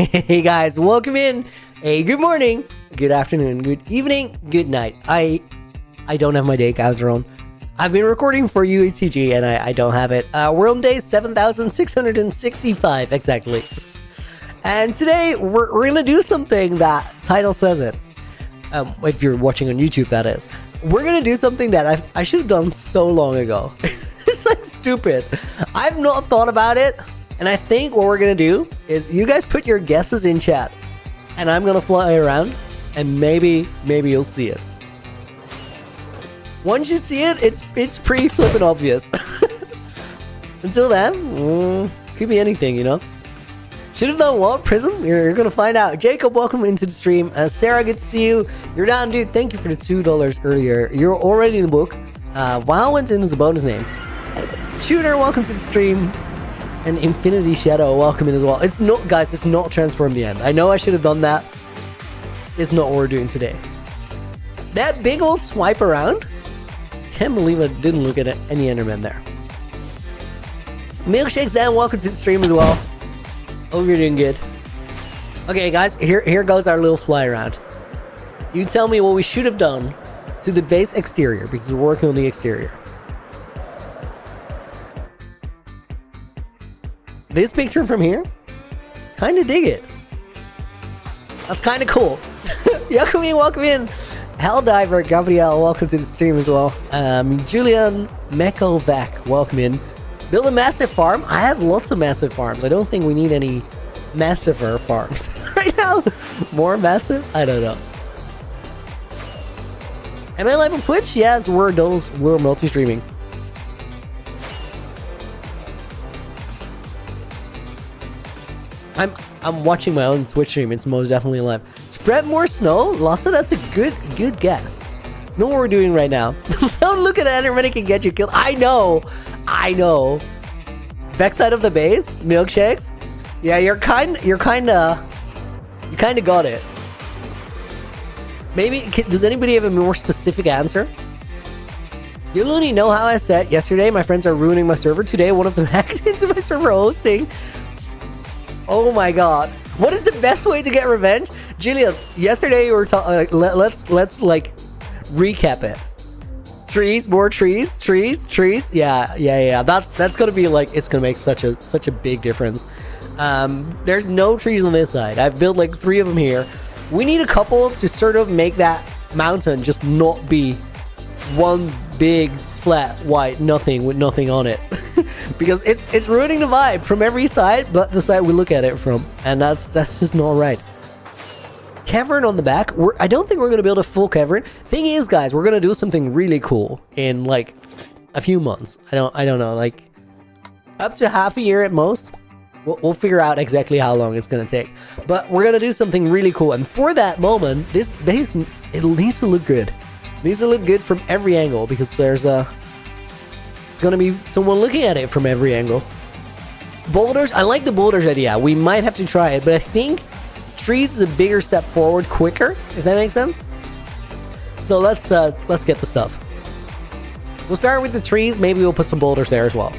Hey guys, welcome in. Hey, good morning, good afternoon, good evening, good night. I don't have my day counter on. I've been recording for UHCG and I don't have it. We're on day 7,665 exactly. And today we're gonna do something that title says it. If you're watching on YouTube, that is. We're gonna do something that I should have done so long ago. It's like stupid. I've not thought about it. And I think what we're gonna do is you guys put your guesses in chat, and I'm gonna fly around, and maybe you'll see it. Once you see it, it's pretty flippin' obvious. Until then, could be anything, you know. Should have done what? Prism? You're gonna find out. Jacob, welcome into the stream. Sarah, good to see you. You're down, dude. Thank you for the $2 earlier. You're already in the book. Wow went in as a bonus name. Tuner, welcome to the stream. And Infinity Shadow, welcome in as well. It's not, guys, it's not Transform the End. I know I should have done that. It's not what we're doing today. That big old swipe around. Can't believe I didn't look at any Enderman there. Milkshake's down, welcome to the stream as well. Hope you're doing good. Okay, guys, here goes our little fly around. You tell me what we should have done to the base exterior, because we're working on the exterior. This picture from here, kind of dig it. That's kind of cool. Welcome in. Helldiver, Gabrielle, welcome to the stream as well. Julian Mekovac, welcome in. Build a massive farm. I have lots of massive farms. I don't think we need any massiver farms right now. More massive? I don't know. Am I live on Twitch? Yes, we're multi-streaming. I'm watching my own Twitch stream. It's most definitely live. Spread more snow? Lassa, that's a good guess. It's not what we're doing right now. Don't look at Enderman, it can get you killed. I know. Backside of the base? Milkshakes? Yeah, you kinda got it. Maybe, does anybody have a more specific answer? You Looney know how I said yesterday my friends are ruining my server. Today one of them hacked into my server hosting. Oh my god. What is the best way to get revenge? Jillian, yesterday you were talking, let's like recap it. Trees, more trees. Yeah. That's gonna be like, it's gonna make such a big difference. There's no trees on this side. I've built like 3 of them here. We need a couple to sort of make that mountain just not be one big flat white nothing with nothing on it. Because it's ruining the vibe from every side but the side we look at it from, and that's just not right. Cavern on the back. I don't think we're gonna build a full cavern. Thing is, guys, we're gonna do something really cool in like a few months. I don't know, like up to half a year at most. We'll figure out exactly how long it's gonna take, but we're gonna do something really cool, and for that moment this base, it needs to look good. It needs to look good from every angle, because there's gonna be someone looking at it from every angle. Boulders, I like the boulders idea. We might have to try it, but I think trees is a bigger step forward quicker, if that makes sense. So let's get the stuff. We'll start with the trees. Maybe we'll put some boulders there as well.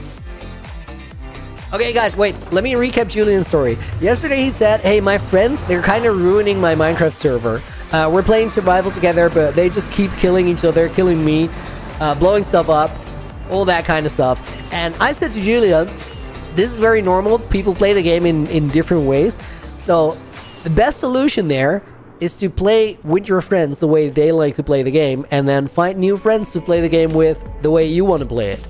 Okay guys, wait, let me recap Julian's story. Yesterday he said, hey, my friends, they're kind of ruining my Minecraft server. We're playing survival together, but they just keep killing each other, killing me, blowing stuff up, all that kind of stuff. And I said to Julian, this is very normal. People play the game in different ways. So the best solution there is to play with your friends the way they like to play the game, and then find new friends to play the game with the way you want to play it.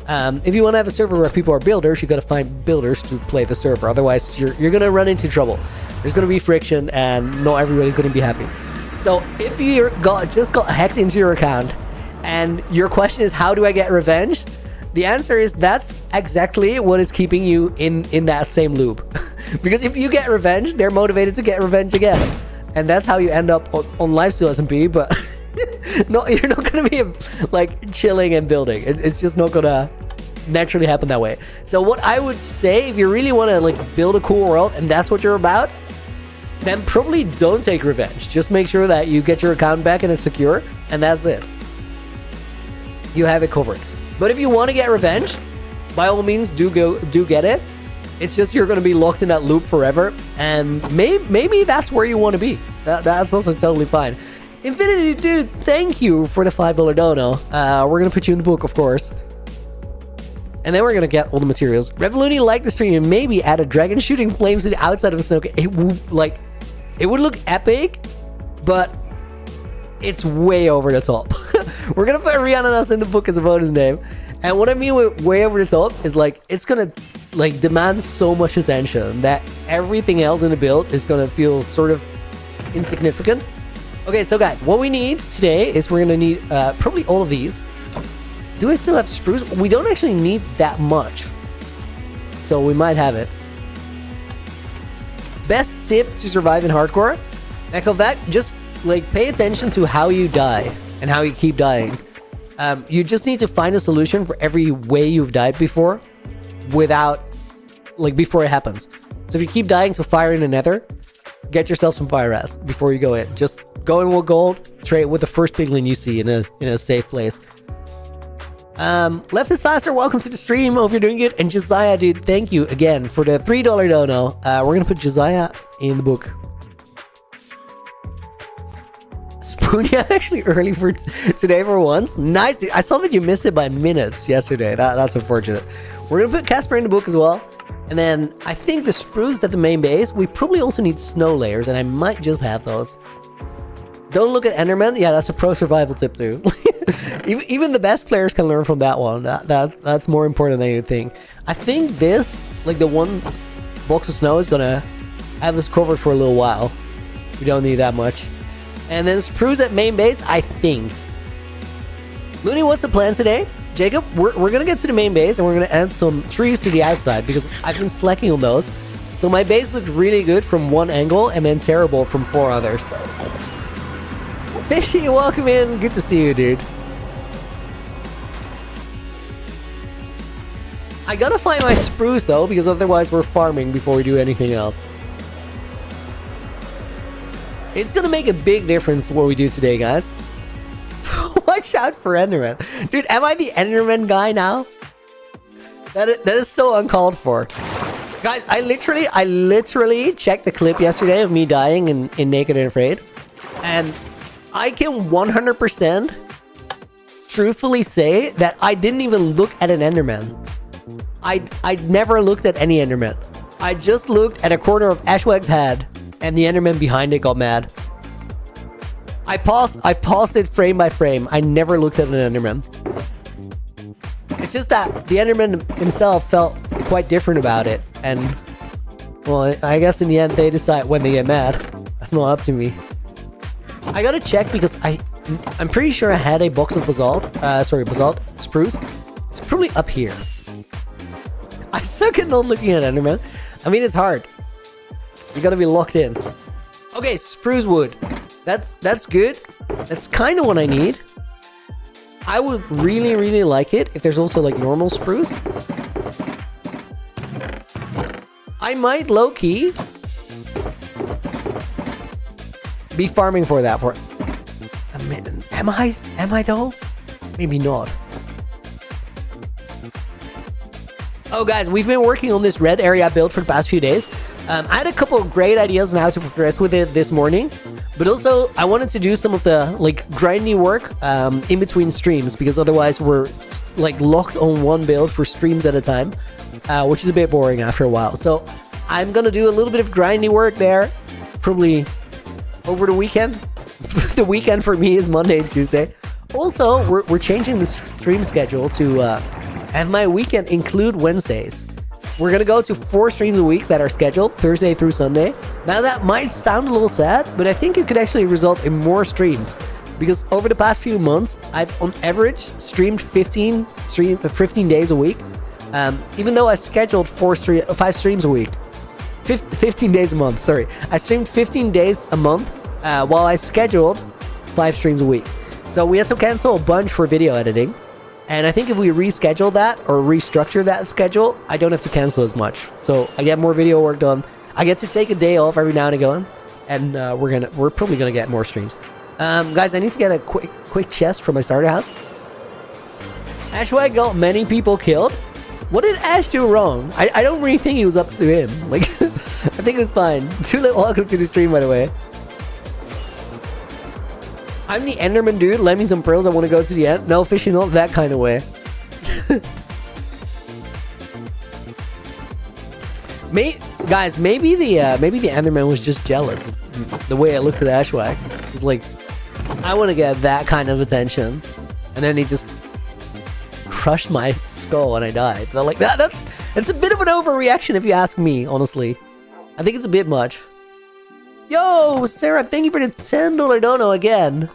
If you want to have a server where people are builders, you got to find builders to play the server. Otherwise, you're going to run into trouble. There's going to be friction, and not everybody's going to be happy. So if you just got hacked into your account, and your question is, how do I get revenge? The answer is, that's exactly what is keeping you in that same loop. Because if you get revenge, they're motivated to get revenge again. And that's how you end up on Lifesteal SMP, but no, you're not going to be like chilling and building. It's just not going to naturally happen that way. So what I would say, if you really want to like build a cool world and that's what you're about, then probably don't take revenge. Just make sure that you get your account back and it's secure, and that's it. You have it covered. But if you want to get revenge, by all means, do get it. It's just you're going to be locked in that loop forever, and maybe that's where you want to be. That's also totally fine. Infinity Dude, thank you for the $5 dono. We're going to put you in the book, of course. And then we're going to get all the materials. Revoluni liked the stream and maybe add a dragon shooting flames to the outside of a snow. It would look epic, but it's way over the top. We're going to put Rihanna in the book as a bonus name. And what I mean with way over the top is like, it's going to like demand so much attention that everything else in the build is going to feel sort of insignificant. Okay, so guys, what we need today is we're going to need probably all of these. Do I still have spruce? We don't actually need that much. So we might have it. Best tip to survive in hardcore? Echo that, just like pay attention to how you die and how you keep dying. You just need to find a solution for every way you've died before without, like, before it happens. So if you keep dying to fire in the nether, get yourself some fire ras before you go in. Just go in with gold, trade with the first piglin you see in a safe place. Left is faster, welcome to the stream, hope you're doing good. And Josiah, dude, thank you again for the $3 dono. We're gonna put Josiah in the book. Spoonie, I'm actually early for today for once. Nice, dude. I saw that you missed it by minutes yesterday. That's unfortunate. We're gonna put Casper in the book as well. And then I think the spruce at the main base, we probably also need snow layers, and I might just have those. Don't look at Enderman. Yeah, that's a pro survival tip too. Even the best players can learn from that one. That's more important than anything. I think this, like the one box of snow, is gonna have us covered for a little while. We don't need that much. And then spruce at main base, I think. Looney, what's the plan today? Jacob, we're gonna get to the main base and we're gonna add some trees to the outside because I've been slacking on those. So my base looked really good from one angle and then terrible from 4 others. Fishy, welcome in. Good to see you, dude. I gotta find my spruce though, because otherwise we're farming before we do anything else. It's gonna make a big difference what we do today, guys. Watch out for Enderman. Dude, am I the Enderman guy now? That is so uncalled for. Guys, I literally checked the clip yesterday of me dying in Naked and Afraid. And I can 100% truthfully say that I didn't even look at an Enderman. I'd never looked at any Enderman. I just looked at a corner of Ashwag's head, and the Enderman behind it got mad. I paused it frame by frame. I never looked at an Enderman. It's just that the Enderman himself felt quite different about it, and well, I guess in the end they decide when they get mad. That's not up to me. I gotta check because I'm pretty sure I had a box of basalt spruce. It's probably up here. I suck at not looking at Enderman. I mean, it's hard. You gotta be locked in. Okay, spruce wood. That's good. That's kind of what I need. I would really like it if there's also like normal spruce. I might low-key be farming for that for a minute. Am I though? Maybe not. Oh guys, we've been working on this red area build for the past few days. I had a couple of great ideas on how to progress with it this morning, but also I wanted to do some of the like grindy work in between streams, because otherwise we're like locked on one build for streams at a time, which is a bit boring after a while. So I'm gonna do a little bit of grindy work there, probably over the weekend. The weekend for me is Monday and Tuesday. Also, we're changing the stream schedule to have my weekend include Wednesdays. We're gonna go to 4 streams a week that are scheduled Thursday through Sunday. Now that might sound a little sad, but I think it could actually result in more streams, because over the past few months, I've on average streamed 15 days a week. Even though I scheduled 5 streams a week, 15 days a month. Sorry, I streamed 15 days a month while I scheduled 5 streams a week. So we had to cancel a bunch for video editing. And I think if we reschedule that or restructure that schedule, I don't have to cancel as much. So I get more video work done. I get to take a day off every now and again, and we're probably gonna get more streams. Guys, I need to get a quick chest from my starter house. Ashwag got many people killed. What did Ash do wrong? I don't really think it was up to him. Like, I think it was fine. Tulip, welcome to the stream, by the way. I'm the Enderman dude. Lend me some pearls. I want to go to the end. No, fishing, not that kind of way. Guys, maybe the Enderman was just jealous of the way it looks at Ashwag. He's like, I want to get that kind of attention, and then he just crushed my skull and I died. So like it's a bit of an overreaction if you ask me, honestly. I think it's a bit much. Yo, Sarah, thank you for the $10 dono again.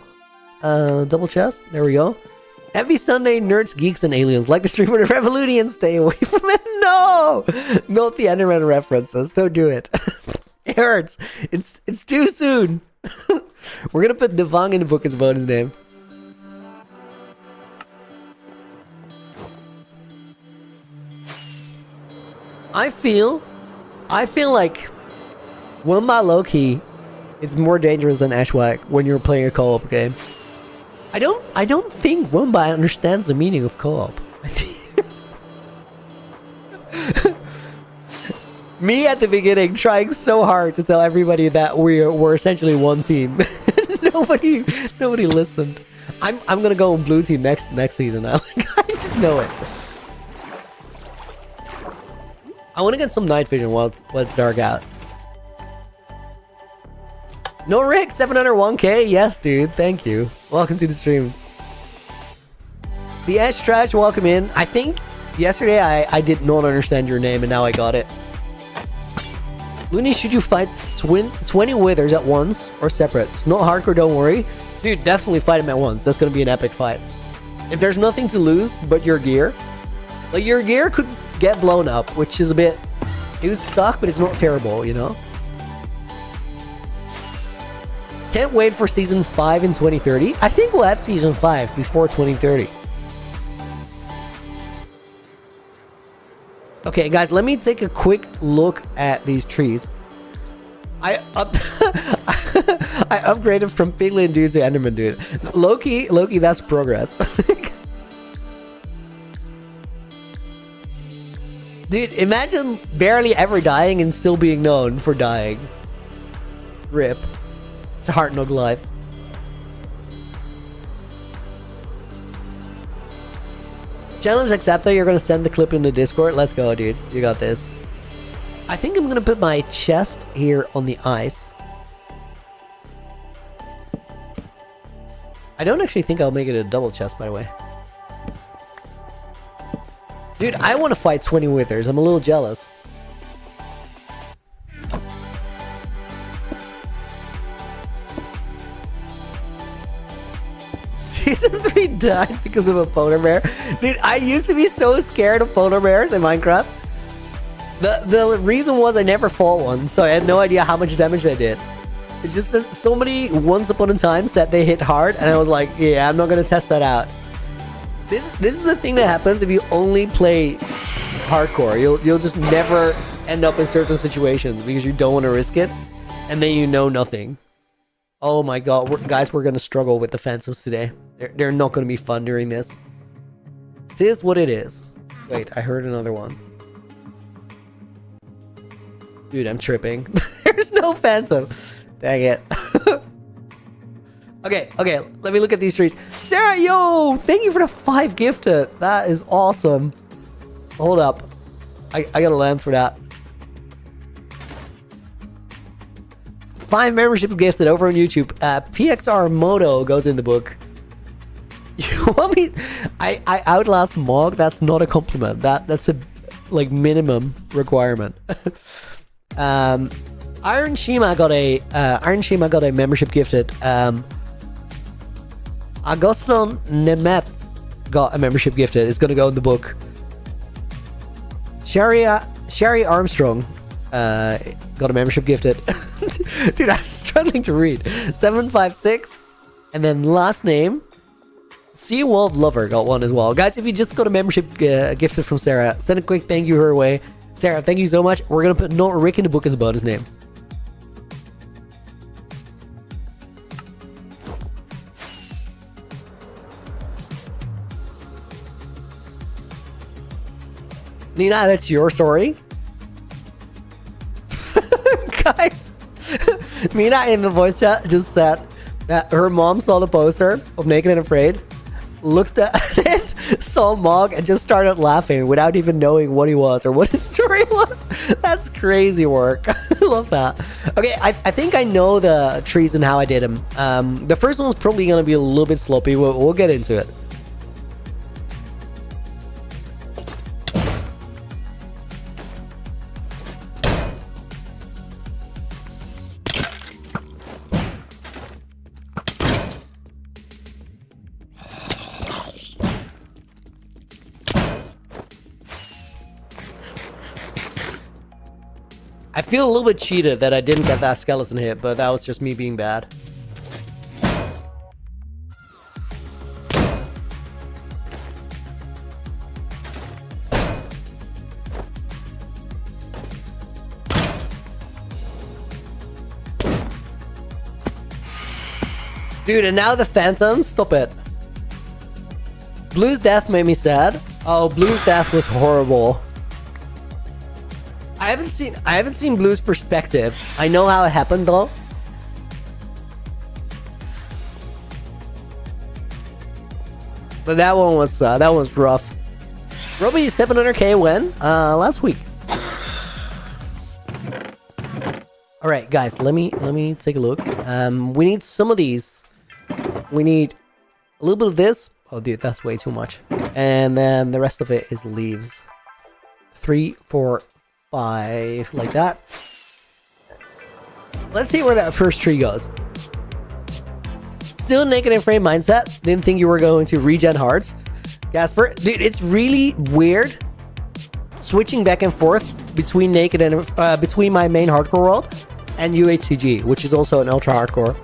Double chest. There we go. Every Sunday, nerds, geeks, and aliens like the stream of the Revolution. Stay away from it. No! Not the Enderman references. Don't do it. It hurts. It's too soon. We're gonna put Devang in the book as about his name. I feel like Wumba low-key is more dangerous than Ashwag when you're playing a co-op game. I don't think Wumba understands the meaning of co-op. Me at the beginning trying so hard to tell everybody that we're essentially one team. nobody listened. I'm gonna go on blue team next season. I just know it. I want to get some night vision while it's dark out. No Rick, 701k. Yes, dude. Thank you. Welcome to the stream. The Ash Trash, welcome in. I think yesterday I did not understand your name and now I got it. Looney, should you fight 20 withers at once or separate? It's not hardcore, don't worry. Dude, definitely fight them at once. That's going to be an epic fight. If there's nothing to lose but your gear, like your gear could get blown up, which is a bit... It would suck, but it's not terrible, you know? Can't wait for Season 5 in 2030. I think we'll have Season 5 before 2030. Okay, guys, let me take a quick look at these trees. I upgraded from Piglin dude to Enderman dude. Loki, that's progress. Dude, imagine barely ever dying and still being known for dying. Rip. It's a hard knock life. Challenge accepted. You're gonna send the clip in the Discord. Let's go, dude. You got this. I think I'm gonna put my chest here on the ice. I don't actually think I'll make it a double chest, by the way. Dude, I want to fight 20 withers. I'm a little jealous. Season 3 died because of a polar bear. Dude, I used to be so scared of polar bears in Minecraft. The reason was I never fought one, so I had no idea how much damage they did. It's just that somebody once upon a time said they hit hard, and I was like, yeah, I'm not going to test that out. This is the thing that happens if you only play hardcore. You'll just never end up in certain situations because you don't want to risk it, and then you know nothing. Oh my god, guys, we're gonna struggle with defensives today. They're not gonna be fun during this. It is what it is. Wait, I heard another one. Dude, I'm tripping. There's no phantom. Dang it. Okay, let me look at these trees. Sarah, yo, thank you for the 5 gifted. That is awesome. Hold up. I gotta land for that. 5 memberships gifted over on YouTube. PXR Moto goes in the book. You want me? I outlast Mog. That's not a compliment. That's a like minimum requirement. Iron Shima got a membership gifted. Augustin Nemet got a membership gifted. It's gonna go in the book. Sherry Armstrong got a membership gifted. Dude, I'm struggling to read. 756, and then last name Sea Wolf Lover got one as well. Guys, if you just got a membership gifted from Sarah, send a quick thank you her way. Sarah, thank you so much. We're gonna put Not Rick in the book as about his name. Nina, that's your story. Guys, Nina in the voice chat just said that her mom saw the poster of Naked and Afraid, looked at it, saw Mog, and just started laughing without even knowing what he was or what his story was. That's crazy work. I love that. Okay, I think I know the trees and how I did them. The first one's probably going to be a little bit sloppy. We'll get into it. I feel a little bit cheated that I didn't get that skeleton hit, but that was just me being bad. Dude, and now the phantom, stop it. Blue's death made me sad. Oh, Blue's death was horrible. I haven't seen Blue's perspective. I know how it happened though. But that one was rough. Robbie 700k when? Last week. All right, guys, let me take a look. We need some of these. We need a little bit of this. Oh, dude, that's way too much. And then the rest of it is leaves. 3, 4, 5, like that. Let's see where that first tree goes. Still Naked and Afraid mindset. Didn't think you were going to regen hearts. Gasper, dude, it's really weird switching back and forth between Naked and between my main hardcore world and UHCG, which is also an ultra hardcore.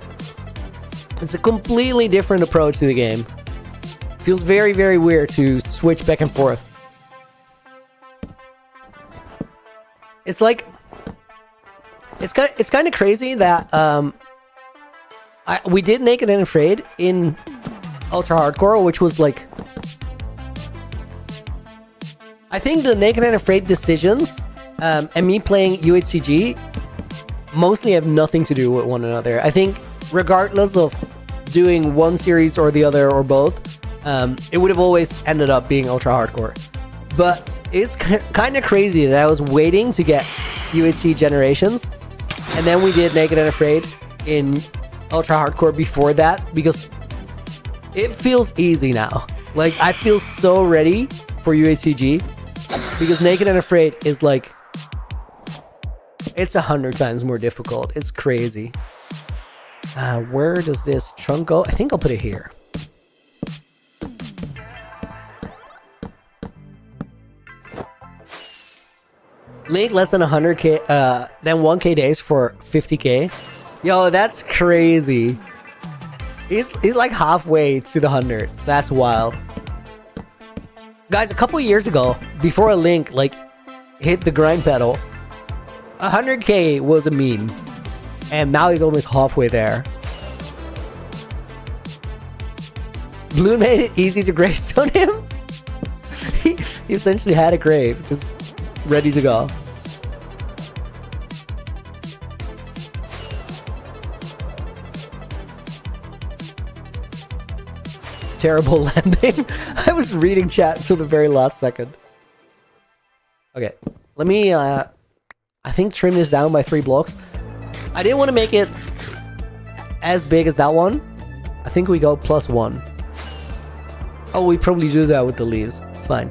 It's a completely different approach to the game. Feels very, very weird to switch back and forth. It's like, it's kind of crazy that we did Naked and Afraid in Ultra Hardcore, which was like, I think the Naked and Afraid decisions and me playing UHCG mostly have nothing to do with one another. I think regardless of doing one series or the other or both, it would have always ended up being Ultra Hardcore. But it's kind of crazy that I was waiting to get UHC Generations, and then we did Naked and Afraid in Ultra Hardcore before that, because it feels easy now. Like, I feel so ready for UHCG, because Naked and Afraid is like, it's 100 times more difficult. It's crazy. Where does this trunk go? I think I'll put it here. Link less than 100k, than 1k days for 50k. Yo, that's crazy. He's like halfway to the 100. That's wild. Guys, a couple years ago, before a Link like hit the grind pedal, 100k was a meme, and now he's almost halfway there. Blue made it easy to gravestone him. He essentially had a grave, just ready to go. Terrible landing. I was reading chat till the very last second. Okay, let me I think trim this down by 3 blocks. I didn't want to make it as big as that one. I think we go +1. Oh, we probably do that with the leaves. It's fine.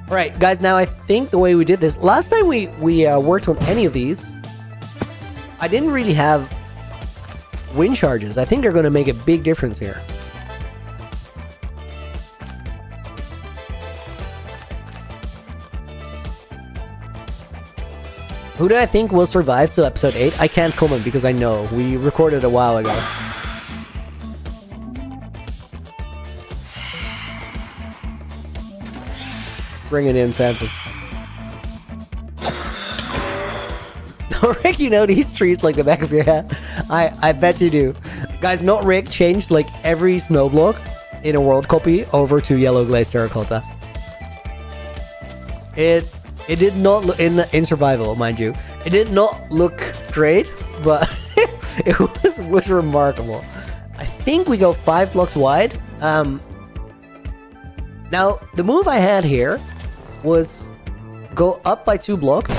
All right, guys, now I think the way we did this, last time we worked on any of these, I didn't really have wind charges. I think they're going to make a big difference here. Who do I think will survive to episode 8? I can't comment because I know. We recorded a while ago. Bring it in, Phantom. Rick, you know these trees like the back of your head. I bet you do. Guys, not Rick changed like every snow block in a world copy over to yellow glazed terracotta. It did not look in survival, mind you. It did not look great, but it was remarkable. I think we go 5 blocks wide. Now the move I had here was go up by 2 blocks.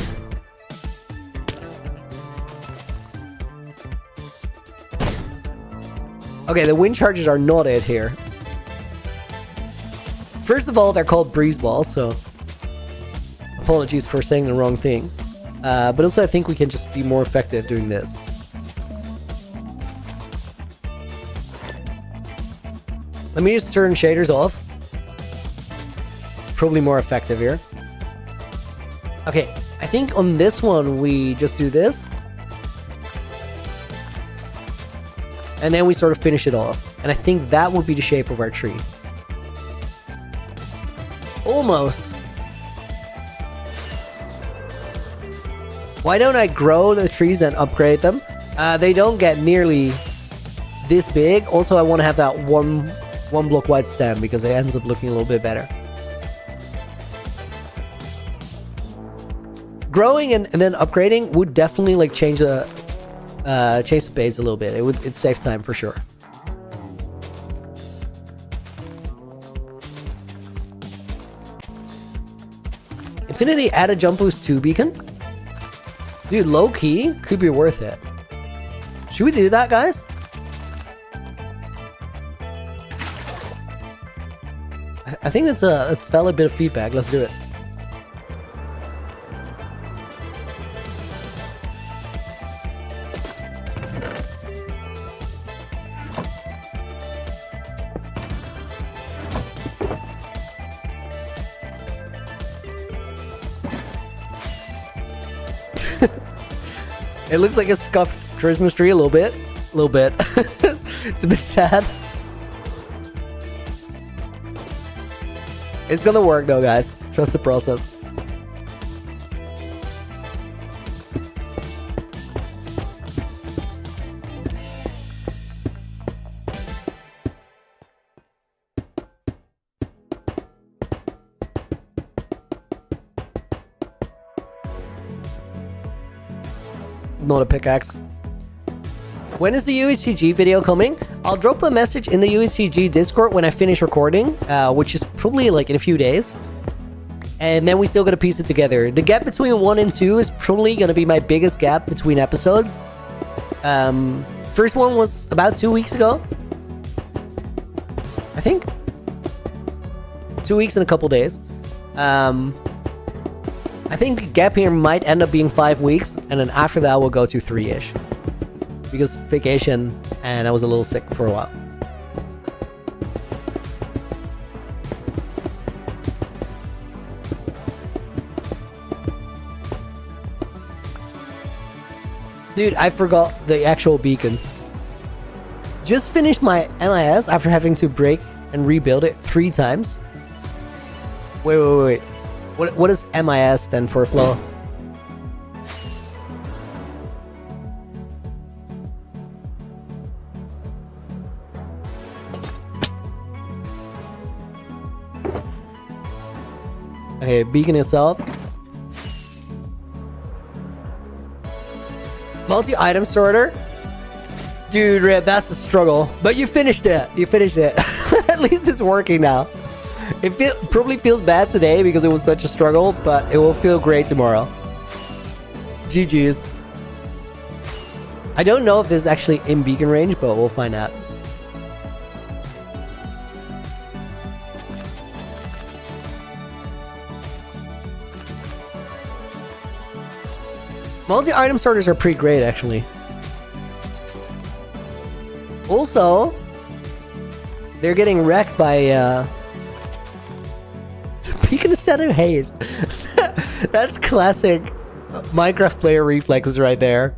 Okay, the wind charges are not it here. First of all, they're called breeze balls, so apologies for saying the wrong thing. But also I think we can just be more effective doing this. Let me just turn shaders off. Probably more effective here. Okay, I think on this one we just do this. And then we sort of finish it off. And I think that would be the shape of our tree. Almost. Why don't I grow the trees and upgrade them? They don't get nearly this big. Also, I want to have that one block wide stem because it ends up looking a little bit better. Growing and then upgrading would definitely like change the pace a little bit. It'd save time for sure. Infinity added jump boost 2 beacon. Dude, low key could be worth it. Should we do that, guys? I think that's a valid bit of feedback. Let's do it. It looks like a scuffed Christmas tree a little bit. It's a bit sad. It's gonna work though, guys. Trust the process. Not a pickaxe. When is the UHCG video coming? I'll drop a message in the UHCG Discord when I finish recording, which is probably like in a few days. And then we still gotta piece it together. The gap between 1 and 2 is probably gonna be my biggest gap between episodes. First one was about 2 weeks ago. I think. 2 weeks and a couple days. I think gap here might end up being 5 weeks, and then after that we'll go to 3-ish. Because vacation, and I was a little sick for a while. Dude, I forgot the actual beacon. Just finished my NIS after having to break and rebuild it 3 times. Wait. What does MIS stand for, Flo? Okay, beacon itself. Multi-item sorter. Dude, Rip, that's a struggle. But you finished it. At least it's working now. It probably feels bad today because it was such a struggle, but it will feel great tomorrow. GG's. I don't know if this is actually in beacon range, but we'll find out. Multi-item sorters are pretty great, actually. Also, they're getting wrecked by beacon is set in haste. That's classic Minecraft player reflexes right there.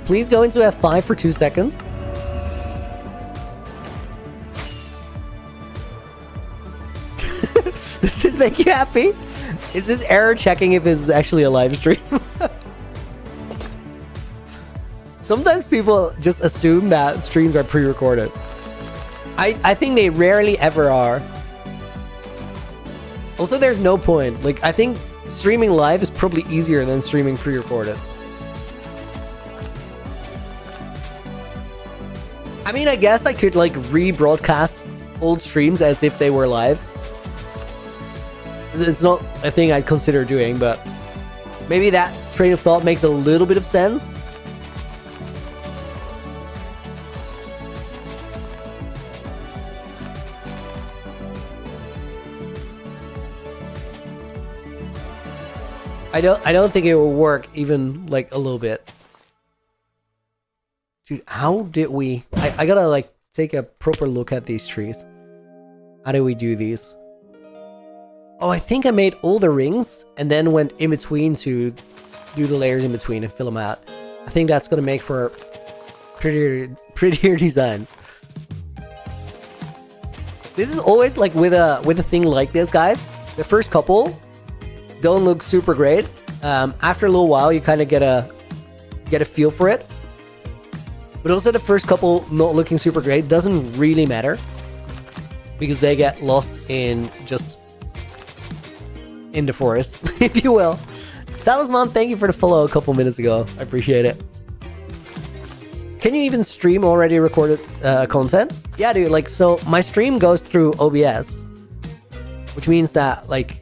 Please go into F5 for 2 seconds. Does this make you happy? Is this error checking if this is actually a live stream? Sometimes people just assume that streams are pre-recorded. I think they rarely ever are. Also, there's no point. Like, I think streaming live is probably easier than streaming pre-recorded. I mean, I guess I could like rebroadcast old streams as if they were live. It's not a thing I'd consider doing, but maybe that train of thought makes a little bit of sense. I don't think it will work even like a little bit. Dude, how did we... I gotta like take a proper look at these trees. How do we do these? Oh, I think I made all the rings and then went in between to do the layers in between and fill them out. I think that's gonna make for prettier designs. This is always like with a thing like this, guys. The first couple don't look super great. After a little while, you kind of get a feel for it. But also the first couple not looking super great doesn't really matter because they get lost in just in the forest, if you will. Talisman, thank you for the follow a couple minutes ago. I appreciate it. Can you even stream already recorded content? Yeah, dude. Like, so my stream goes through OBS, which means that like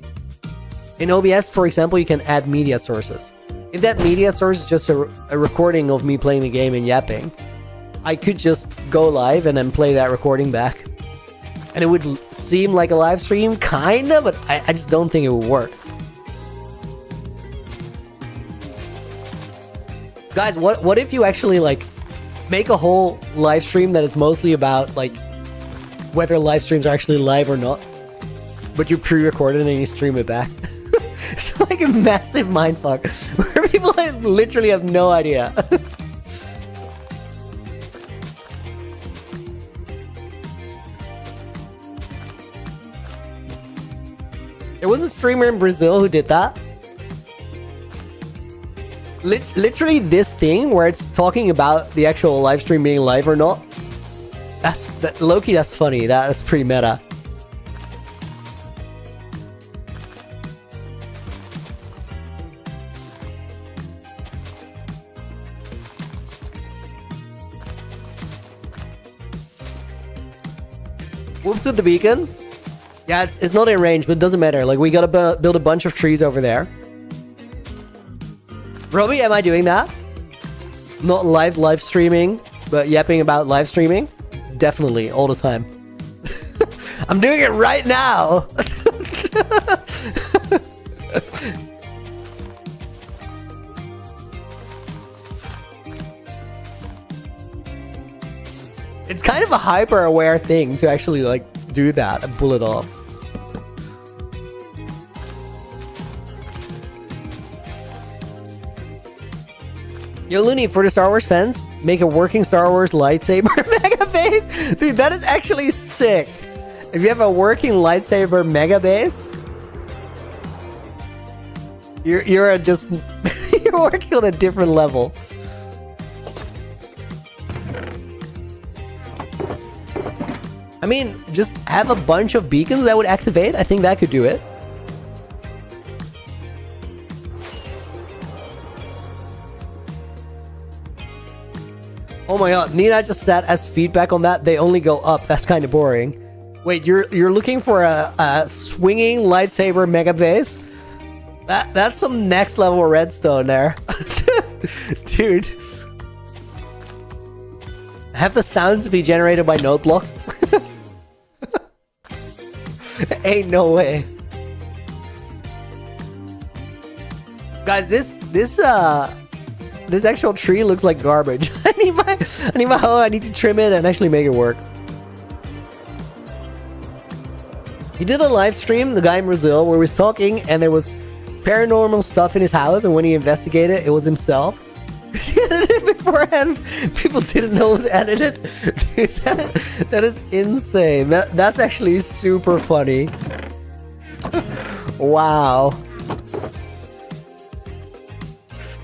in OBS, for example, you can add media sources. If that media source is just a recording of me playing the game and yapping, I could just go live and then play that recording back. And it would seem like a live stream, kinda, but I just don't think it would work. Guys, what if you actually like make a whole live stream that is mostly about like whether live streams are actually live or not, but you pre-recorded and you stream it back? It's like a massive mindfuck where people literally have no idea. There was a streamer in Brazil who did that. Literally this thing where it's talking about the actual live stream being live or not. Low-key, that's funny. That's pretty meta. Whoops with the beacon. Yeah, it's not in range, but it doesn't matter. Like, we gotta build a bunch of trees over there. Robbie, am I doing that? Not live streaming, but yapping about live streaming? Definitely, all the time. I'm doing it right now! It's kind of a hyper-aware thing to actually, like, do that and pull it off. Yo, Looney, for the Star Wars fans, make a working Star Wars lightsaber megabase. Dude, that is actually sick. If you have a working lightsaber megabase, you're just you're working on a different level. I mean, just have a bunch of beacons that would activate. I think that could do it. Oh my god, Nina just said as feedback on that, they only go up. That's kind of boring. Wait, you're looking for a swinging lightsaber mega base? That's some next level redstone there. Dude. Have the sounds be generated by node blocks? Ain't no way. Guys, this actual tree looks like garbage. I need my hoe. I need to trim it and actually make it work. He did a live stream, the guy in Brazil, where he was talking and there was paranormal stuff in his house, and when he investigated, it was himself. He edited it beforehand. People didn't know it was edited. Dude, that is insane. That's actually super funny. Wow.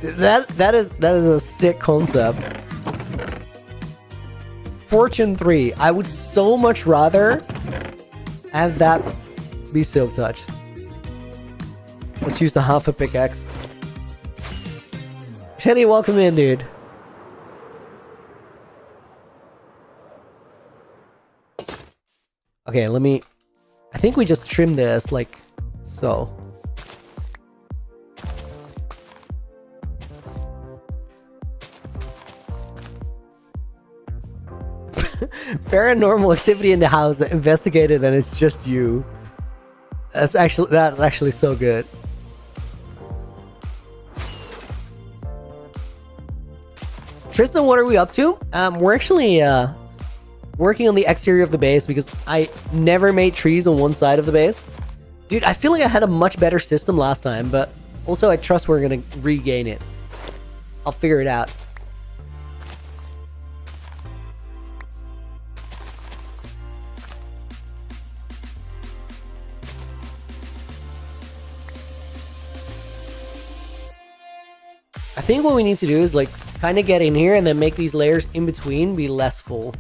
That is a sick concept. Fortune 3. I would so much rather have that be Silk Touch. Let's use the half a pickaxe. Kenny, welcome in, dude. Okay, let me... I think we just trim this, like, so. Paranormal activity in the house, investigated, and it's just you. That's actually so good. Tristan, what are we up to? We're actually working on the exterior of the base because I never made trees on one side of the base. Dude, I feel like I had a much better system last time, but also I trust we're gonna regain it. I'll figure it out. I think what we need to do is like kind of get in here and then make these layers in between be less full.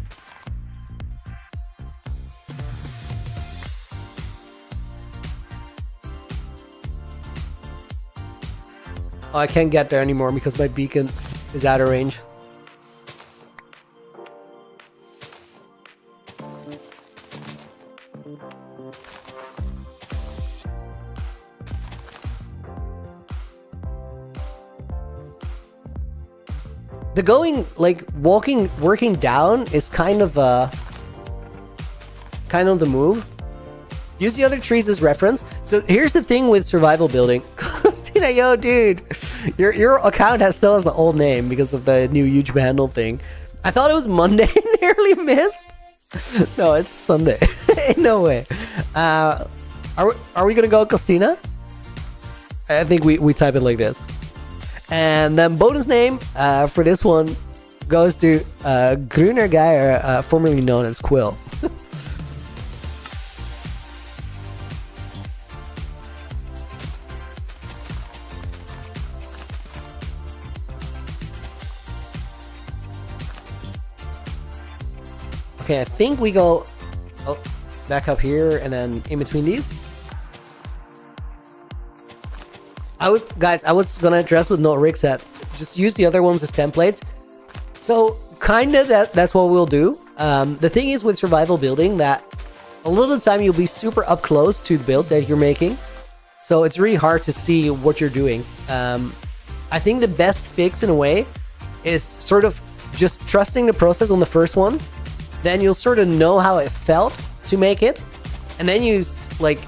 Oh, I can't get there anymore because my beacon is out of range. The going, like, working down is kind of the move. Use the other trees as reference. So here's the thing with survival building. Christina, yo, dude, your account still has the old name because of the new YouTube handle thing. I thought it was Monday, nearly missed. No, it's Sunday. No way. Are we gonna go Christina? I think we type it like this. And then bonus name for this one goes to Gruner Geyer, formerly known as Quill. Okay, I think we go back up here and then in between these. I was gonna address with no rig set. Just use the other ones as templates. So kind of that's what we'll do. The thing is with survival building that a lot of the time you'll be super up close to the build that you're making. So it's really hard to see what you're doing. I think the best fix in a way is sort of just trusting the process on the first one. Then you'll sort of know how it felt to make it. And then you like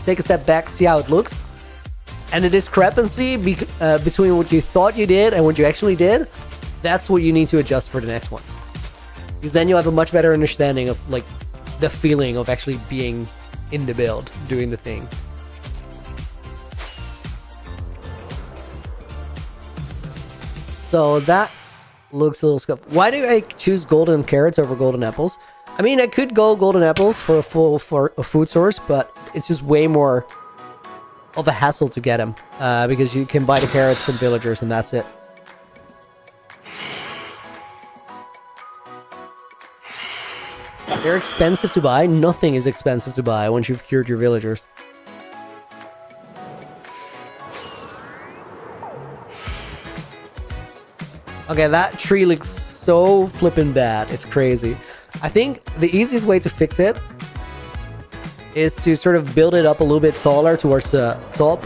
take a step back, see how it looks. And the discrepancy between what you thought you did and what you actually did, that's what you need to adjust for the next one. Because then you'll have a much better understanding of like the feeling of actually being in the build, doing the thing. So that looks a little scuffed. Why do I choose golden carrots over golden apples? I mean, I could go golden apples for a food source, but it's just way more of a hassle to get them because you can buy the carrots from villagers and that's it. They're expensive to buy. Nothing is expensive to buy once you've cured your villagers. Okay, that tree looks so flippin' bad. It's crazy. I think the easiest way to fix it is to sort of build it up a little bit taller towards the top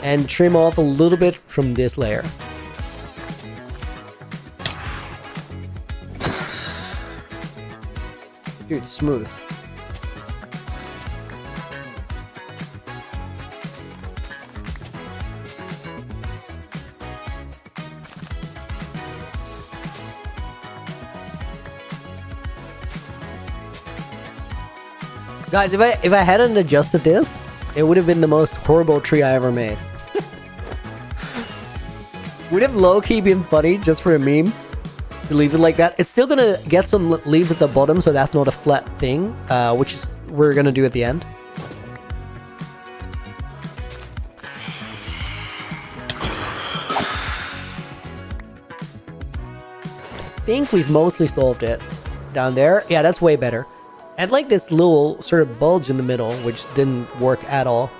and trim off a little bit from this layer. Dude, smooth. Guys, if I hadn't adjusted this, it would have been the most horrible tree I ever made. Would have low-key been funny just for a meme to leave it like that. It's still gonna get some leaves at the bottom, so that's not a flat thing, which is we're gonna do at the end. think we've mostly solved it. Down there. Yeah, that's way better. And like this little sort of bulge in the middle, which didn't work at all.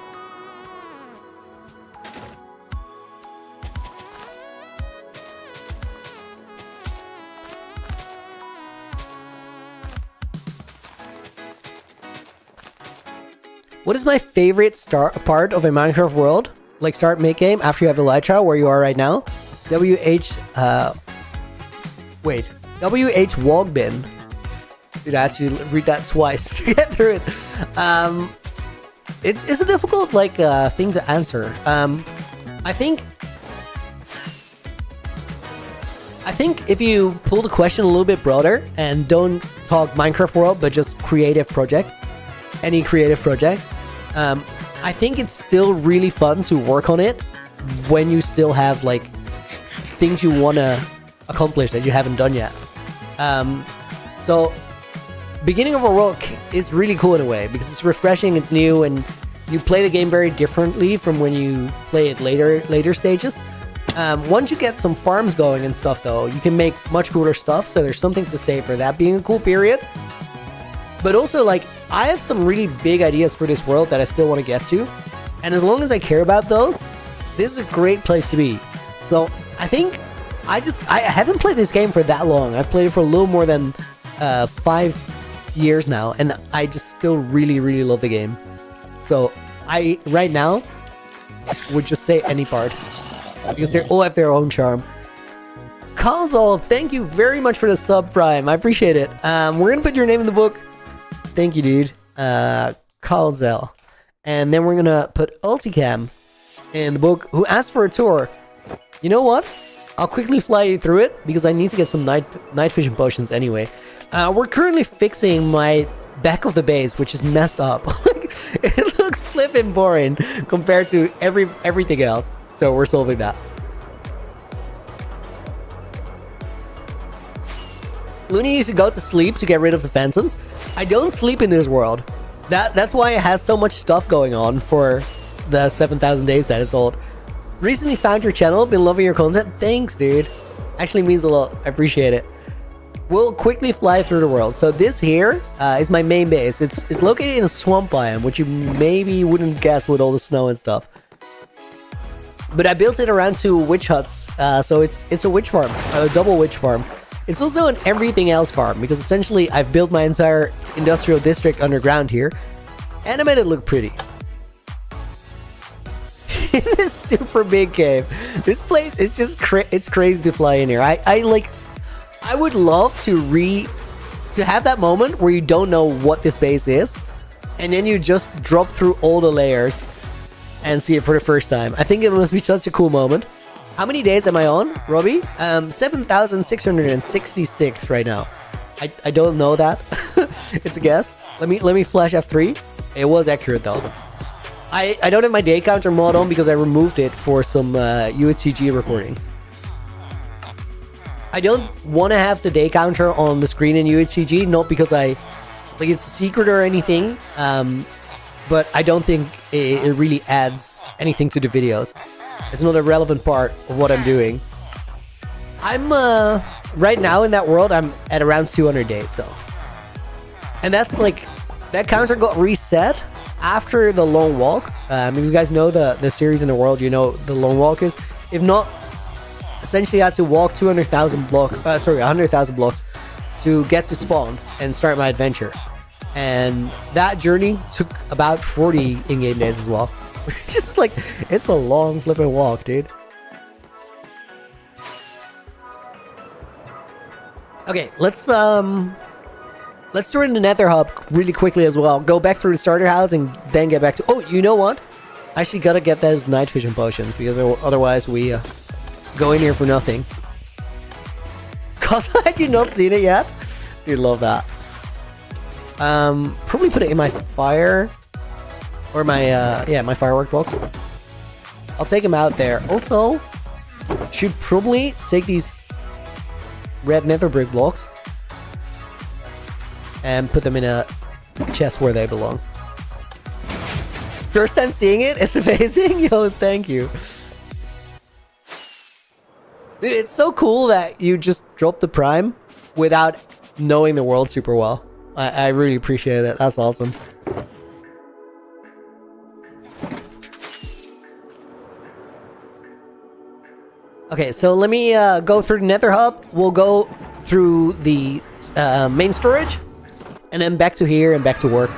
What is my favorite part of a Minecraft world? Like start make game after you have the light trial where you are right now? WH Wogbin. Dude, I had to read that twice to get through it. It's a difficult like thing to answer. I think if you pull the question a little bit broader and don't talk Minecraft world but just creative project, any creative project, I think it's still really fun to work on it when you still have like things you want to accomplish that you haven't done yet. So beginning of a world is really cool in a way because it's refreshing, it's new, and you play the game very differently from when you play it later stages. Once you get some farms going and stuff though, you can make much cooler stuff, so there's something to say for that being a cool period. But also, like, I have some really big ideas for this world that I still want to get to, and as long as I care about those, this is a great place to be. So I think I haven't played this game for that long. I've played it for a little more than 5 years now, and I just still really love the game. So I right now would just say any part because they all have their own charm. Kozol, thank you very much for the sub prime. I appreciate it. We're gonna put your name in the book. Thank you, dude. Kozol. And then we're gonna put Ulticam in the book, who asked for a tour. You know what? I'll quickly fly you through it because I need to get some night vision potions anyway. We're currently fixing my back of the base, which is messed up. It looks flippin' boring compared to everything else. So we're solving that. Looney used to go to sleep to get rid of the phantoms. I don't sleep in this world. That's why it has so much stuff going on for the 7,000 days that it's old. Recently found your channel, been loving your content. Thanks, dude. Actually means a lot. I appreciate it. We'll quickly fly through the world. So this here is my main base. It's located in a swamp biome, which you maybe wouldn't guess with all the snow and stuff. But I built it around 2 witch huts, so it's a witch farm, a double witch farm. It's also an everything else farm because essentially I've built my entire industrial district underground here, and I made it look pretty. In this super big cave, this place is just it's crazy to fly in here. I would love to have that moment where you don't know what this base is, and then you just drop through all the layers and see it for the first time. I think it must be such a cool moment. How many days am I on, Robbie? 7,666 right now. I don't know that. It's a guess. Let me flash F3. It was accurate though. I don't have my day counter mod on because I removed it for some UHCG recordings. I don't want to have the day counter on the screen in UHCG, not because it's a secret or anything, but I don't think it really adds anything to the videos. It's not a relevant part of what I'm doing. I'm right now in that world, I'm at around 200 days though. And that's like, that counter got reset after the long walk. If you guys know the series in the world, you know the long walk is. If not, essentially I had to walk 100,000 blocks to get to spawn and start my adventure. And that journey took about 40 in-game days as well. Just like, it's a long flipping walk, dude. Okay, let's join the Nether Hub really quickly as well. Go back through the starter house and then get back to... Oh, you know what? I actually gotta get those night vision potions because otherwise we go in here for nothing. Cause had you not seen it yet? You'd love that. Probably put it in my fire... Or my, my firework box. I'll take them out there. Also, should probably take these red nether brick blocks and put them in a chest where they belong. First time seeing it, it's amazing. Yo, thank you. Dude, it's so cool that you just dropped the Prime without knowing the world super well. I really appreciate it. That's awesome. Okay, so let me go through the Nether Hub. We'll go through the main storage, and then back to here and back to work.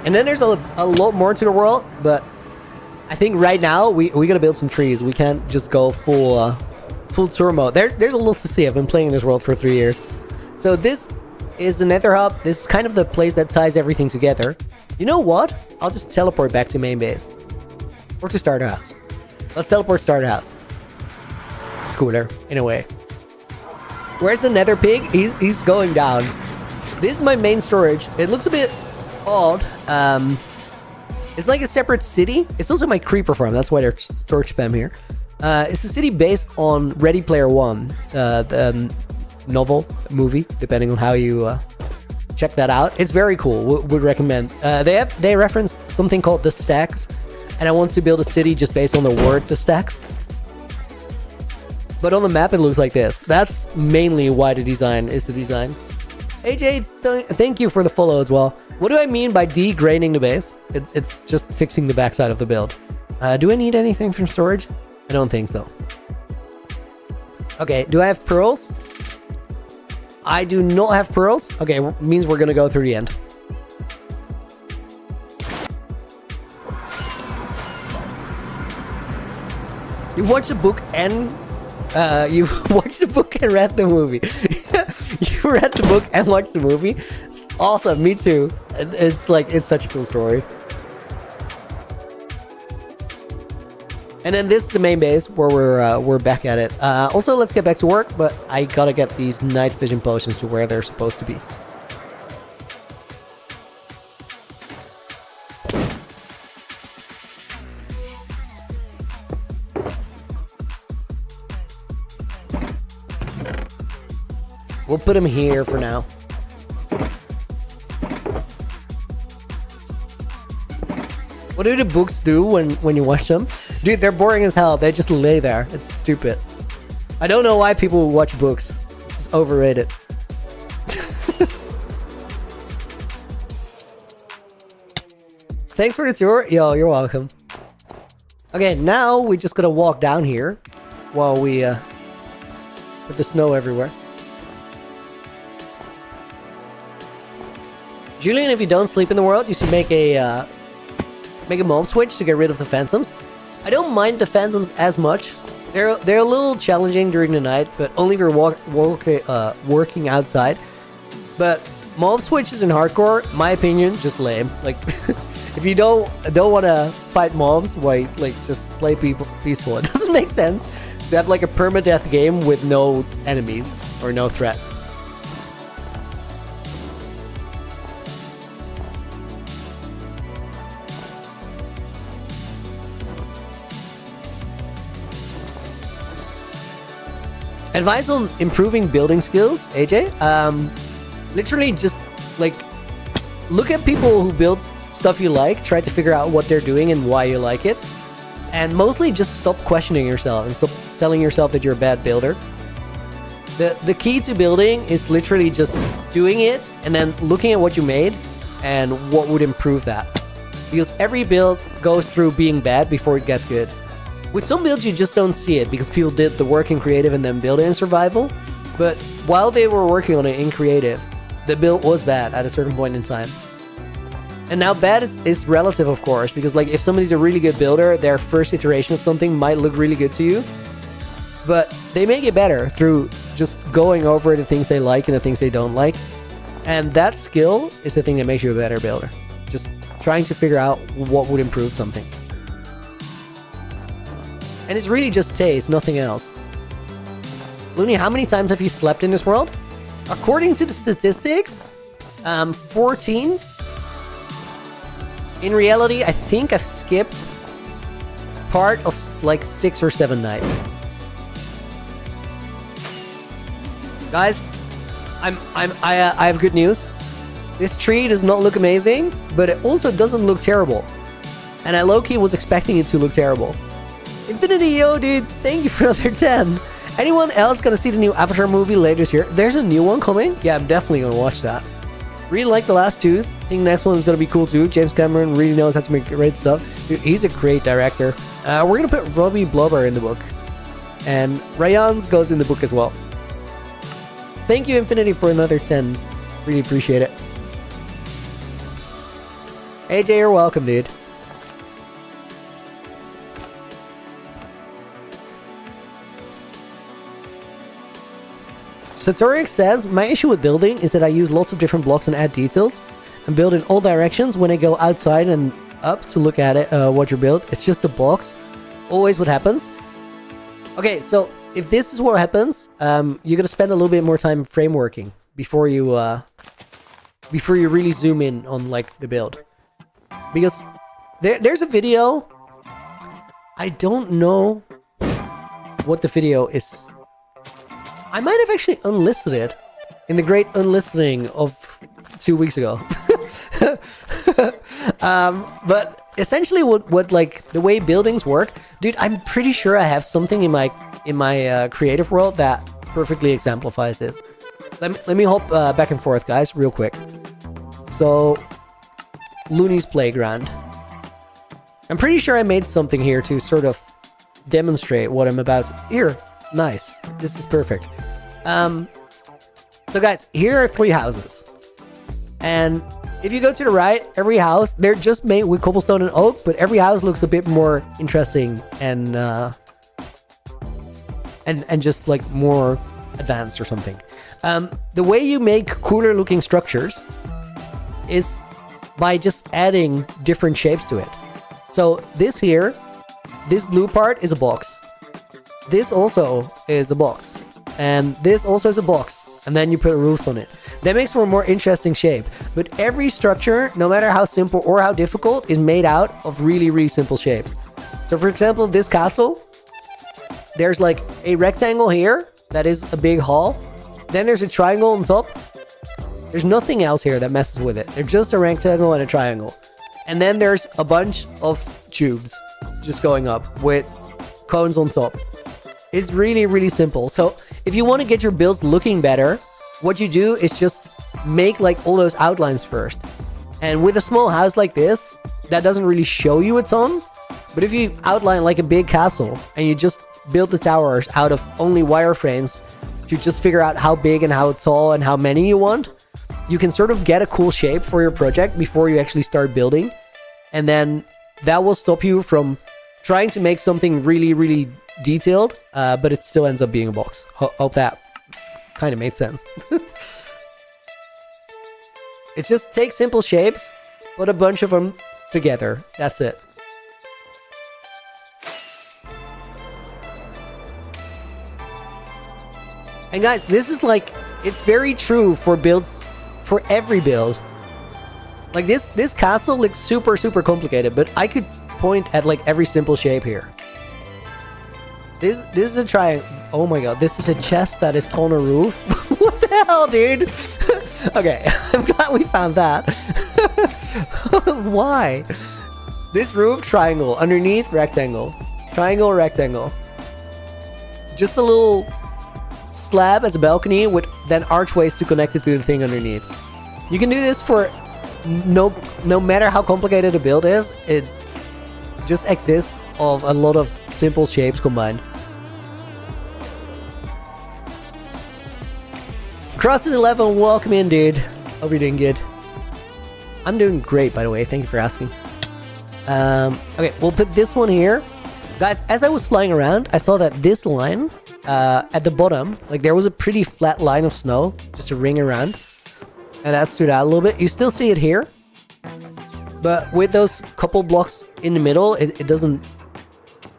And then there's a lot more to the world, but I think right now we gotta build some trees. We can't just go full tour mode. There's a lot to see. I've been playing this world for 3 years. So this is the Nether Hub. This is kind of the place that ties everything together. You know what? I'll just teleport back to main base. Or to starter house. Let's teleport starter house. It's cooler, in a way. Where's the Nether Pig? He's going down. This is my main storage. It looks a bit odd. It's like a separate city. It's also my creeper farm. That's why there's storage spam here. It's a city based on Ready Player One, the novel, movie, depending on how you check that out. It's very cool. Would recommend. They reference something called the stacks, and I want to build a city just based on the word the stacks. But on the map, it looks like this. That's mainly why the design is the design. AJ, thank you for the follow as well. What do I mean by degrading the base? It's just fixing the backside of the build. Do I need anything from storage? I don't think so. Okay, do I have pearls? I do not have pearls. Okay, means we're gonna go through the end. You watched the book and you watched the book and read the movie. You read the book and watched the movie. Awesome, me too. It's such a cool story. And then this is the main base where we're back at it. Also, let's get back to work, but I gotta get these night vision potions to where they're supposed to be. We'll put them here for now. What do the books do when you watch them? Dude, they're boring as hell. They just lay there. It's stupid. I don't know why people watch books. It's overrated. Thanks for the tour. Yo, you're welcome. Okay, now we just gotta walk down here while we put the snow everywhere. Julian, if you don't sleep in the world, you should make a mob switch to get rid of the phantoms. I don't mind the phantoms as much. They're a little challenging during the night, but only if you're working outside. But mob switches in hardcore, my opinion, just lame. Like, if you don't want to fight mobs, why just play peaceful? It doesn't make sense to have like a permadeath game with no enemies or no threats. Advice on improving building skills, AJ? Literally just look at people who build stuff you like, try to figure out what they're doing and why you like it, and mostly just stop questioning yourself and stop telling yourself that you're a bad builder. The key to building is literally just doing it and then looking at what you made and what would improve that. Because every build goes through being bad before it gets good. With some builds, you just don't see it because people did the work in creative and then build it in survival. But while they were working on it in creative, the build was bad at a certain point in time. And now bad is relative, of course, because if somebody's a really good builder, their first iteration of something might look really good to you. But they make it better through just going over the things they like and the things they don't like. And that skill is the thing that makes you a better builder. Just trying to figure out what would improve something. And it's really just taste, nothing else. Looney, how many times have you slept in this world? According to the statistics, 14. In reality, I think I've skipped part of 6 or 7 nights. Guys, I have good news. This tree does not look amazing, but it also doesn't look terrible. And I low-key was expecting it to look terrible. Infinity, yo, dude, thank you for another 10. Anyone else gonna see the new Avatar movie later this year? There's a new one coming? Yeah, I'm definitely gonna watch that. Really like the last two. I think the next one is gonna be cool too. James Cameron really knows how to make great stuff. Dude, he's a great director. We're gonna put Robbie Blubber in the book. And Ryan's goes in the book as well. Thank you, Infinity, for another 10. Really appreciate it. AJ, you're welcome, dude. Satoric says, my issue with building is that I use lots of different blocks and add details and build in all directions. When I go outside and up to look at it, what you built, it's just a box. Always what happens. Okay, so if this is what happens, you're gonna spend a little bit more time frameworking before you really zoom in on like the build. Because there's a video. I don't know what the video is. I might have actually unlisted it in the great unlisting of 2 weeks ago. But essentially what like the way buildings work, dude, I'm pretty sure I have something in my creative world that perfectly exemplifies this. Let me hop back and forth, guys, real quick. So, Looney's Playground. I'm pretty sure I made something here to sort of demonstrate what I'm about to... Here, nice. This is perfect. So guys, here are 3 houses. And if you go to the right, every house, they're just made with cobblestone and oak, but every house looks a bit more interesting and just like more advanced or something. The way you make cooler looking structures is by just adding different shapes to it. So this here, this blue part is a box. This also is a box. And this also is a box. And then you put roofs on it. That makes for a more interesting shape. But every structure, no matter how simple or how difficult, is made out of really, really simple shapes. So for example, this castle, there's like a rectangle here that is a big hall. Then there's a triangle on top. There's nothing else here that messes with it. There's just a rectangle and a triangle. And then there's a bunch of tubes just going up with cones on top. It's really, really simple. So if you want to get your builds looking better, what you do is just make like all those outlines first. And with a small house like this, that doesn't really show you a ton. But if you outline like a big castle and you just build the towers out of only wireframes to just figure out how big and how tall and how many you want, you can sort of get a cool shape for your project before you actually start building. And then that will stop you from trying to make something really, really detailed, but it still ends up being a box. Hope that kind of made sense. It's just take simple shapes, put a bunch of them together. That's it. And guys, this is like, it's very true for builds, for every build. Like this castle looks super, super complicated, but I could point at like every simple shape here. This is a triangle. Oh my god, this is a chest that is on a roof. What the hell, dude? Okay, I'm glad we found that. Why? This roof, triangle. Underneath, rectangle. Triangle, rectangle. Just a little slab as a balcony with then archways to connect it to the thing underneath. You can do this for no matter how complicated a build is. It just exists of a lot of simple shapes combined. Crossed 11, welcome in, dude. Hope you're doing good. I'm doing great, by the way. Thank you for asking. Okay, we'll put this one here. Guys, as I was flying around, I saw that this line at the bottom, like there was a pretty flat line of snow, just a ring around. And that stood out a little bit. You still see it here. But with those couple blocks in the middle, it doesn't...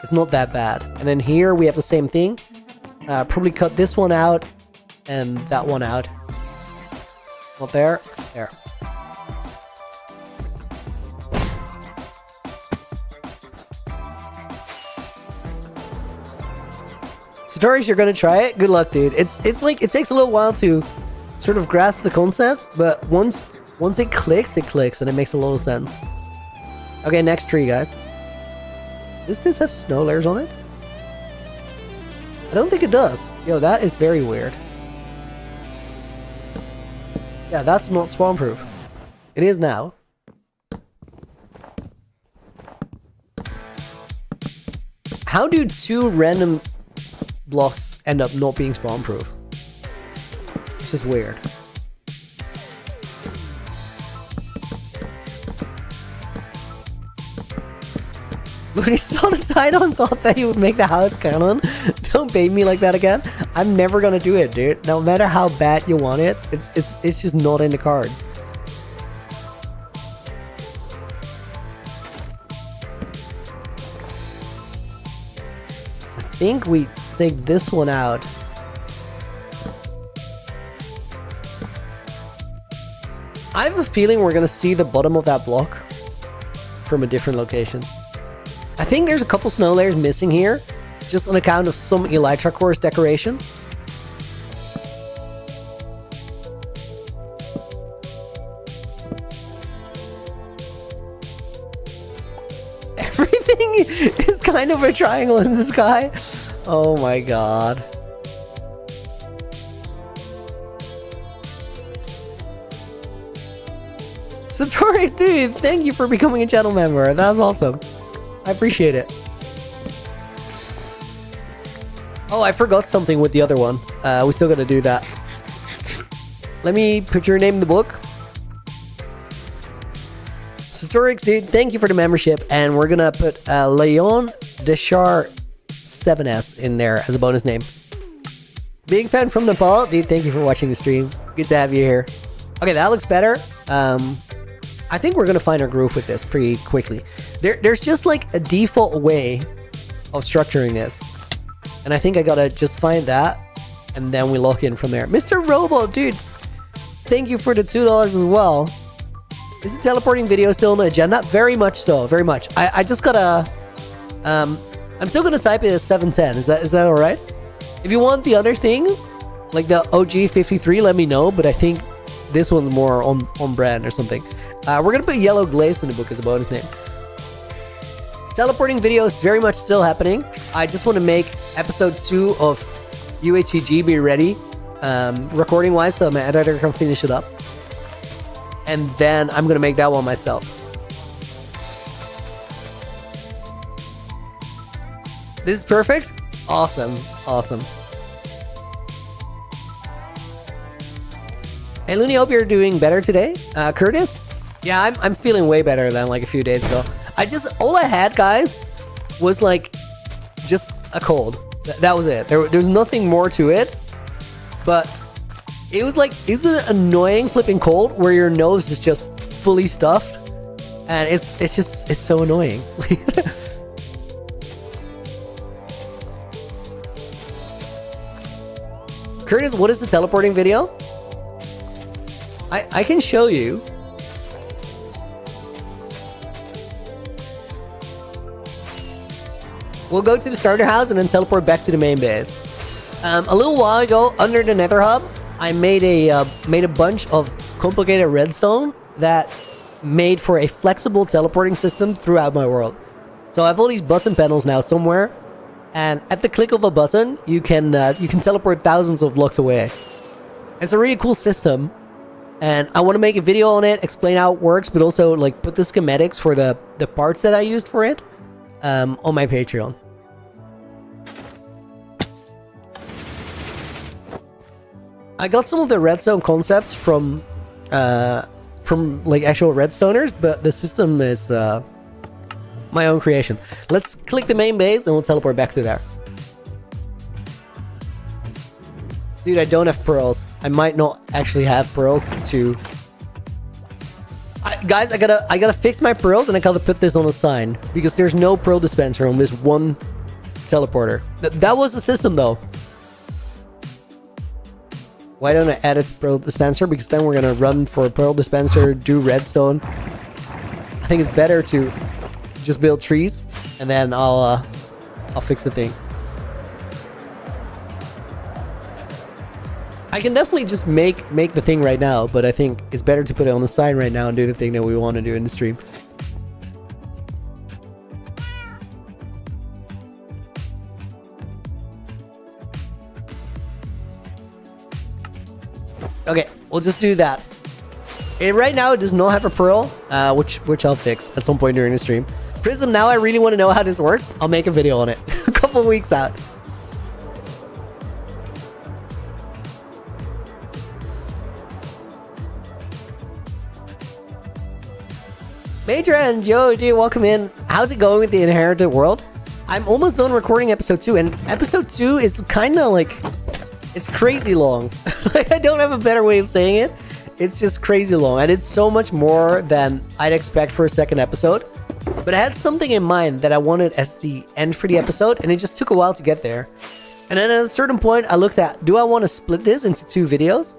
It's not that bad. And then here we have the same thing. Probably cut this one out and that one out. Not there. There. Stories, you're gonna try it? Good luck, dude. It's like, it takes a little while to sort of grasp the concept, but once it clicks, and it makes a lot of sense. Okay, next tree, guys. Does this have snow layers on it? I don't think it does. Yo, that is very weird. Yeah, that's not spawn proof. It is now. How do 2 random blocks end up not being spawn proof? It's just weird. When he saw the title and thought that he would make the house canon, don't bait me like that again. I'm never gonna do it, dude. No matter how bad you want it, it's just not in the cards. I think we take this one out. I have a feeling we're gonna see the bottom of that block from a different location. I think there's a couple snow layers missing here, just on account of some Elytra course decoration. Everything is kind of a triangle in the sky. Oh my god. Satorix, dude, thank you for becoming a channel member. That's awesome. I appreciate it. Oh, I forgot something with the other one. We still gotta do that. Let me put your name in the book. Satorix, dude, thank you for the membership. And we're gonna put Leon Deschar 7S in there as a bonus name. Big fan from Nepal. Dude, thank you for watching the stream. Good to have you here. Okay, that looks better. I think we're gonna find our groove with this pretty quickly. There's just like a default way of structuring this. And I think I gotta just find that. And then we lock in from there. Mr. Robo, dude, thank you for the $2 as well. Is the teleporting video still on the agenda? Very much so, very much. I just gotta... I'm still gonna type it as 710. Is that alright? If you want the other thing, like the OG53, let me know. But I think this one's more on brand or something. We're gonna put Yellow Glaze in the book as a bonus name. Teleporting video is very much still happening. I just want to make episode 2 of UHCG be ready, recording wise, so my editor can finish it up. And then I'm gonna make that one myself. This is perfect. Awesome. Hey Looney, hope you're doing better today. Curtis? Yeah, I'm feeling way better than like a few days ago. All I had, guys, was like just a cold. That was it. There's nothing more to it. But it was an annoying flipping cold where your nose is just fully stuffed. And it's so annoying. Curtis, what is the teleporting video? I can show you. We'll go to the starter house and then teleport back to the main base. A little while ago, under the Nether Hub, I made a bunch of complicated redstone that made for a flexible teleporting system throughout my world. So I have all these button panels now somewhere, and at the click of a button, you can teleport thousands of blocks away. It's a really cool system, and I want to make a video on it, explain how it works, but also like put the schematics for the parts that I used for it on my Patreon. I got some of the redstone concepts from like actual redstoners, but the system is my own creation. Let's click the main base and we'll teleport back to there. Dude, I don't have pearls. I might not actually have pearls to... Guys, I gotta fix my pearls and I gotta put this on a sign because there's no pearl dispenser on this one teleporter. That was the system though. Why don't I add a pearl dispenser? Because then we're gonna run for a pearl dispenser, do redstone. I think it's better to just build trees and then I'll fix the thing. I can definitely just make the thing right now, but I think it's better to put it on the sign right now and do the thing that we want to do in the stream. Okay, we'll just do that. And right now, it does not have a pearl, which I'll fix at some point during the stream. Prism, now I really want to know how this works. I'll make a video on it a couple weeks out. Major and Joji, welcome in. How's it going with the Inherited World? I'm almost done recording episode 2, and episode 2 is kind of like, it's crazy long. Like, I don't have a better way of saying it. It's just crazy long, and it's so much more than I'd expect for a second episode. But I had something in mind that I wanted as the end for the episode, and it just took a while to get there. And then at a certain point, I looked at, do I want to split this into 2 videos?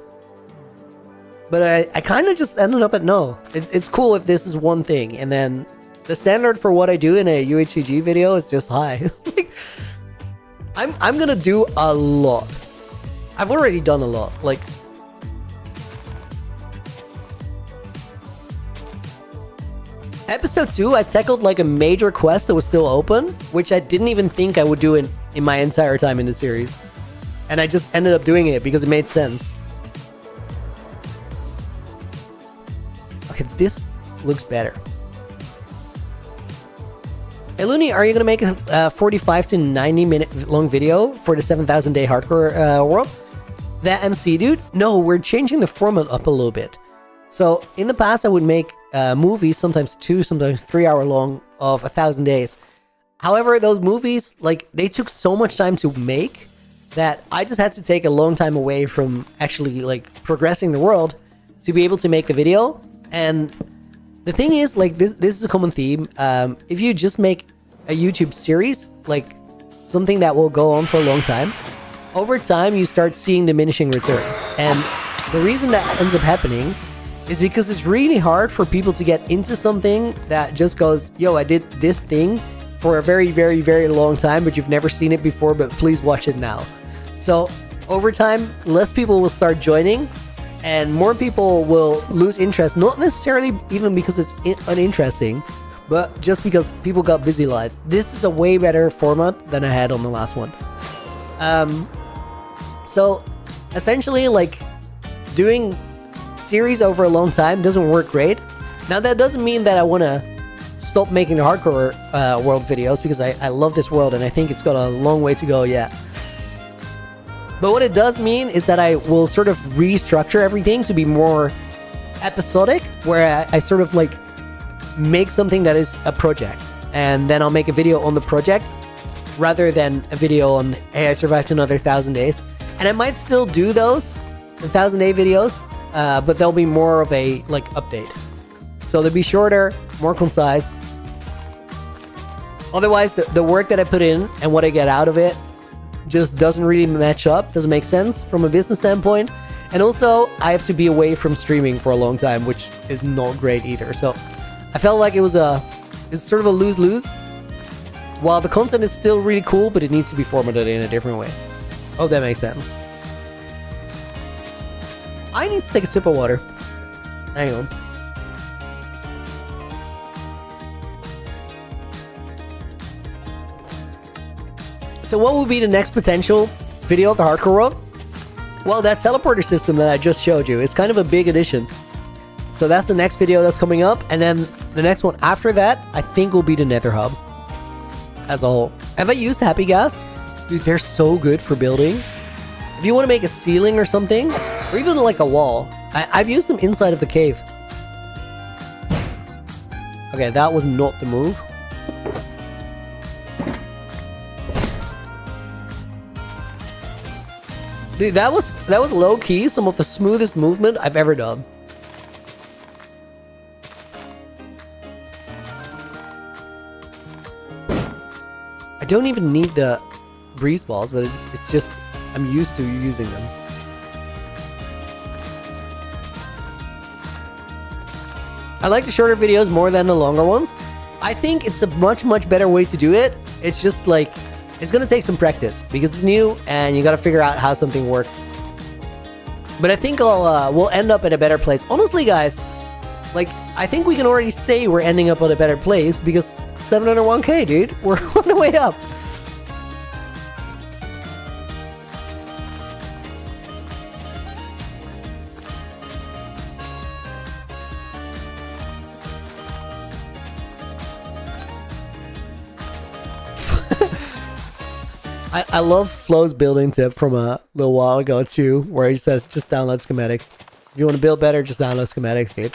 But I kind of just ended up at no. It's cool if this is one thing, and then the standard for what I do in a UHCG video is just high. Like, I'm gonna do a lot. I've already done a lot. Like, episode 2, I tackled like a major quest that was still open, which I didn't even think I would do in my entire time in the series. And I just ended up doing it because it made sense. Okay, this looks better. Hey Looney, are you going to make a 45 to 90 minute long video for the 7,000 day hardcore world? That MC dude? No, we're changing the format up a little bit. So in the past, I would make movies, sometimes 2, sometimes 3 hour long, of 1,000 days. However, those movies, like, they took so much time to make that I just had to take a long time away from actually like progressing the world to be able to make the video. And the thing is, like, this is a common theme. If you just make a YouTube series, like something that will go on for a long time, over time you start seeing diminishing returns. And the reason that ends up happening is because it's really hard for people to get into something that just goes, yo, I did this thing for a very, very, very long time, but you've never seen it before, but please watch it now. So over time, less people will start joining, and more people will lose interest, not necessarily even because it's uninteresting, but just because people got busy lives. This is a way better format than I had on the last one. So essentially, like, doing series over a long time doesn't work great. Now, that doesn't mean that I want to stop making the hardcore world videos, because I love this world and I think it's got a long way to go yet. But what it does mean is that I will sort of restructure everything to be more episodic, where I sort of like make something that is a project, and then I'll make a video on the project rather than a video on, hey, I survived another 1,000 days. And I might still do those 1,000 day videos, but they'll be more of a like update. So they'll be shorter, more concise. Otherwise, the work that I put in and what I get out of it just doesn't really match up, doesn't make sense from a business standpoint. And also, I have to be away from streaming for a long time, which is not great either. So I felt like it's sort of a lose-lose. While the content is still really cool, but it needs to be formatted in a different way. Hope that makes sense. I need to take a sip of water. Hang on. So what will be the next potential video of the hardcore world? Well, that teleporter system that I just showed you is kind of a big addition. So that's the next video that's coming up. And then the next one after that, I think, will be the Nether Hub as a whole. Have I used Happy Ghast? Dude, they're so good for building. If you want to make a ceiling or something, or even like a wall, I've used them inside of the cave. Okay, that was not the move. Dude, that was low-key some of the smoothest movement I've ever done. I don't even need the breeze balls, but it's just, I'm used to using them. I like the shorter videos more than the longer ones. I think it's a much, much better way to do it. It's just like, it's gonna take some practice because it's new and you gotta figure out how something works. But I think we'll end up in a better place. Honestly, guys, like, I think we can already say we're ending up in a better place because 701k, dude. We're on the way up. I love Flo's building tip from a little while ago too, where he says just download schematics. If you want to build better, just download schematics, dude.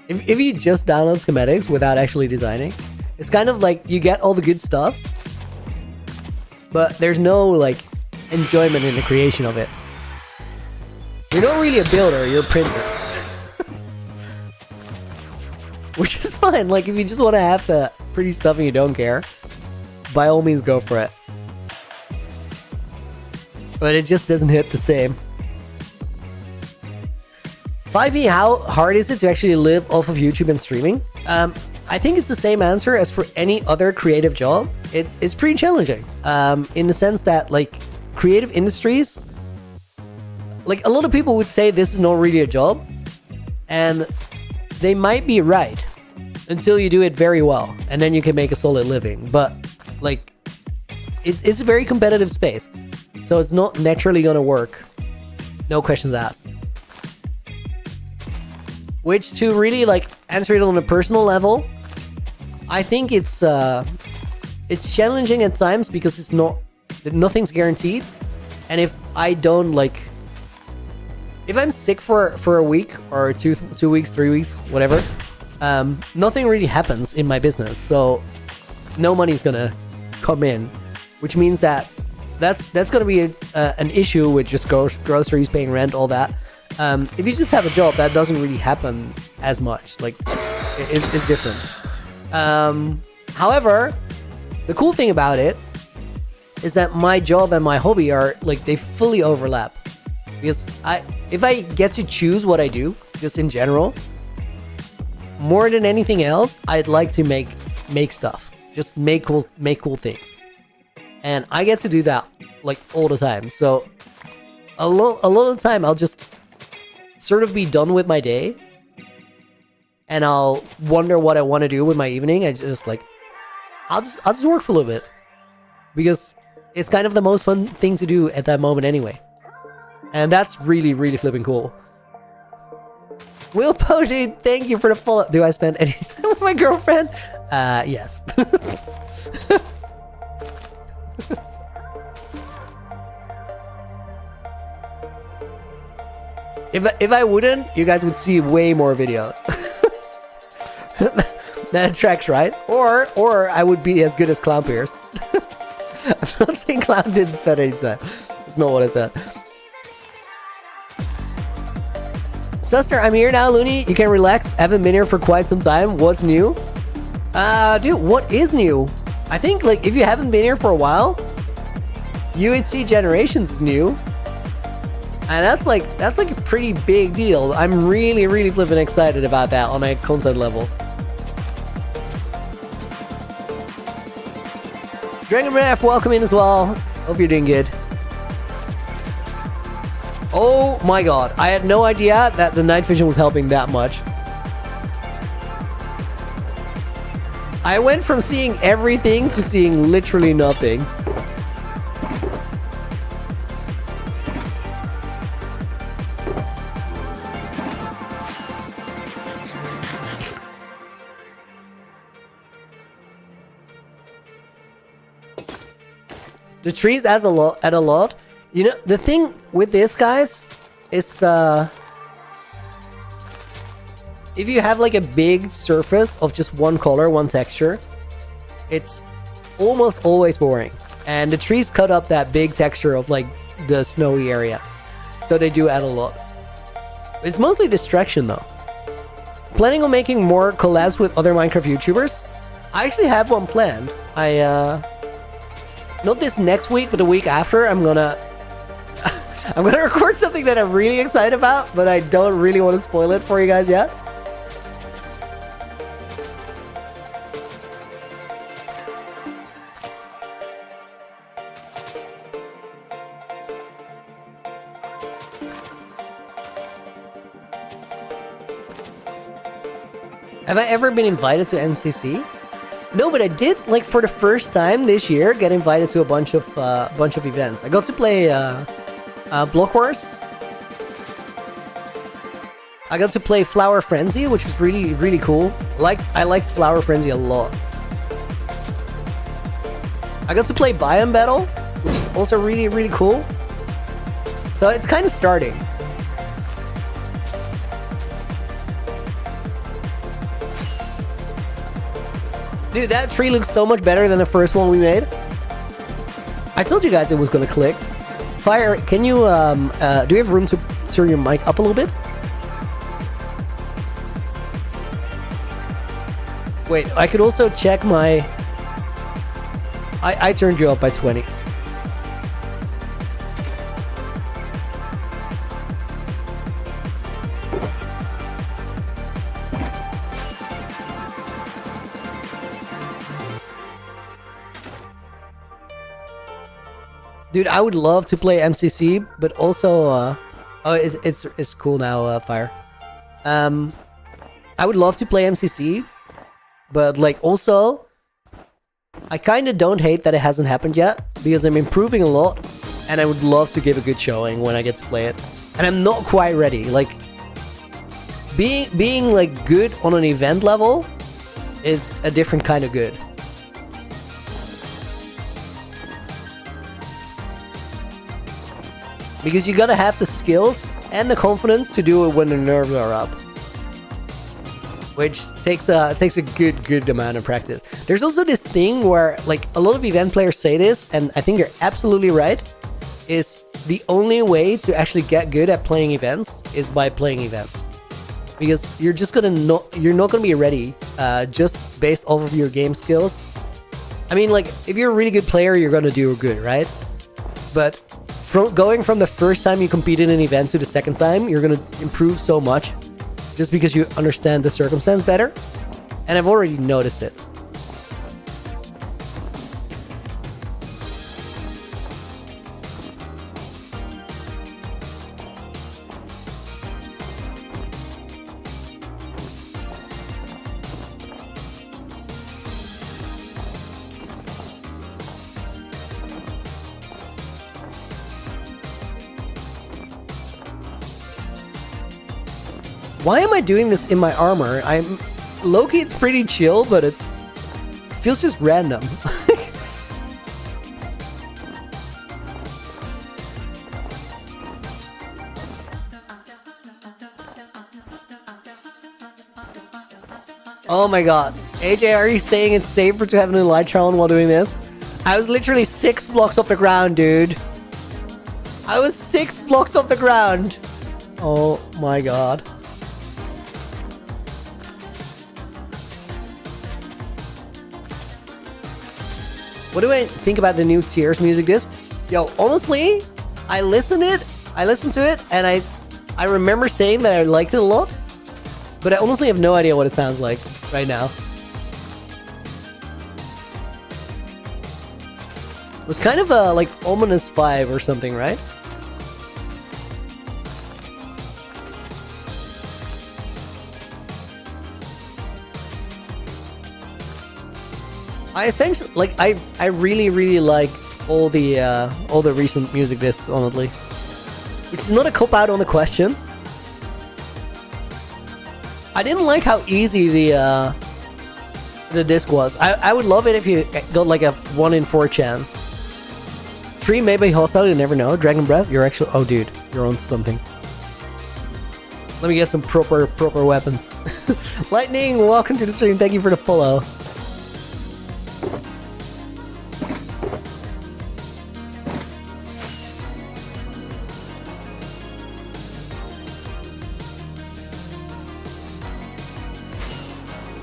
If you just download schematics without actually designing, it's kind of like you get all the good stuff, but there's no like enjoyment in the creation of it. You're not really a builder, you're a printer. Which is fine, like if you just want to have the pretty stuff and you don't care, by all means go for it. But it just doesn't hit the same. 5e, how hard is it to actually live off of YouTube and streaming? I think it's the same answer as for any other creative job. It's pretty challenging. In the sense that like creative industries, like a lot of people would say this is not really a job, and they might be right until you do it very well, and then you can make a solid living. But like, it's a very competitive space, so it's not naturally gonna work. No questions asked. Which, to really like answer it on a personal level, I think it's challenging at times because it's nothing's guaranteed, and if I don't like. If I'm sick for a week or 2 weeks, 3 weeks, whatever, nothing really happens in my business. So no money's gonna come in, which means that's gonna be an issue with just groceries, paying rent, all that. If you just have a job, that doesn't really happen as much. Like it's different. However, the cool thing about it is that my job and my hobby are like they fully overlap. Because if I get to choose what I do, just in general, more than anything else, I'd like to make stuff, just make cool things, and I get to do that like all the time. So a lot of the time, I'll just sort of be done with my day, and I'll wonder what I want to do with my evening. I just like I'll just work for a little bit because it's kind of the most fun thing to do at that moment anyway. And that's really, really flipping cool. Will Potion, thank you for the follow. Do I spend any time with my girlfriend? Yes. If I wouldn't, you guys would see way more videos. That tracks, right? Or I would be as good as Clown Pierce. I'm not saying Clown didn't spend any time. That's not what I said. Suster, I'm here now, Looney. You can relax. Haven't been here for quite some time. What's new? Dude, what is new? I think, like, if you haven't been here for a while, UHC Generations is new. And that's like a pretty big deal. I'm really, really flipping excited about that on a content level. Dragon Ref, welcome in as well. Hope you're doing good. Oh my god, I had no idea that the night vision was helping that much. I went from seeing everything to seeing literally nothing. The trees add a lot. You know, the thing with this, guys, is if you have like a big surface of just one color, one texture, it's almost always boring. And the trees cut up that big texture of like the snowy area. So they do add a lot. It's mostly distraction though. Planning on making more collabs with other Minecraft YouTubers? I actually have one planned. Not this next week, but the week after, I'm gonna record something that I'm really excited about, but I don't really want to spoil it for you guys yet. Have I ever been invited to MCC? No, but I did, like, for the first time this year, get invited to a bunch of events. I got to play Block Wars. I got to play Flower Frenzy, which was really, really cool. I liked Flower Frenzy a lot. I got to play Biome Battle, which is also really, really cool. So it's kind of starting. Dude, that tree looks so much better than the first one we made. I told you guys it was gonna click. Fire, can you, do you have room to turn your mic up a little bit? Wait, I could also check my... I turned you up by 20. Dude, I would love to play MCC, but also... oh, it's cool now, Fire. I would love to play MCC, but like also... I kind of don't hate that it hasn't happened yet, because I'm improving a lot, and I would love to give a good showing when I get to play it. And I'm not quite ready. Like, being like good on an event level is a different kind of good. Because you gotta have the skills and the confidence to do it when the nerves are up. Which takes a good amount of practice. There's also this thing where, like, a lot of event players say this, and I think you're absolutely right, is the only way to actually get good at playing events is by playing events. Because you're not gonna be ready just based off of your game skills. I mean, like, if you're a really good player, you're gonna do good, right? But going from the first time you compete in an event to the second time, you're gonna improve so much. Just because you understand the circumstance better. And I've already noticed it. Why am I doing this in my armor? Low-key, it's pretty chill, but it feels just random. Oh my god. AJ, are you saying it's safer to have an Elytron while doing this? I was literally 6 blocks off the ground, dude. I was 6 blocks off the ground. Oh my god. What do I think about the new Tears music disc? Yo, honestly, I listened to it, and I remember saying that I liked it a lot, but I honestly have no idea what it sounds like right now. It was kind of a, like, ominous vibe or something, right? I essentially, like, I really like all the recent music discs, honestly. Which is not a cop-out on the question. I didn't like how easy the disc was. I would love it if you got like a 1 in 4 chance. Tree may be hostile, you never know. Dragon Breath, you're actually... Oh, dude, you're on something. Let me get some proper weapons. Lightning, welcome to the stream. Thank you for the follow.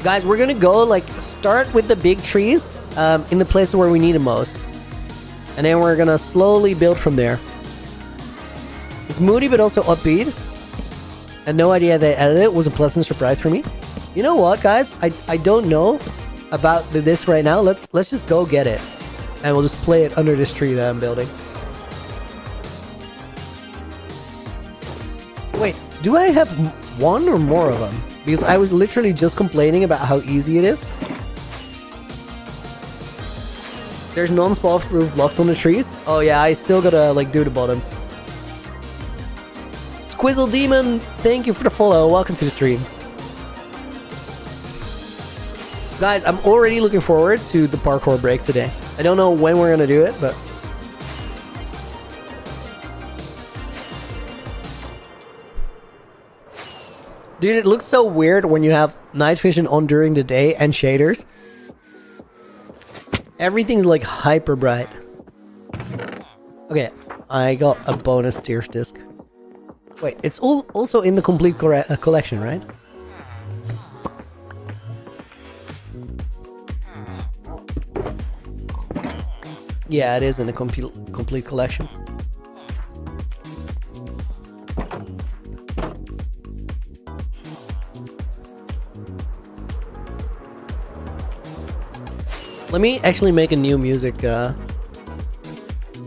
Guys, we're gonna go, like, start with the big trees in the places where we need them most. And then we're gonna slowly build from there. It's moody but also upbeat. And no idea they added it. It was a pleasant surprise for me. You know what, guys? I don't know about the disc right now. Let's just go get it. And we'll just play it under this tree that I'm building. Wait, do I have one or more of them? Because I was literally just complaining about how easy it is. There's non-spawn proof blocks on the trees. Oh yeah, I still gotta, like, do the bottoms. Squizzle Demon, thank you for the follow. Welcome to the stream. Guys, I'm already looking forward to the parkour break today. I don't know when we're gonna do it, but... Dude, it looks so weird when you have night vision on during the day and shaders. Everything's like hyper bright. Okay, I got a bonus tears disc. Wait, it's also in the complete collection, right? Yeah, it is in the complete collection. Let me actually make a new music, a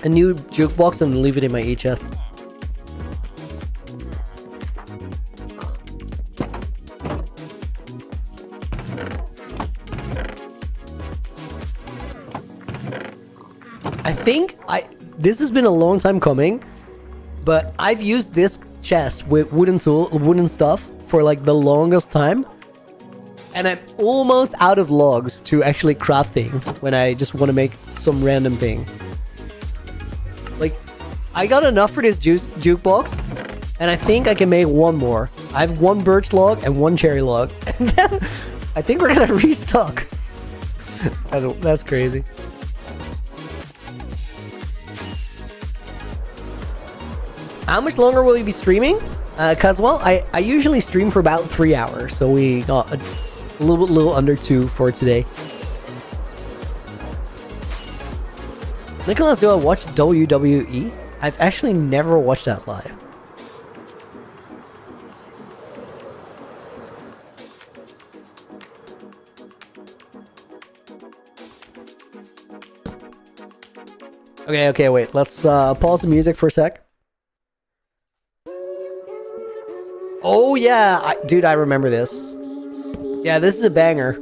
new jukebox and leave it in my e-chest. I think this has been a long time coming, but I've used this chest with wooden stuff for like the longest time. And I'm almost out of logs to actually craft things when I just want to make some random thing. Like, I got enough for this jukebox, and I think I can make one more. I have one birch log and one cherry log, and then I think we're gonna restock. That's crazy. How much longer will we be streaming? Cause well, I usually stream for about 3 hours, so we got a little under 2 for today. Nicholas, do I watch WWE? I've actually never watched that live. Okay, wait. Let's pause the music for a sec. Oh yeah, dude, I remember this. Yeah, this is a banger.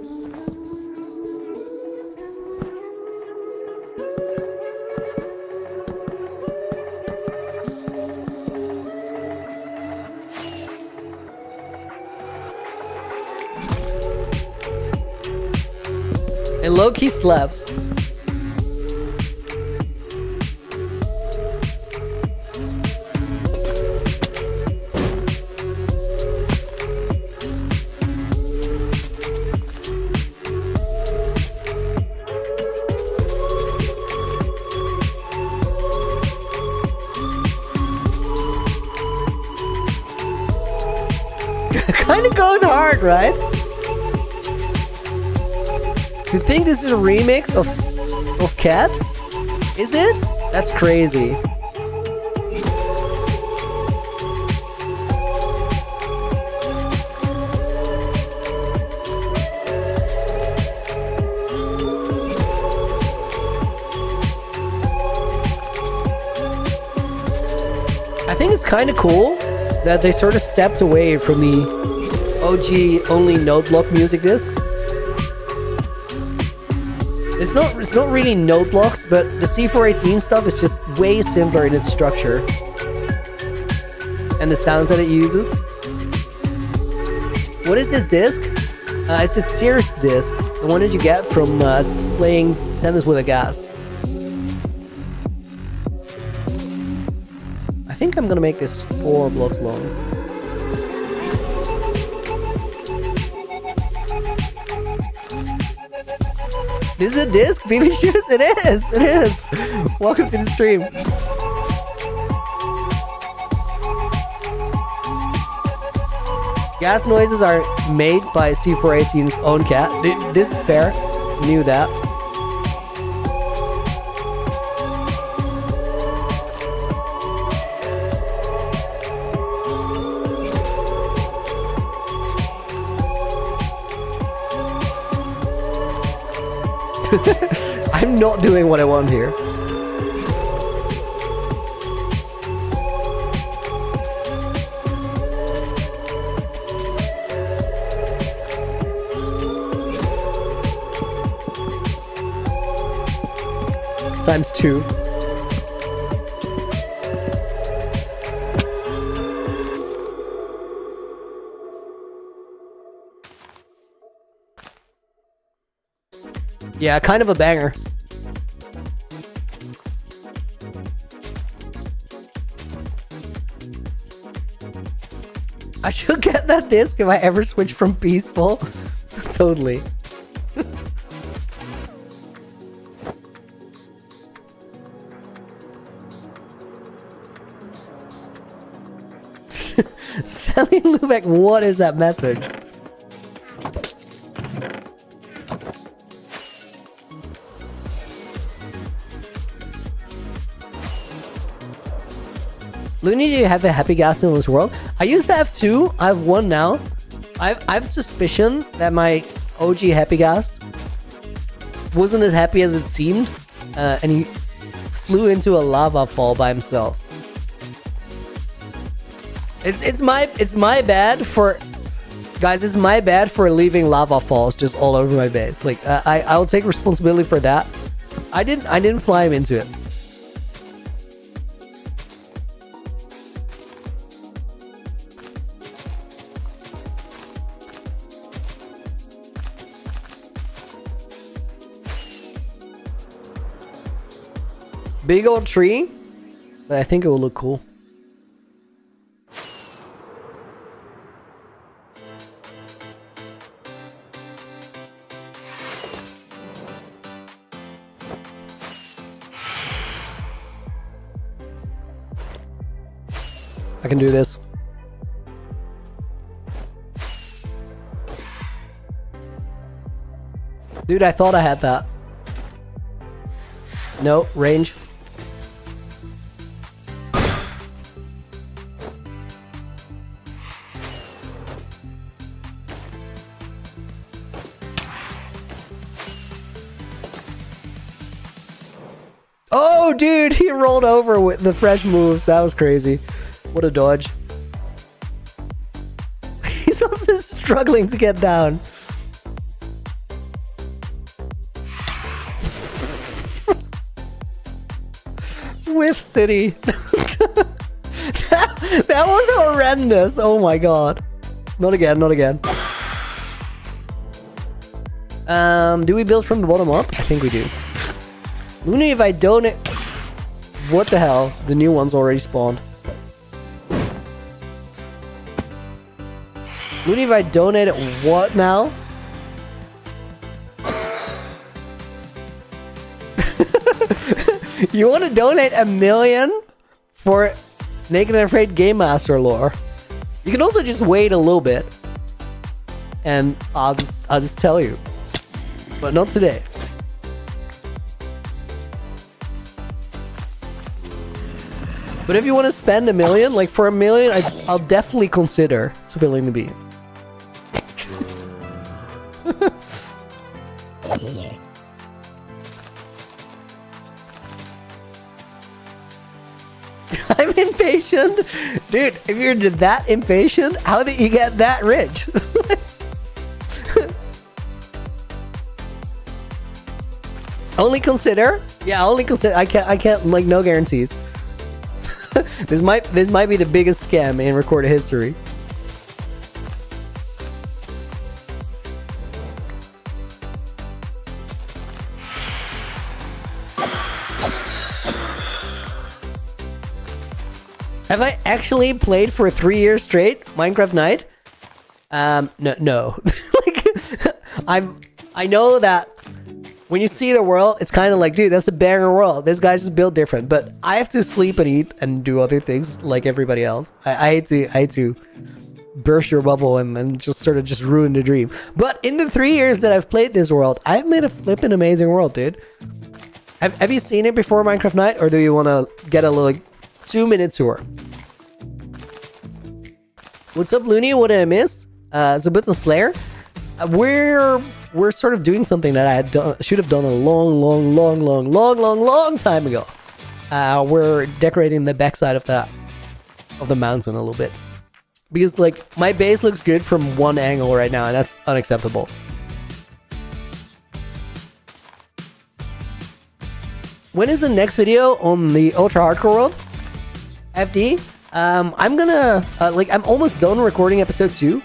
And low-key slaps. Kinda goes hard, right? You think this is a remix of Cat? Is it? That's crazy. I think it's kind of cool that they sort of stepped away from the OG only note block music discs. It's not really note blocks, but the C418 stuff is just way simpler in its structure and the sounds that it uses. What is this disc? It's a Tears disc, the one that you get from playing tennis with a ghast. I think I'm gonna make this 4 blocks long. This is a disc, BB Shoes? It is! Welcome to the stream. Gas noises are made by C418's own cat. This is fair. Knew that. I'm not doing what I want here. Times 2. Yeah, kind of a banger. I should get that disc if I ever switch from peaceful. Totally. Sally Lubeck, what is that message? Looney, do you have a happy gas in this world? I used to have 2. I have 1 now. I have suspicion that my OG happy gas wasn't as happy as it seemed, and he flew into a lava fall by himself. It's my bad for, guys. It's my bad for leaving lava falls just all over my base. Like I'll take responsibility for that. I didn't fly him into it. Big old tree, but I think it will look cool. I can do this. Dude, I thought I had that. No, range. Oh, dude, he rolled over with the fresh moves. That was crazy. What a dodge. He's also struggling to get down. Whiff City. that was horrendous. Oh my god. Not again, not again. Do we build from the bottom up? I think we do. Looney, if I donate... What the hell? The new one's already spawned. Looney, if I donate it, what now? You want to donate $1 million for Naked and Afraid Game Master lore? You can also just wait a little bit, and I'll just tell you, but not today. But if you want to spend $1 million, like for $1 million, I'll definitely consider spilling the beans. I'm impatient. Dude, if you're that impatient, how did you get that rich? Only consider? Yeah, only consider. I can't, like, no guarantees. This might be the biggest scam in recorded history. Have I actually played for 3 years straight Minecraft Night? No. Like, I know that when you see the world, it's kind of like, dude, that's a banger world. This guy's just built different. But I have to sleep and eat and do other things like everybody else. I hate to burst your bubble and then just sort of just ruin the dream. But in the 3 years that I've played this world, I've made a flippin' amazing world, dude. Have you seen it before Minecraft Night, or do you want to get a little 2-minute tour? What's up, Looney? What did I miss? It's a bit of Slayer. We're sort of doing something that I should have done a long time ago. We're decorating the backside of the mountain a little bit, because like my base looks good from one angle right now, and that's unacceptable. When is the next video on the ultra hardcore world? FD? I'm gonna I'm almost done recording episode 2,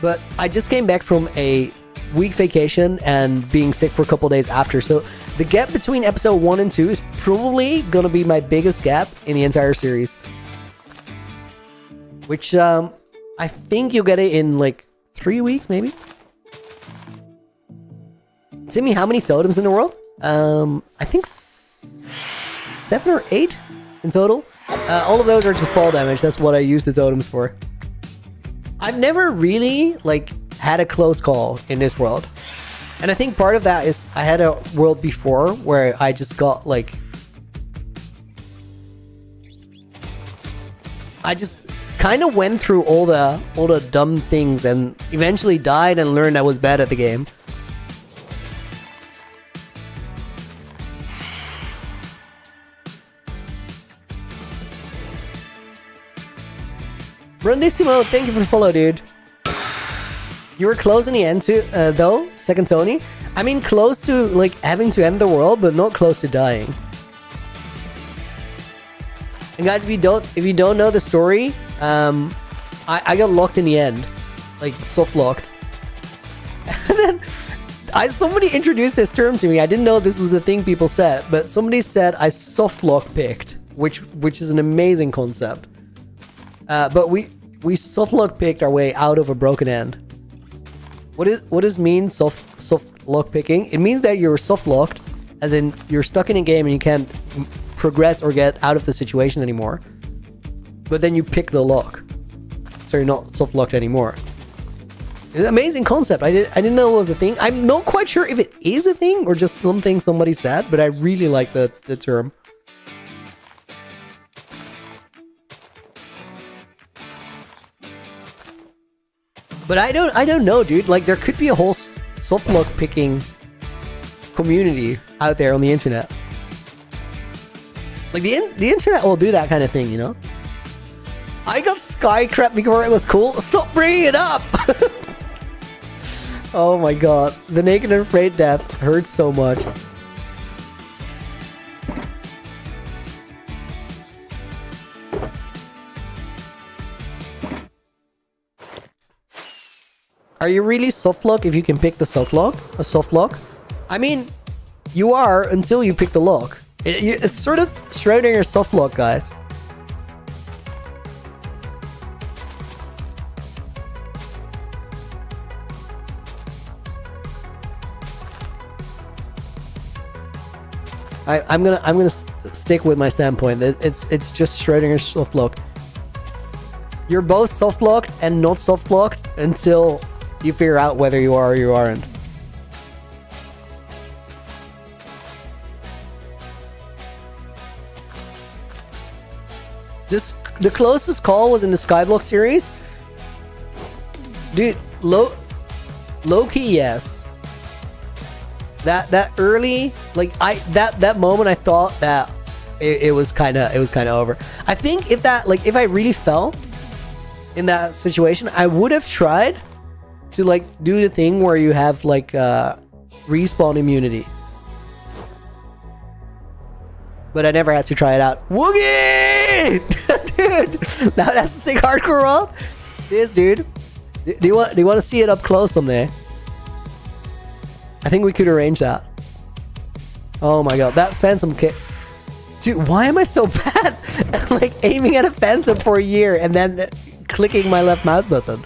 but I just came back from a week vacation and being sick for a couple days after. So the gap between episode 1 and 2 is probably gonna be my biggest gap in the entire series. Which I think you'll get it in like 3 weeks, maybe. Timmy, how many totems in the world? I think 7 or 8 in total. All of those are to fall damage. That's what I use the totems for. I've never really like had a close call in this world. And I think part of that is I had a world before where I just got like... I just kind of went through all the dumb things and eventually died and learned I was bad at the game. Brandissimo, thank you for the follow, dude. You were close in the end too, though, second Tony. I mean, close to like having to end the world, but not close to dying. And guys, if you don't know the story, I got locked in the end, like soft locked. And then somebody introduced this term to me. I didn't know this was a thing people said, but somebody said I soft lock picked, which is an amazing concept. But we soft lock picked our way out of a broken end. What does mean soft lock picking? It means that you're soft locked, as in you're stuck in a game and you can't progress or get out of the situation anymore. But then you pick the lock, so you're not soft locked anymore. It's an amazing concept. I didn't know it was a thing. I'm not quite sure if it is a thing or just something somebody said, but I really like the term. But I don't know, dude. Like, there could be a whole soft lock picking community out there on the internet. Like, the internet will do that kind of thing, you know? I got sky crap before it was cool. Stop bringing it up! Oh my god. The naked and afraid death hurts so much. Are you really soft lock if you can pick the soft lock? I mean, you are until you pick the lock. It's sort of Schrödinger's soft lock, guys. I'm gonna stick with my standpoint. It's just Schrödinger's soft lock. You're both soft locked and not soft locked until you figure out whether you are or you aren't. The closest call was in the Skyblock series. Dude, low-key, yes. That early, like that moment, I thought that it was kind of over. I think if I really fell in that situation, I would have tried to like do the thing where you have like respawn immunity, but I never had to try it out. Woogie, dude, now that's a sick hardcore roll. Yes, dude. Do you want to see it up close someday? I think we could arrange that. Oh my god, that phantom kick. Dude, why am I so bad at like aiming at a phantom for a year and then clicking my left mouse button?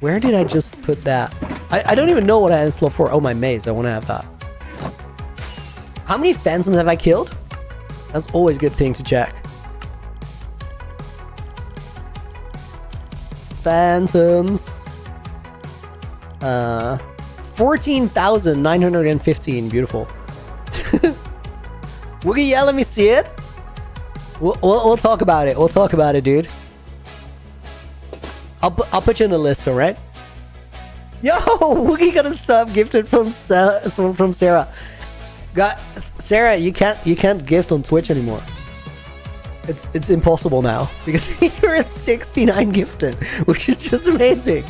Where did I just put that? I don't even know what I had slot for. Oh, my maze. I want to have that. How many phantoms have I killed? That's always a good thing to check. Phantoms. 14,915. Beautiful. Woogie, yeah, let me see it. We'll talk about it. We'll talk about it, dude. I'll put you in the list, alright? Yo, Woogie got a sub gifted from Sarah. Sarah, you can't gift on Twitch anymore. It's impossible now because you're at 69 gifted, which is just amazing.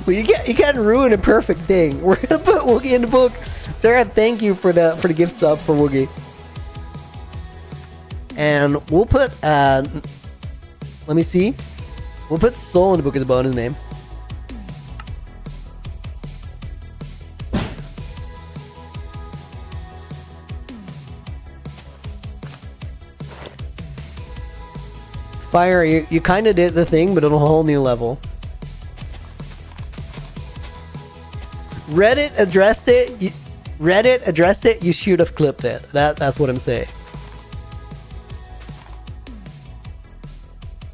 Well, you can't ruin a perfect thing. We're gonna put Woogie in the book. Sarah, thank you for the gift sub for Woogie. And we'll put let me see. We'll put Soul in the book as a bonus name. Fire, you kind of did the thing, but on a whole new level. Reddit addressed it. You should have clipped it. That's what I'm saying.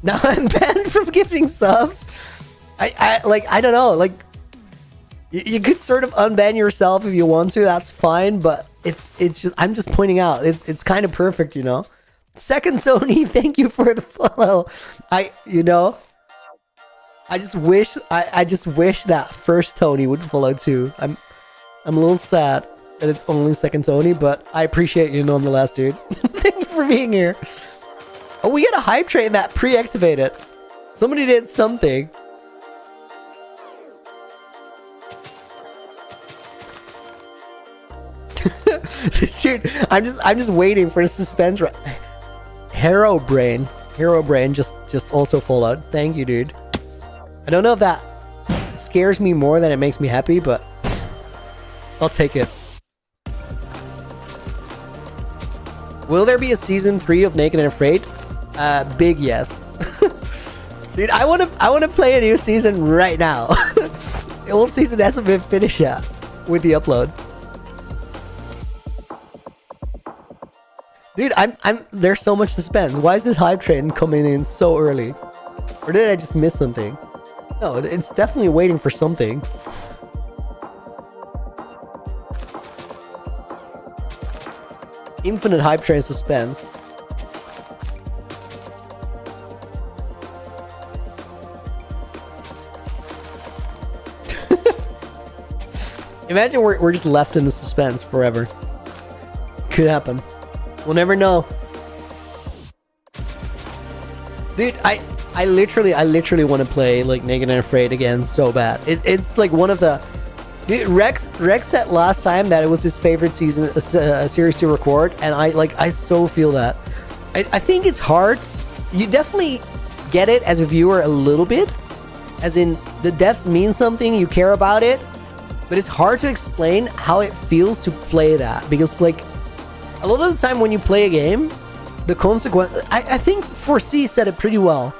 Now I'm banned from gifting subs. I don't know. Like, you could sort of unban yourself if you want to. That's fine, but it's just, I'm just pointing out. It's kind of perfect, you know. Second Tony, thank you for the follow. I just wish that first Tony would follow too. I'm a little sad that it's only second Tony, but I appreciate you nonetheless, dude. Thank you for being here. Oh, we got a hype train that pre-activated. Somebody did something. Dude, I'm just waiting for the suspense. Hero Brain just also followed. Thank you, dude. I don't know if that scares me more than it makes me happy, but I'll take it. Will there be a season 3 of Naked and Afraid? Big yes. Dude, I wanna play a new season right now. The old season hasn't been finished yet with the uploads. Dude, there's so much suspense. Why is this hype train coming in so early? Or did I just miss something? No, it's definitely waiting for something. Infinite hype train suspense. Imagine we're just left in the suspense forever. Could happen. We'll never know. Dude, I literally want to play like Naked and Afraid again so bad. It's like one of the... Dude, Rex said last time that it was his favorite season series to record, and I so feel that. I think it's hard. You definitely get it as a viewer a little bit, as in the deaths mean something, you care about it, but it's hard to explain how it feels to play that, because like a lot of the time when you play a game, the consequence... I think 4C said it pretty well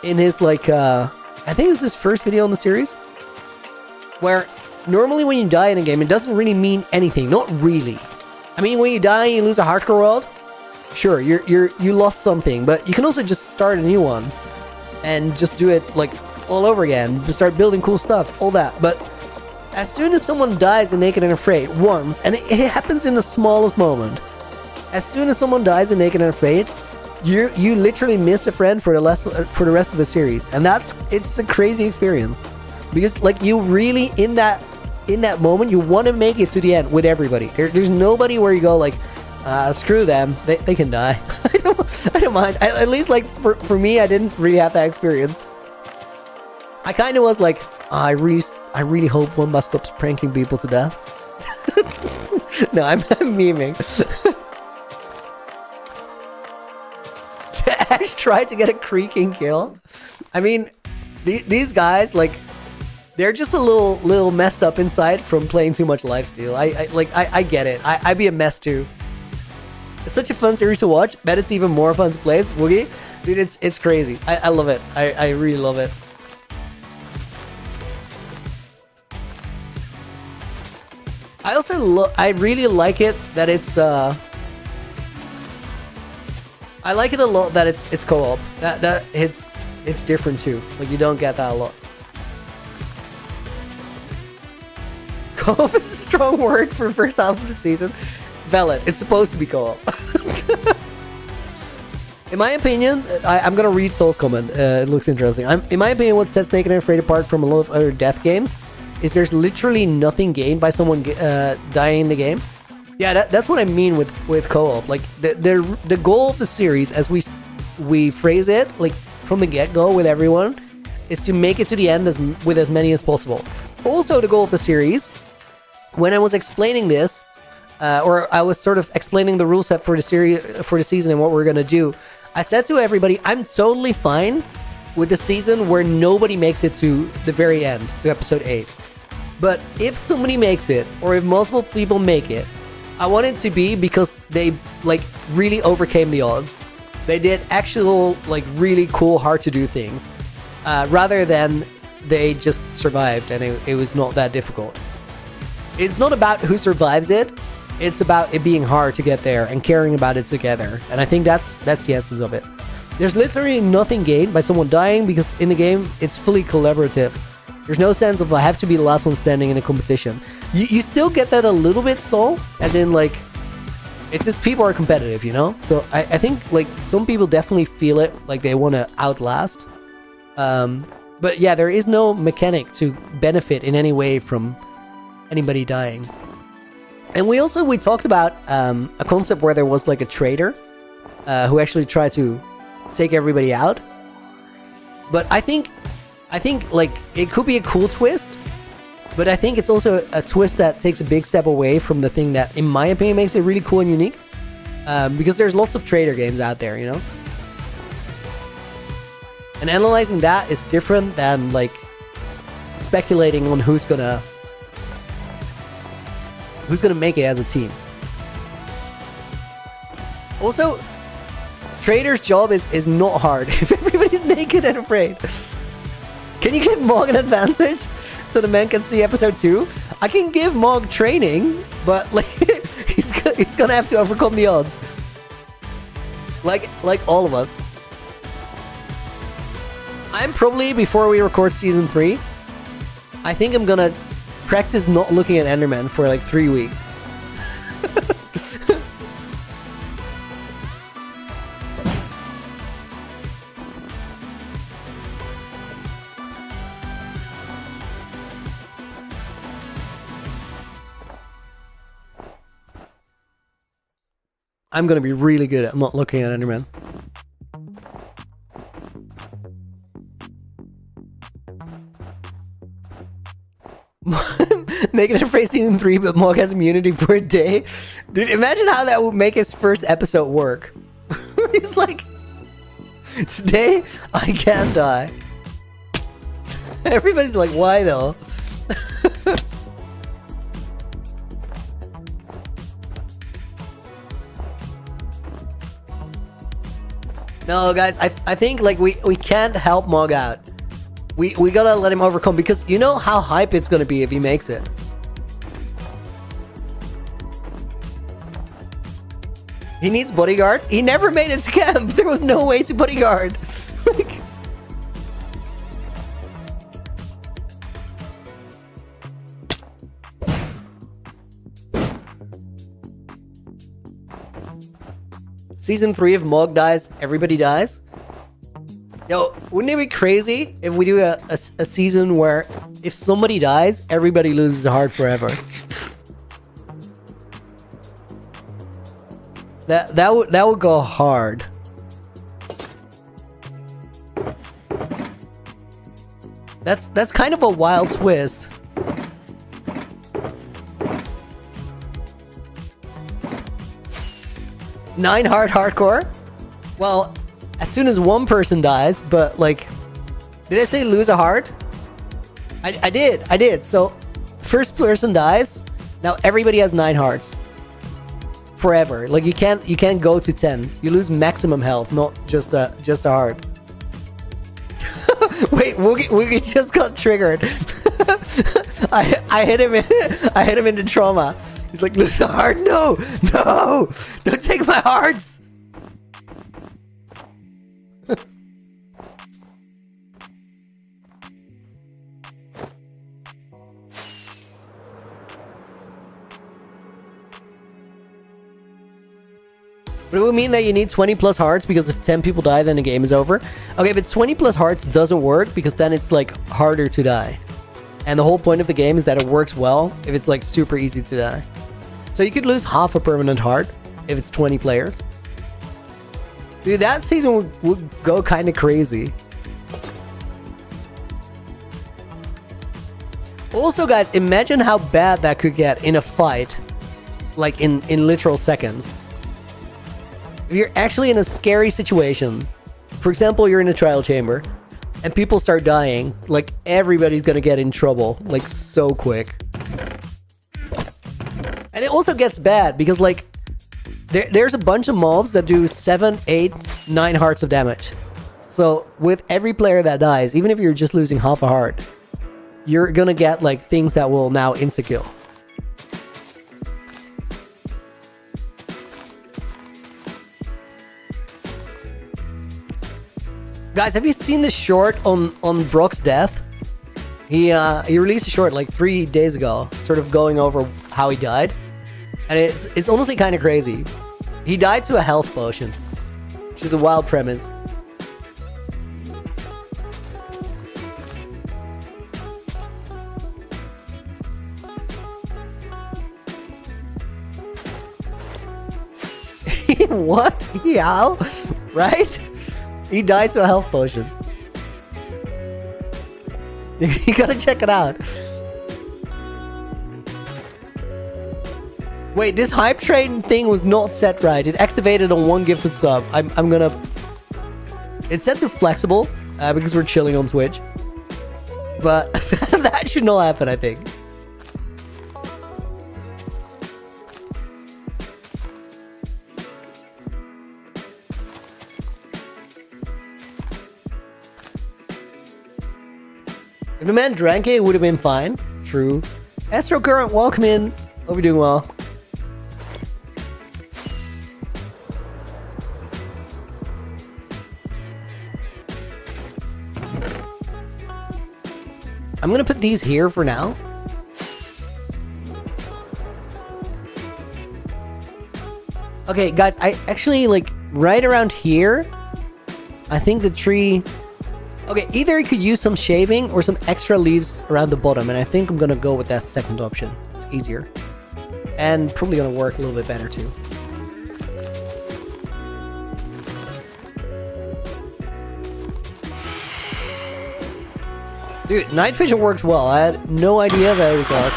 in his like I think it was his first video in the series, where normally when you die in a game, it doesn't really mean anything. Not really. I mean, when you die and you lose a hardcore world, sure, you lost something, but you can also just start a new one and just do it like all over again, start building cool stuff, all that. But as soon as someone dies in Naked and Afraid once, and it happens in the smallest moment, as soon as someone dies in Naked and Afraid, you literally miss a friend for the rest of the series, and it's a crazy experience, because like you really in that moment you want to make it to the end with everybody. There's nobody where you go like screw them, they can die. I don't mind. At least like for me, I didn't really have that experience. I kind of was like, I really hope Wumba stops pranking people to death. No, I'm memeing. Ash tried to get a creaking kill. I mean, these guys, like, they're just a little messed up inside from playing too much lifesteal. I get it. I'd be a mess too. It's such a fun series to watch. Bet it's even more fun to play. Woogie, dude, it's crazy. I love it. I really love it. I also I really like it that it's I like it a lot that it's co-op. That it's different too. Like you don't get that a lot. Co-op is a strong word for the first half of the season. Valid. It's supposed to be co-op. In my opinion, I'm gonna read Soul's comment. It looks interesting. In my opinion, what sets Naked and Afraid apart from a lot of other death games is there's literally nothing gained by someone dying in the game. Yeah, that's what I mean with co-op. Like the goal of the series, as we phrase it, like from the get-go with everyone, is to make it to the end with as many as possible. Also, the goal of the series, when I was explaining this, or I was sort of explaining the rule set for the series, for the season, and what we're gonna do, I said to everybody, I'm totally fine with the season where nobody makes it to the very end, to episode 8. But if somebody makes it, or if multiple people make it, I want it to be because they like really overcame the odds. They did actual like really cool, hard to do things, rather than they just survived and it was not that difficult. It's not about who survives it. It's about it being hard to get there and caring about it together. And I think that's the essence of it. There's literally nothing gained by someone dying because in the game, it's fully collaborative. There's no sense of I have to be the last one standing in a competition. You still get that a little bit, Soul, as in like, it's just people are competitive, you know? So I think like some people definitely feel it, like they want to outlast. But yeah, there is no mechanic to benefit in any way from anybody dying. And we talked about a concept where there was like a traitor who actually tried to take everybody out. But I think like it could be a cool twist, but I think it's also a twist that takes a big step away from the thing that, in my opinion, makes it really cool and unique. Because there's lots of traitor games out there, you know? And analyzing that is different than like speculating on who's gonna make it as a team. Also, Trader's job is not hard if everybody's naked and afraid. Can you give Mog an advantage so the man can see episode 2? I can give Mog training, but like he's gonna have to overcome the odds. Like all of us. I'm probably, before we record season 3, I think I'm gonna practice not looking at Enderman for like 3 weeks. I'm gonna be really good at not looking at Enderman. Making it for season 3, but Mog has immunity for a day. Dude, imagine how that would make his first episode work. He's like, today I can't die. Everybody's like, why though? No, guys, I think like we can't help Mog out. We gotta let him overcome, because you know how hype it's gonna be if he makes it. He needs bodyguards. He never made it to camp. There was no way to bodyguard. Like, season 3, if Mog dies, everybody dies. Yo, wouldn't it be crazy if we do a season where if somebody dies, everybody loses a heart forever? That would go hard. That's kind of a wild twist. Nine heart hardcore? Well, as soon as one person dies, but like, did I say lose a heart? I did. So, first person dies. Now everybody has 9 hearts. Forever. Like you can't go to 10. You lose maximum health, not just a heart. Wait, Woogie just got triggered. I hit him into trauma. He's like, lose a heart? No, don't take my hearts. But it would mean that you need 20 plus hearts, because if 10 people die, then the game is over. Okay, but 20 plus hearts doesn't work, because then it's like harder to die. And the whole point of the game is that it works well if it's like super easy to die. So you could lose half a permanent heart if it's 20 players. Dude, that season would go kind of crazy. Also, guys, imagine how bad that could get in a fight, like in literal seconds. If you're actually in a scary situation, for example, you're in a trial chamber, and people start dying, like everybody's gonna get in trouble, like so quick. And it also gets bad because like there's a bunch of mobs that do 7, 8, 9 hearts of damage. So with every player that dies, even if you're just losing half a heart, you're gonna get like things that will now insta-kill. Guys, have you seen the short on Brock's death? He released a short like 3 days ago, sort of going over how he died. And it's honestly kind of crazy. He died to a health potion, which is a wild premise. What? Yeah, right? He died to a health potion. You gotta check it out. Wait, this hype train thing was not set right. It activated on 1 gifted sub. I'm gonna... It's set to flexible because we're chilling on Twitch. But that should not happen, I think. If the man drank it, it would have been fine. True. Astro Current, welcome in. Hope you're doing well. I'm gonna put these here for now. Okay, guys, I actually, like, right around here, I think the tree... Okay, either it could use some shaving or some extra leaves around the bottom, and I think I'm gonna go with that second option. It's easier. And probably gonna work a little bit better, too. Dude, night vision works well. I had no idea that it was dark.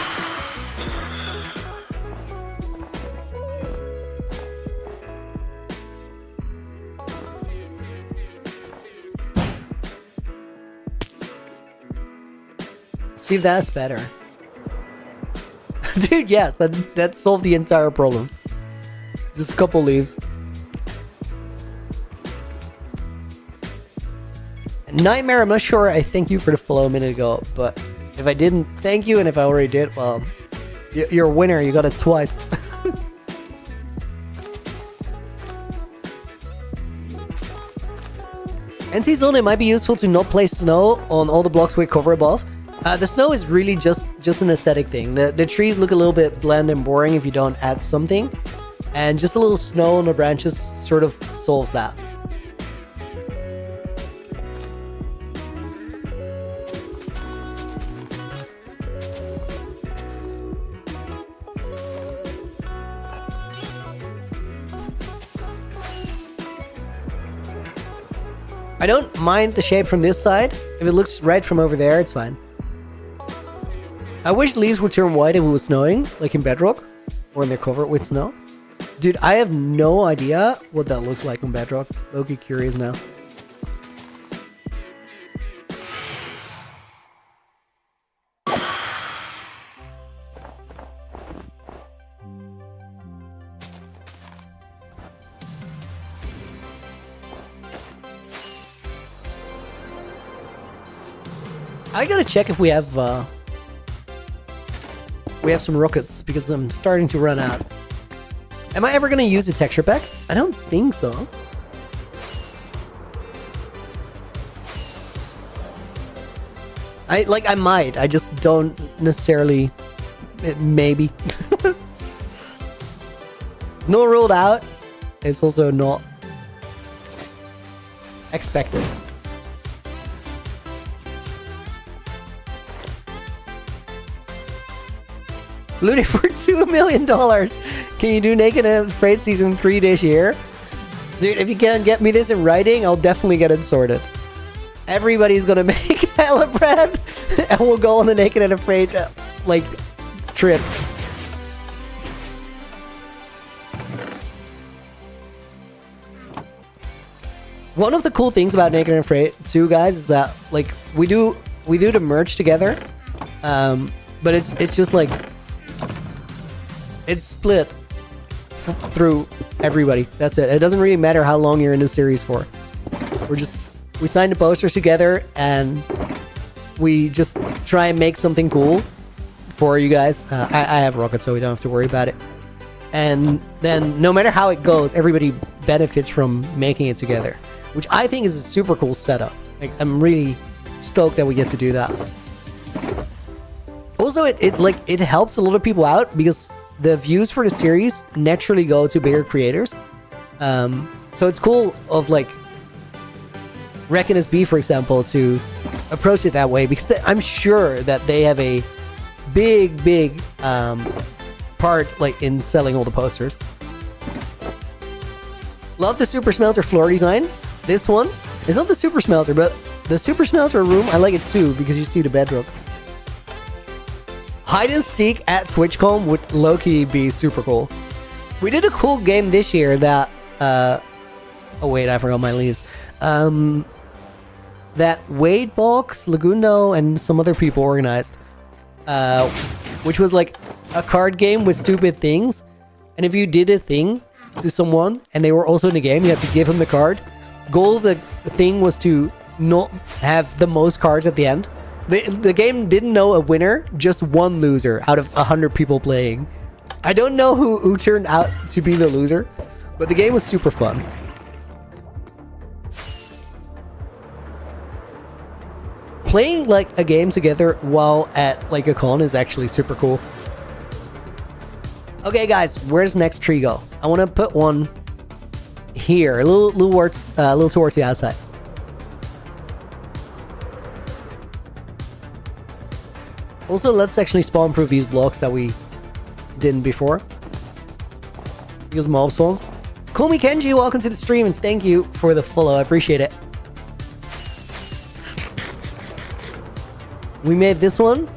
See if that's better. Dude, yes, that solved the entire problem. Just a couple leaves. Nightmare, I'm not sure I thank you for the follow a minute ago, but if I didn't thank you, and if I already did, well, you're a winner, you got it twice. NC Zone, it might be useful to not place snow on all the blocks with cover above. The snow is really just an aesthetic thing. The trees look a little bit bland and boring if you don't add something, and just a little snow on the branches sort of solves that. I don't mind the shape from this side. If it looks right from over there, it's fine. I wish leaves would turn white if it was snowing, like in Bedrock, or when they're covered with snow. Dude, I have no idea what that looks like on Bedrock. Low-key curious now. I gotta check if we have some rockets, because I'm starting to run out. Am I ever gonna use a texture pack? I don't think so. I might. I just don't necessarily. Maybe. It's not ruled out. It's also not expected. Looney for $2 million. Can you do Naked and Afraid Season 3 this year? Dude, if you can't get me this in writing, I'll definitely get it sorted. Everybody's gonna make hella bread, and we'll go on the Naked and Afraid, trip. One of the cool things about Naked and Afraid too, guys, is that like we do the merch together, but it's just like it's split through everybody. That's it. It doesn't really matter how long you're in the series for. We sign the posters together and we just try and make something cool for you guys. I have Rocket, so we don't have to worry about it. And then no matter how it goes, everybody benefits from making it together, which I think is a super cool setup. Like, I'm really stoked that we get to do that. Also, it helps a lot of people out because the views for the series naturally go to bigger creators. So it's cool of like Reckon SB, for example, to approach it that way, because I'm sure that they have a big part like in selling all the posters. Love the Super Smelter floor design. This one is not the Super Smelter, but the Super Smelter room, I like it too because you see the bedrock. Hide and seek at TwitchCon would low-key be super cool. We did a cool game this year that oh wait, I forgot my leaves. That Wade Box, Lagundo, and some other people organized, which was like a card game with stupid things. And if you did a thing to someone and they were also in the game, you had to give them the card. Goal of the thing was to not have the most cards at the end. The game didn't know a winner, just one loser out of 100 people playing. I don't know who turned out to be the loser, but the game was super fun. Playing like a game together while at like a con is actually super cool. Okay, guys, where's next tree go? I want to put one here, a little towards the outside. Also, let's actually spawn proof these blocks that we didn't before, because mob spawns. Komi Kenji, welcome to the stream and thank you for the follow. I appreciate it. We made this one.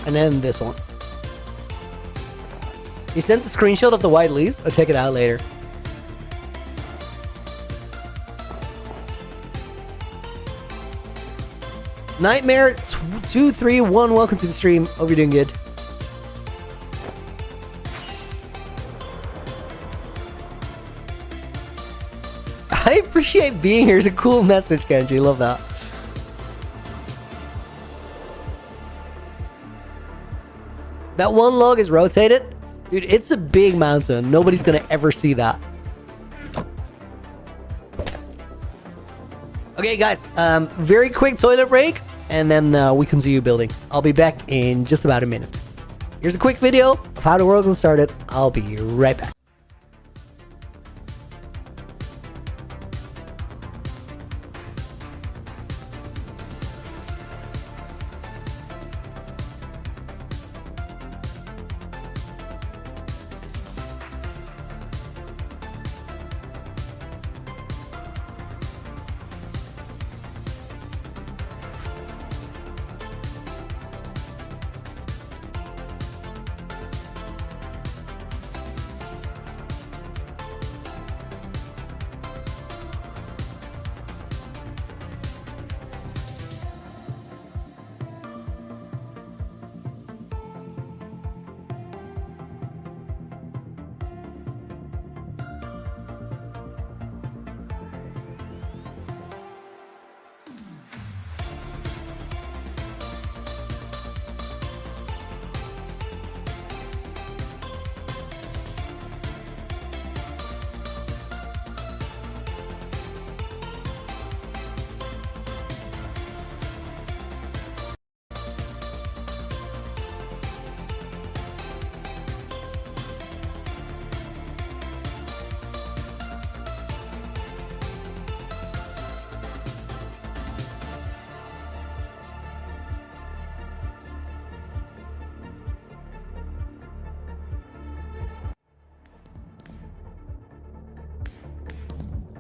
And then this one. You sent the screenshot of the white leaves? I'll check it out later. Nightmare 231, welcome to the stream. Hope you're doing good. I appreciate being here. It's a cool message, Kenji. Love that. That one log is rotated. Dude, it's a big mountain. Nobody's gonna ever see that. Okay, guys. Very quick toilet break, and then we continue building. I'll be back in just about a minute. Here's a quick video of how the world got started. I'll be right back.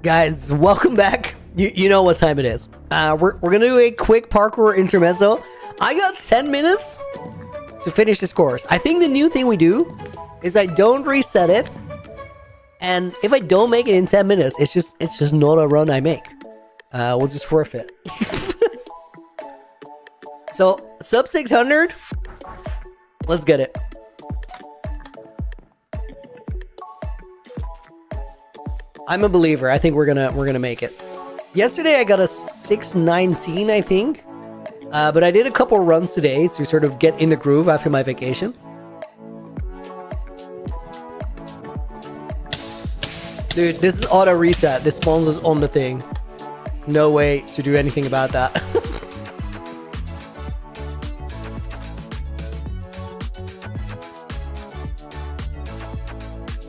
Guys, welcome back. You know what time it is. We're gonna do a quick parkour intermezzo. I got 10 minutes to finish this course. I think the new thing we do is I don't reset it, and if I don't make it in 10 minutes, it's just not a run I make. We'll just forfeit. So sub 600. Let's get it. I'm a believer. I think we're gonna make it. Yesterday I got a 619, I think, but I did a couple runs today to sort of get in the groove after my vacation. Dude, this is auto reset. This spawns us on the thing. No way to do anything about that.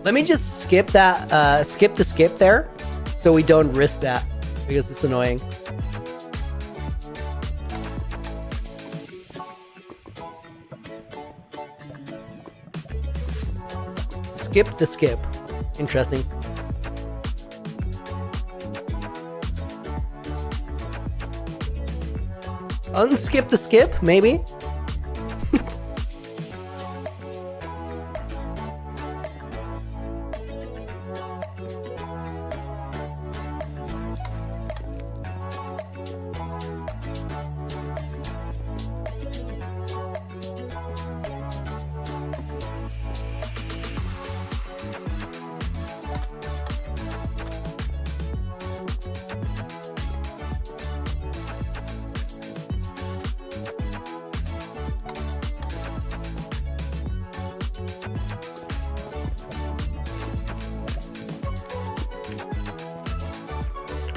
Let me just skip that, skip the skip there, so we don't risk that, because it's annoying. Skip the skip. Interesting. Unskip the skip, maybe?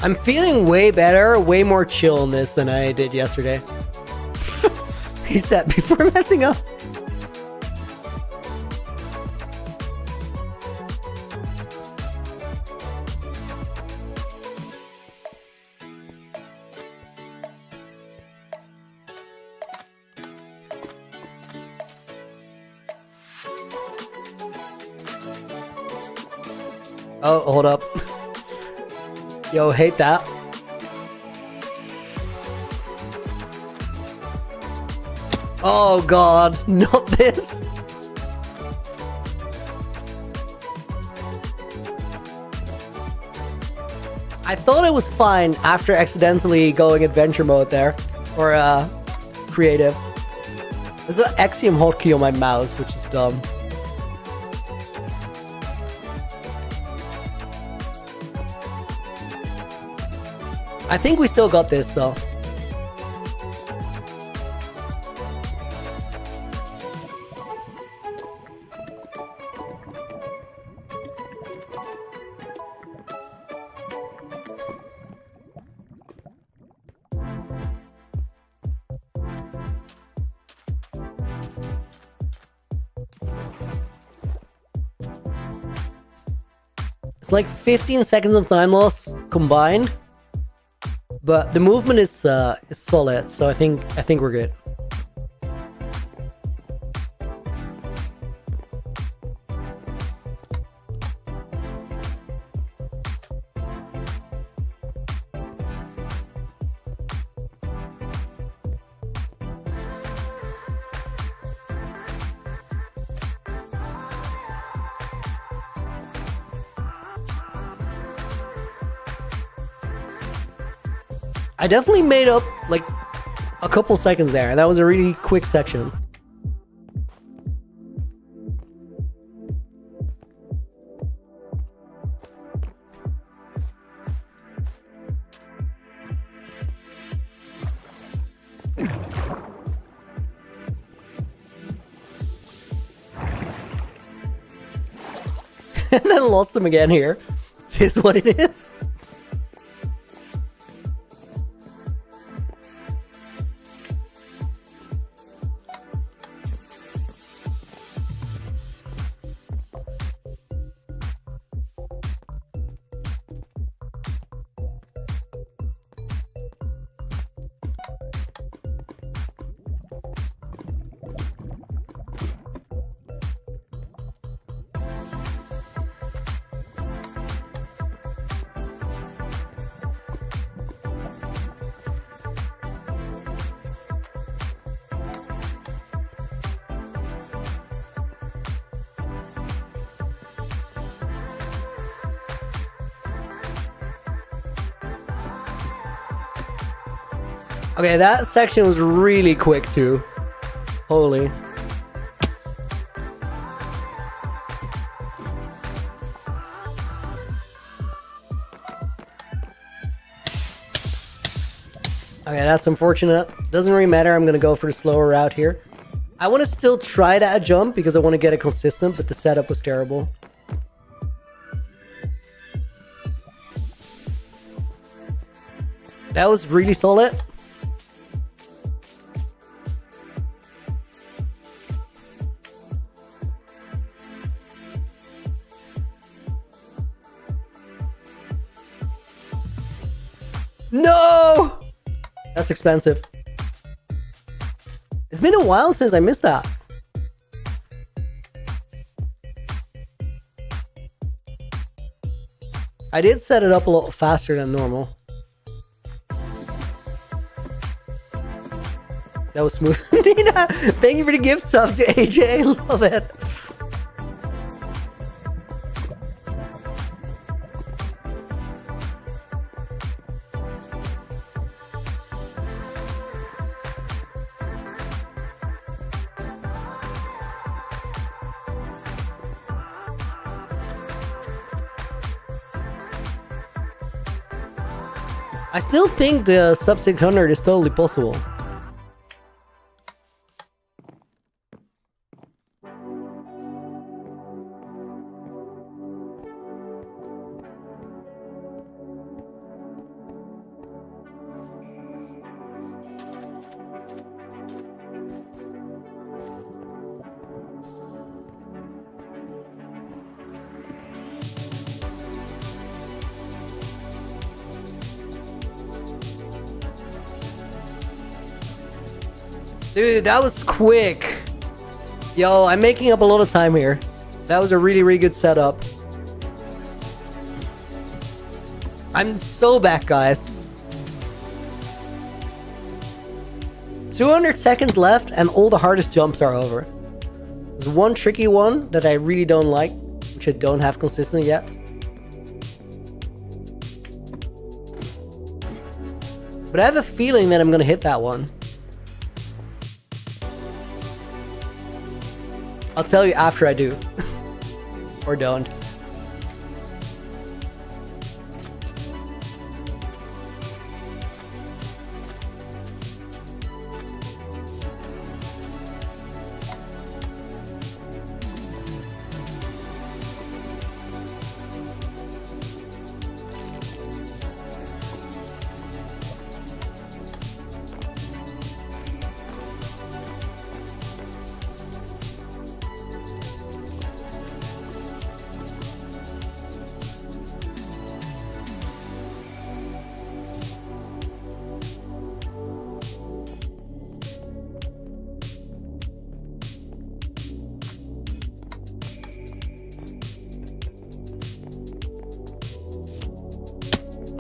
I'm feeling way better, way more chill in this than I did yesterday. He said before messing up. Oh, hold up. Yo, hate that. Oh god, not this. I thought it was fine after accidentally going adventure mode there. Or creative. There's an Axiom hotkey on my mouse, which is dumb. I think we still got this though. It's like 15 seconds of time loss combined. But the movement is solid, so I think we're good. I definitely made up like a couple seconds there. That was a really quick section. And then lost him again here. It is what it is. Okay, that section was really quick too. Holy. Okay, that's unfortunate. Doesn't really matter. I'm gonna go for the slower route here. I want to still try that jump because I want to get it consistent, but the setup was terrible. That was really solid. No! That's expensive. It's been a while since I missed that. I did set it up a little faster than normal. That was smooth. Nina, thank you for the gift sub to AJ. Love it. I still think the sub 600 is totally possible. Dude, that was quick. Yo, I'm making up a lot of time here. That was a really, really good setup. I'm so back, guys. 200 seconds left and all the hardest jumps are over. There's one tricky one that I really don't like, which I don't have consistent yet. But I have a feeling that I'm gonna hit that one. I'll tell you after I do. Or don't.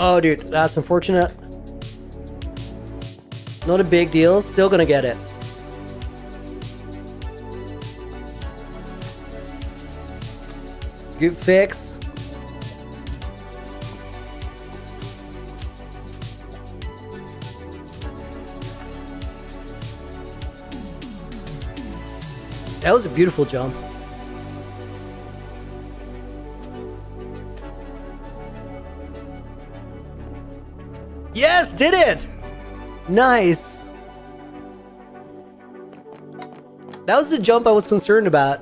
Oh, dude, that's unfortunate. Not a big deal. Still gonna get it. Good fix. That was a beautiful jump. Yes, did it! Nice. That was the jump I was concerned about.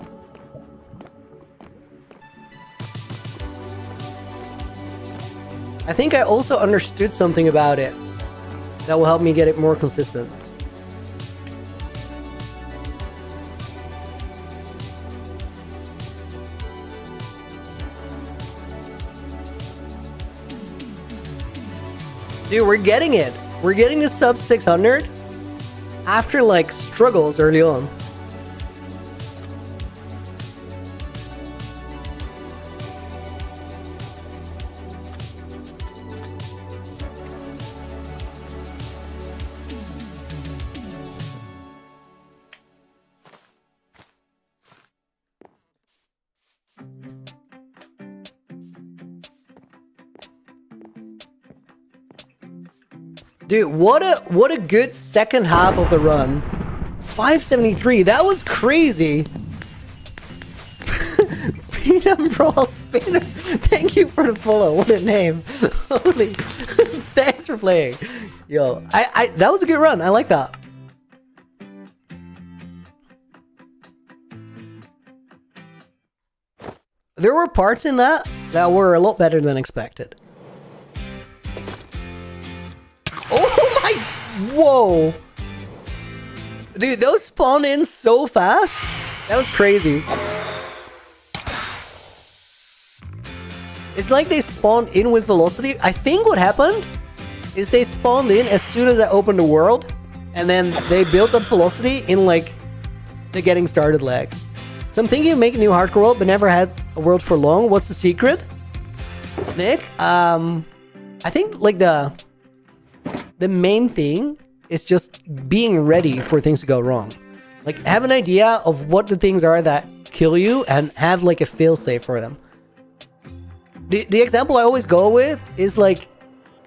I think I also understood something about it that will help me get it more consistent. Dude, we're getting it. We're getting to sub 600 after like struggles early on. Dude, what a good second half of the run. 573, that was crazy. Peanut Bros. Peanut. Thank you for the follow. What a name. Holy. Thanks for playing. Yo, that was a good run. I like that. There were parts in that were a lot better than expected. Oh my, whoa. Dude, those spawn in so fast. That was crazy. It's like they spawned in with velocity. I think what happened is they spawned in as soon as I opened the world, and then they built up velocity in like the getting started lag. So I'm thinking of making a new hardcore world, but never had a world for long. What's the secret, Nick? I think like the main thing is just being ready for things to go wrong. Like have an idea of what the things are that kill you and have like a failsafe for them. The example I always go with is like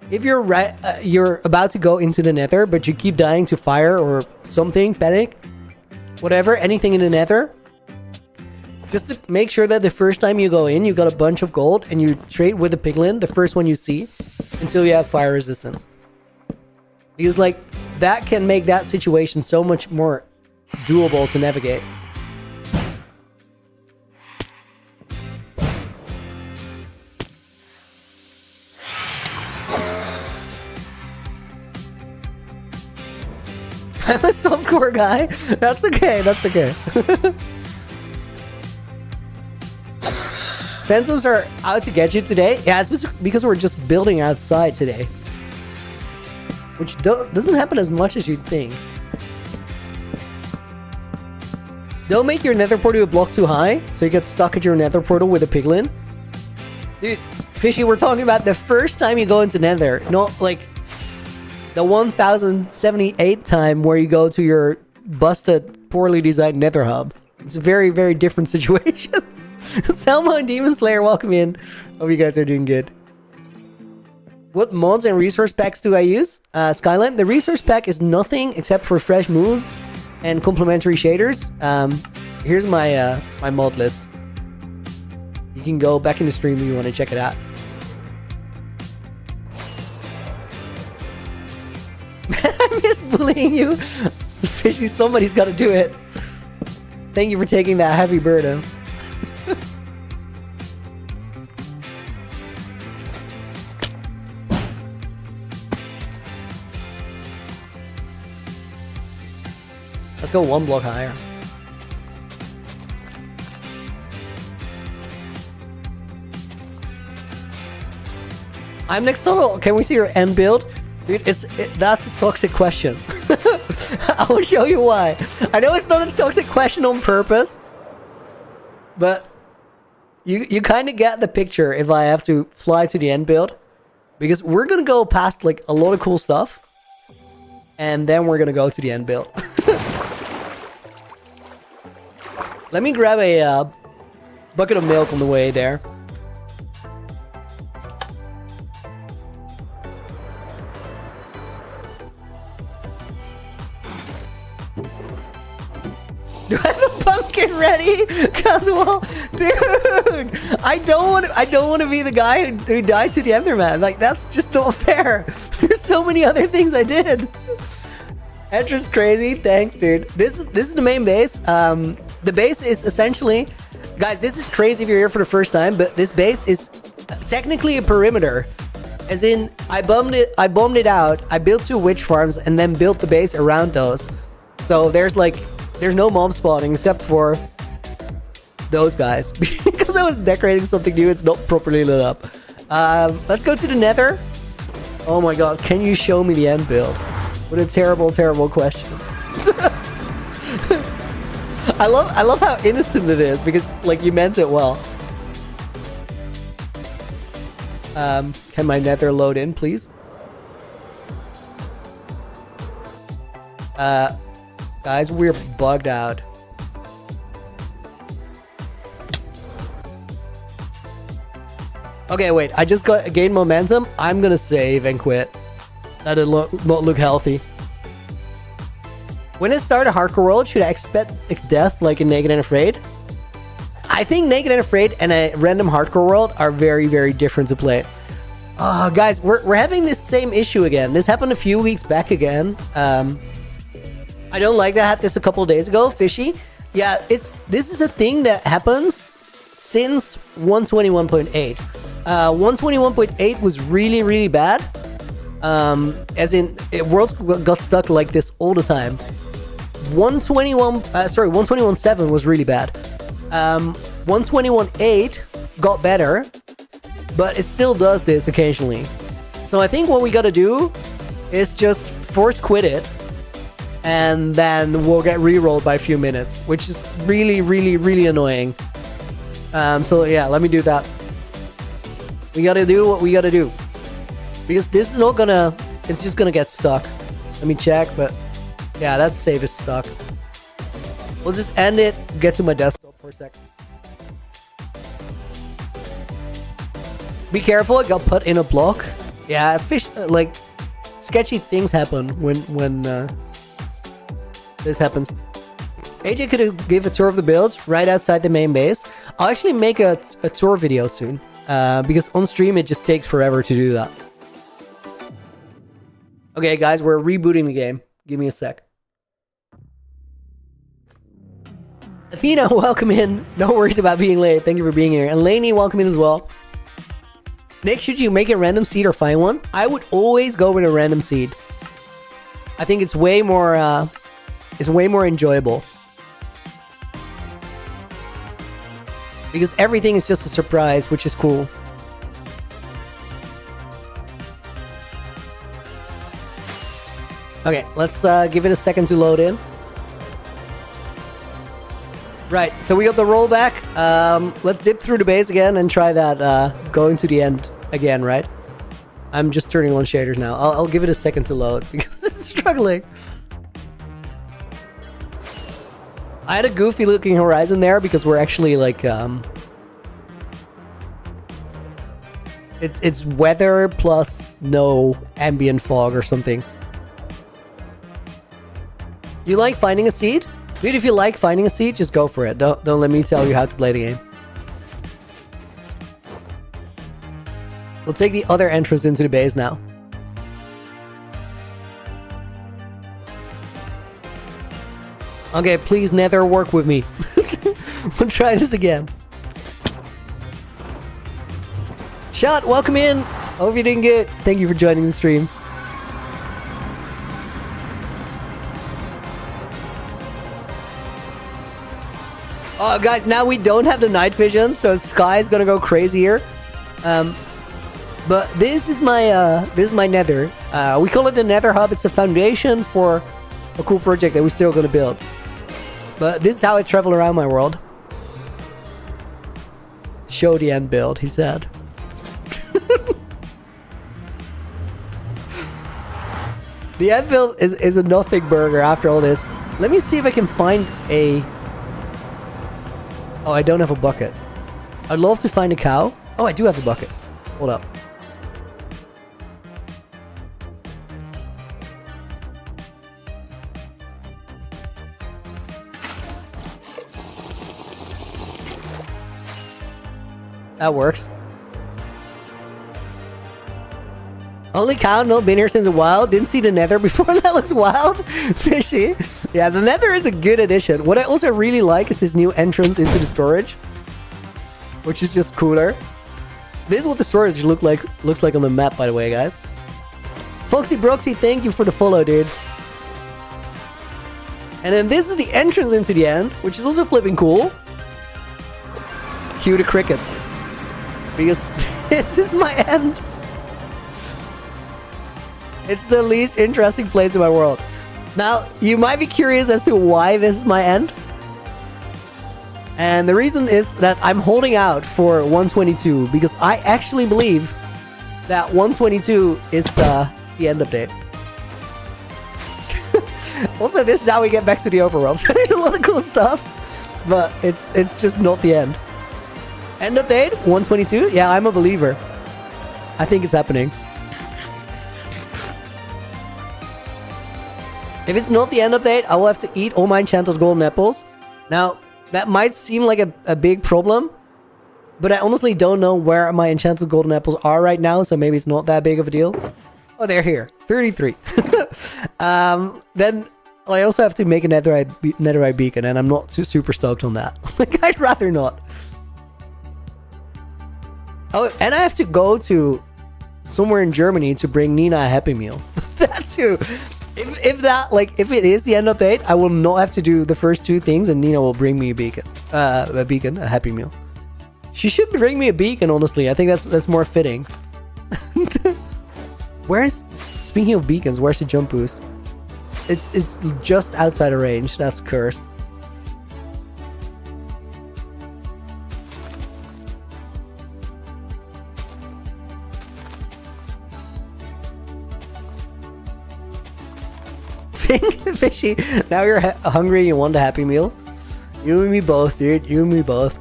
if you're about to go into the nether, but you keep dying to fire or something, panic, whatever, anything in the nether. Just to make sure that the first time you go in, you got a bunch of gold and you trade with the piglin, the first one you see, until you have fire resistance. Because like that can make that situation so much more doable to navigate. I'm a softcore guy. That's okay. That's okay. Phantoms are out to get you today. Yeah, it's because we're just building outside today. Which doesn't happen as much as you'd think. Don't make your nether portal a block too high, so you get stuck at your nether portal with a piglin. Dude, Fishy, we're talking about the first time you go into nether. Not like the 1078 time where you go to your busted, poorly designed nether hub. It's a very, very different situation. Selma and Demon Slayer, welcome in. Hope you guys are doing good. What mods and resource packs do I use? Skyline, the resource pack is nothing except for fresh moves and complementary shaders. Here's my my mod list. You can go back in the stream if you want to check it out. I miss bullying you. Fishy, somebody's got to do it. Thank you for taking that heavy burden. Let's go one block higher. I'm next solo. Can we see your end build? Dude, that's a toxic question. I will show you why. I know it's not a toxic question on purpose, but you kind of get the picture if I have to fly to the end build, because we're gonna go past like a lot of cool stuff, and then we're gonna go to the end build. Let me grab a bucket of milk on the way there. Do I have a pumpkin ready? Casual, dude. I don't want to be the guy who died to the Enderman. Like that's just not fair. There's so many other things I did. Entrance crazy. Thanks, dude. This is the main base. The base is essentially, guys, this is crazy if you're here for the first time, but this base is technically a perimeter. As in, I bombed it out, I built 2 witch farms, and then built the base around those. So there's no mob spawning except for those guys. Because I was decorating something new, it's not properly lit up. Let's go to the nether. Oh my god, can you show me the end build? What a terrible, terrible question. I love how innocent it is, because like you meant it well. Can my nether load in, please? Guys, we're bugged out. Okay, wait, I just gained momentum. I'm gonna save and quit. That did not look healthy. When I start a hardcore world, should I expect death like in Naked and Afraid? I think Naked and Afraid and a random hardcore world are very, very different to play. Guys, we're having this same issue again. This happened a few weeks back again. I don't like that. I had this a couple of days ago, Fishy. Yeah, this is a thing that happens since 121.8. 121.8 was really, really bad. As in, worlds got stuck like this all the time. 121.7 was really bad. 121.8 got better, but it still does this occasionally. So I think what we gotta do is just force quit it, and then we'll get re-rolled by a few minutes, which is really, really, really annoying. So yeah, let me do that. We gotta do what we gotta do. Because this is not gonna... It's just gonna get stuck. Let me check, but... Yeah, that save is stuck. We'll just end it, get to my desktop for a sec. Be careful, it got put in a block. Yeah, like... Sketchy things happen when this happens. AJ could give a tour of the builds right outside the main base. I'll actually make a tour video soon. Because on stream it just takes forever to do that. Okay, guys, we're rebooting the game. Give me a sec. Athena, welcome in. No worries about being late. Thank you for being here. And Lainey, welcome in as well. Nick, should you make a random seed or find one? I would always go with a random seed. I think it's way more enjoyable. Because everything is just a surprise, which is cool. Okay, let's give it a second to load in. Right, so we got the rollback. Let's dip through the base again and try that going to the end again, right? I'm just turning on shaders now. I'll give it a second to load because it's struggling. I had a goofy looking horizon there because we're actually like... It's weather plus no ambient fog or something. You like finding a seed? Dude, if you like finding a seed, just go for it. Don't let me tell you how to play the game. We'll take the other entrance into the base now. Okay, please nether work with me. We'll try this again. Shot, welcome in. Hope you're doing good. Thank you for joining the stream. Oh, guys, now we don't have the night vision, so Sky is gonna go crazy here. But this is my nether. We call it the nether hub. It's a foundation for a cool project that we're still gonna build. But this is how I travel around my world. Show the end build, he said. The end build is a nothing burger after all this. Let me see if I can find a... Oh, I don't have a bucket. I'd love to find a cow. Oh, I do have a bucket. Hold up. That works. Only cow, no been here since a while. Didn't see the nether before. That looks wild. Fishy. Yeah, the nether is a good addition. What I also really like is this new entrance into the storage, which is just cooler. This is what the storage looks like on the map, by the way, guys. Foxy Broxy, thank you for the follow, dude. And then this is the entrance into the end, which is also flipping cool. Cue the crickets. Because this is my end. It's the least interesting place in my world. Now, you might be curious as to why this is my end. And the reason is that I'm holding out for 122 because I actually believe that 122 is the end update. Also, this is how we get back to the overworld. So there's a lot of cool stuff, but it's just not the end. End update 122? Yeah, I'm a believer. I think it's happening. If it's not the end update, I will have to eat all my enchanted golden apples. Now, that might seem like a big problem, but I honestly don't know where my enchanted golden apples are right now, so maybe it's not that big of a deal. Oh, they're here. 33. Then I also have to make a netherite beacon, and I'm not super stoked on that. Like, I'd rather not. Oh, and I have to go to somewhere in Germany to bring Nina a Happy Meal. That too. If it is the end update, I will not have to do the first two things, and Nina will bring me a beacon, a Happy Meal. She should bring me a beacon. Honestly, I think that's more fitting. Speaking of beacons, where's the jump boost? It's just outside of range. That's cursed. Fishy, now you're hungry, you want a Happy Meal? You and me both, dude. You and me both.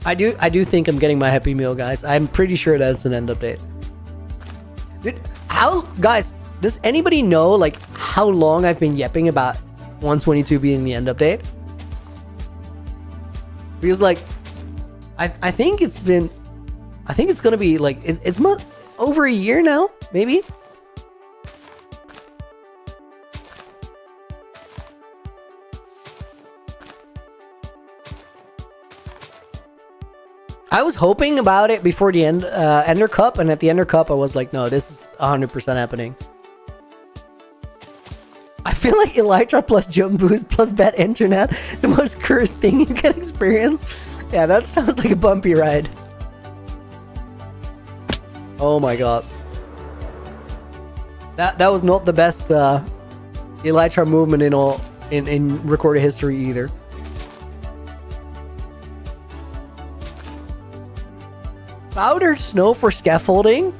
I do think I'm getting my Happy Meal, guys. I'm pretty sure that's an end update. Dude, guys, does anybody know like how long I've been yapping about 122 being the end update? Because like I think it's gonna be like it's over a year now, maybe. I was hoping about it before the Ender Cup, and at the Ender Cup I was like, no, this is 100% happening. I feel like Elytra plus Jump Boost plus Bad Internet is the most cursed thing you can experience. Yeah, that sounds like a bumpy ride. Oh my god. That was not the best Elytra movement in recorded history either. Powdered snow for scaffolding?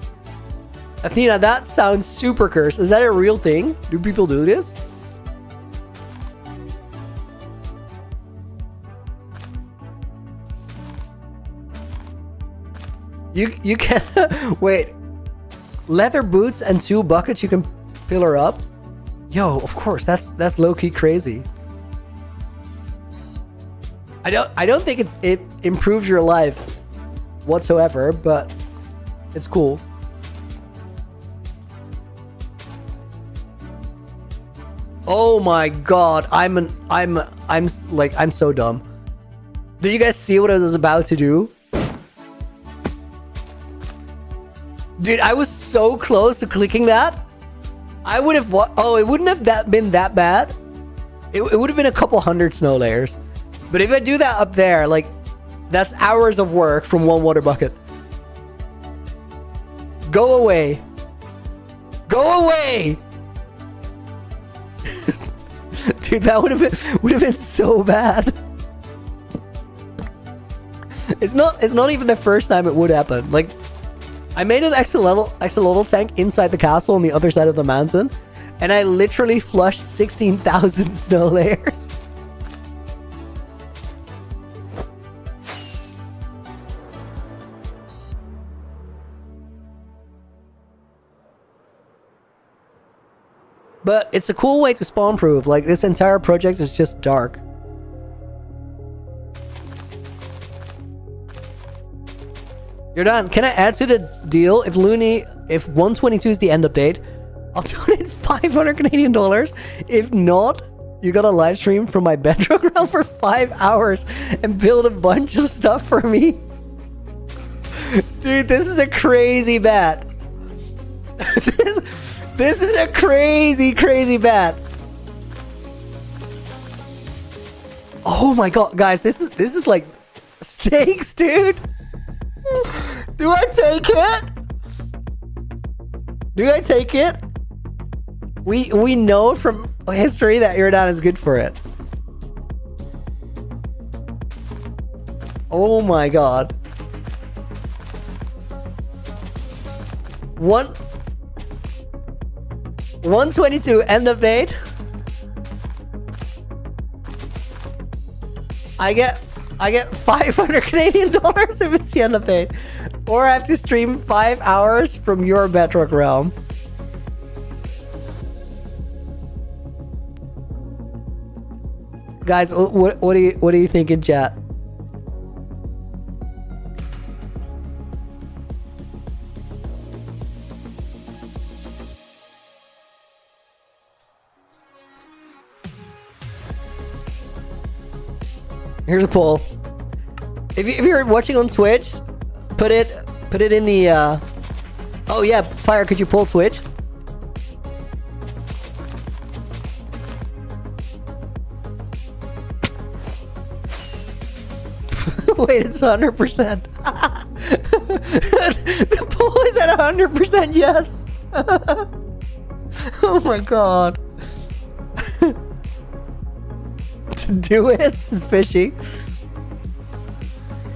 Athena, that sounds super cursed. Is that a real thing? Do people do this? You can wait. Leather boots and 2 buckets you can pillar up? Yo, of course, that's low-key crazy. I don't think it improves your life whatsoever, but it's cool. Oh my god, I'm so dumb. Did you guys see what I was about to do? Dude, I was so close to clicking that. I would have it wouldn't have been that bad. It would have been a couple hundred snow layers. But if I do that up there, like, that's hours of work from 1 water bucket. Go away. Go away. Dude, that would have been so bad. It's not even the first time it would happen. Like, I made an axolotl tank inside the castle on the other side of the mountain, and I literally flushed 16,000 snow layers. But it's a cool way to spawn proof. Like, this entire project is just dark. You're done. Can I add to the deal? If 122 is the end update, I'll donate 500 Canadian dollars. If not, you got a live stream from my bedrock realm for 5 hours and build a bunch of stuff for me. Dude, this is a crazy bet. This is a crazy bet. Oh my god, guys, this is like stakes, dude. Do I take it? Do I take it? We know from history that Iridan is good for it. Oh my god. 122 end update. I get 500 Canadian dollars if it's the end update. Or I have to stream 5 hours from your Bedrock realm. Guys, what do you think in chat? Here's a poll. If you're watching on Twitch, put it in the oh yeah, Fire, could you pull Twitch? Wait, it's 100%. The poll is at 100% yes. Oh my god. To do it, this is fishy.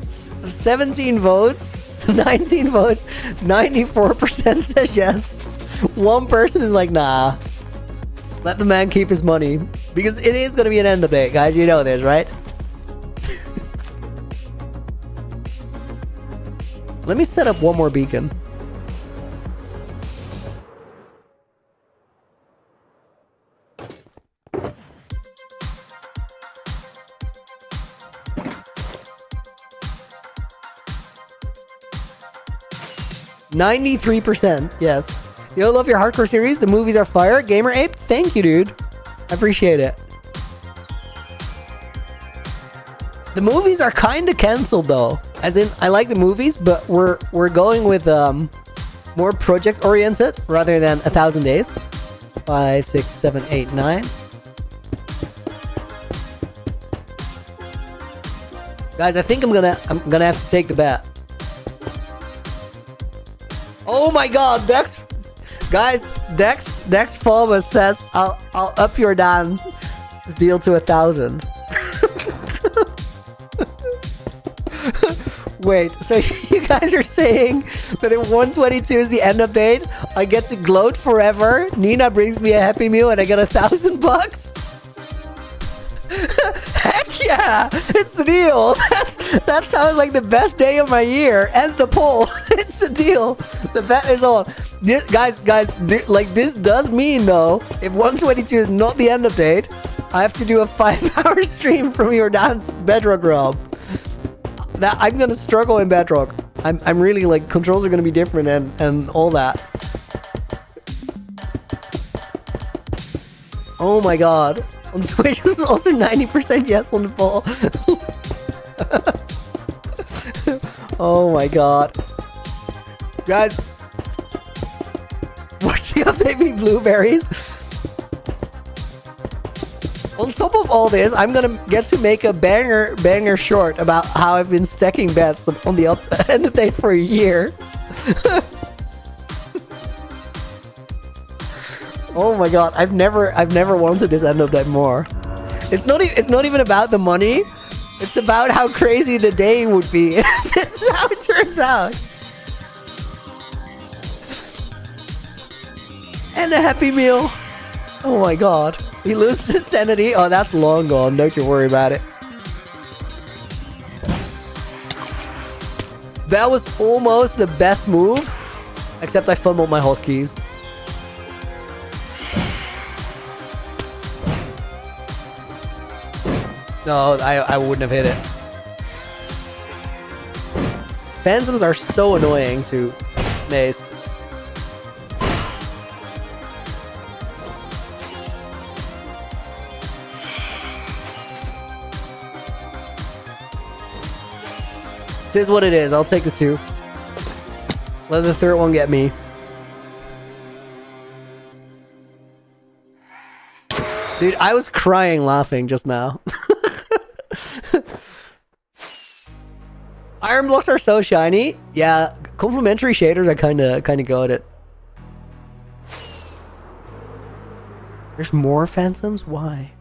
17 votes, 19 votes, 94% says yes. One person is like, nah. Let the man keep his money. Because it is going to be an end of day, guys. You know this, right? Let me set up one more beacon. %, yes. Yo, love your hardcore series. The movies are fire. Gamer Ape, thank you, dude. I appreciate it. The movies are kind of canceled though. As in, I like the movies, but we're going with more project oriented rather than 1,000 days. 5, 6, 7, 8, 9. Guys, I think I'm gonna have to take the bet. Oh my god, Dex. Guys, Dex Fulva says I'll up your dance deal to 1,000. Wait, so you guys are saying that if 122 is the end of date, I get to gloat forever? Nina brings me a Happy Meal and I get $1,000? Heck yeah! It's a deal! That sounds like the best day of my year. End the poll. It's a deal. The bet is on. Guys, this does mean though, if 122 is not the end of date, I have to do a 5-hour stream from your dance Bedrock realm. That I'm gonna struggle in Bedrock. I'm really like, controls are gonna be different and all that. Oh my god. On Switch was also 90% yes on the poll. Oh my god. Guys, what's the update me blueberries? On top of all this, I'm gonna get to make a banger short about how I've been stacking bets on the end of date for a year. Oh my god, I've never wanted this end of date more. It's not even about the money. It's about how crazy the day would be if this is how it turns out. And a Happy Meal. Oh my god. He loses his sanity. Oh, that's long gone. Don't you worry about it. That was almost the best move. Except I fumbled my hotkeys. No, I wouldn't have hit it. Phantoms are so annoying to Mace. It is what it is. I'll take the 2. Let the third one get me. Dude, I was crying laughing just now. Iron blocks are so shiny. Yeah, complementary shaders are kind of go at it. There's more phantoms? Why?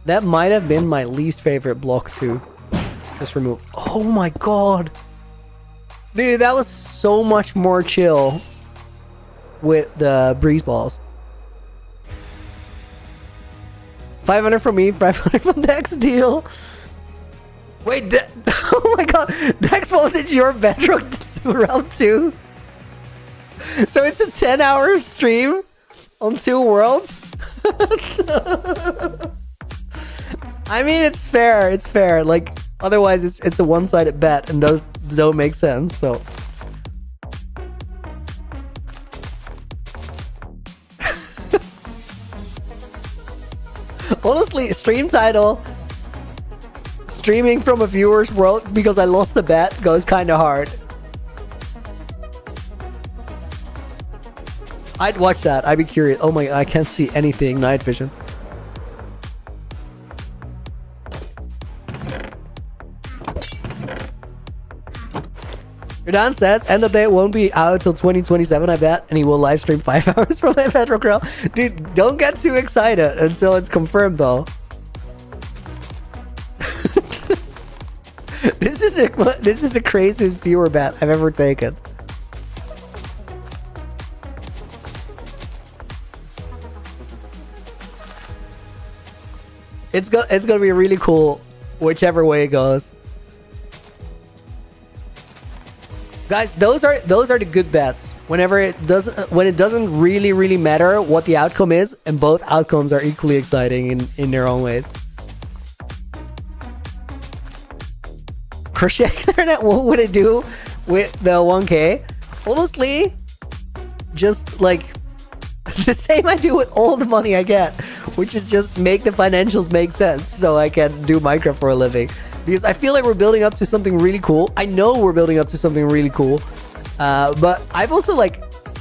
That might have been my least favorite block to just remove. Oh my god. Dude, that was so much more chill with the breeze balls. 500 from me, 500 from Dex. Deal. Wait, oh my god, Dex, was it your Bedrock round 2? So it's a 10-hour stream on 2 worlds? I mean, it's fair. It's fair. Like, otherwise, it's a one-sided bet, and those don't make sense. So, honestly, stream title, streaming from a viewer's world because I lost the bet goes kind of hard. I'd watch that. I'd be curious. Oh my! I can't see anything. Night vision. Redan says, end of day won't be out until 2027, I bet, and he will live stream 5 hours from my Bedrock Grill. Dude, don't get too excited until it's confirmed, though. This is the craziest viewer bet I've ever taken. It's gonna be really cool, whichever way it goes. Guys, those are the good bets. When it doesn't really matter what the outcome is, and both outcomes are equally exciting in their own ways. Crochet internet, what would it do with the 1K? Honestly, just like the same I do with all the money I get, which is just make the financials make sense so I can do Minecraft for a living. Because I feel like we're building up to something really cool. I know we're building up to something really cool. But I've also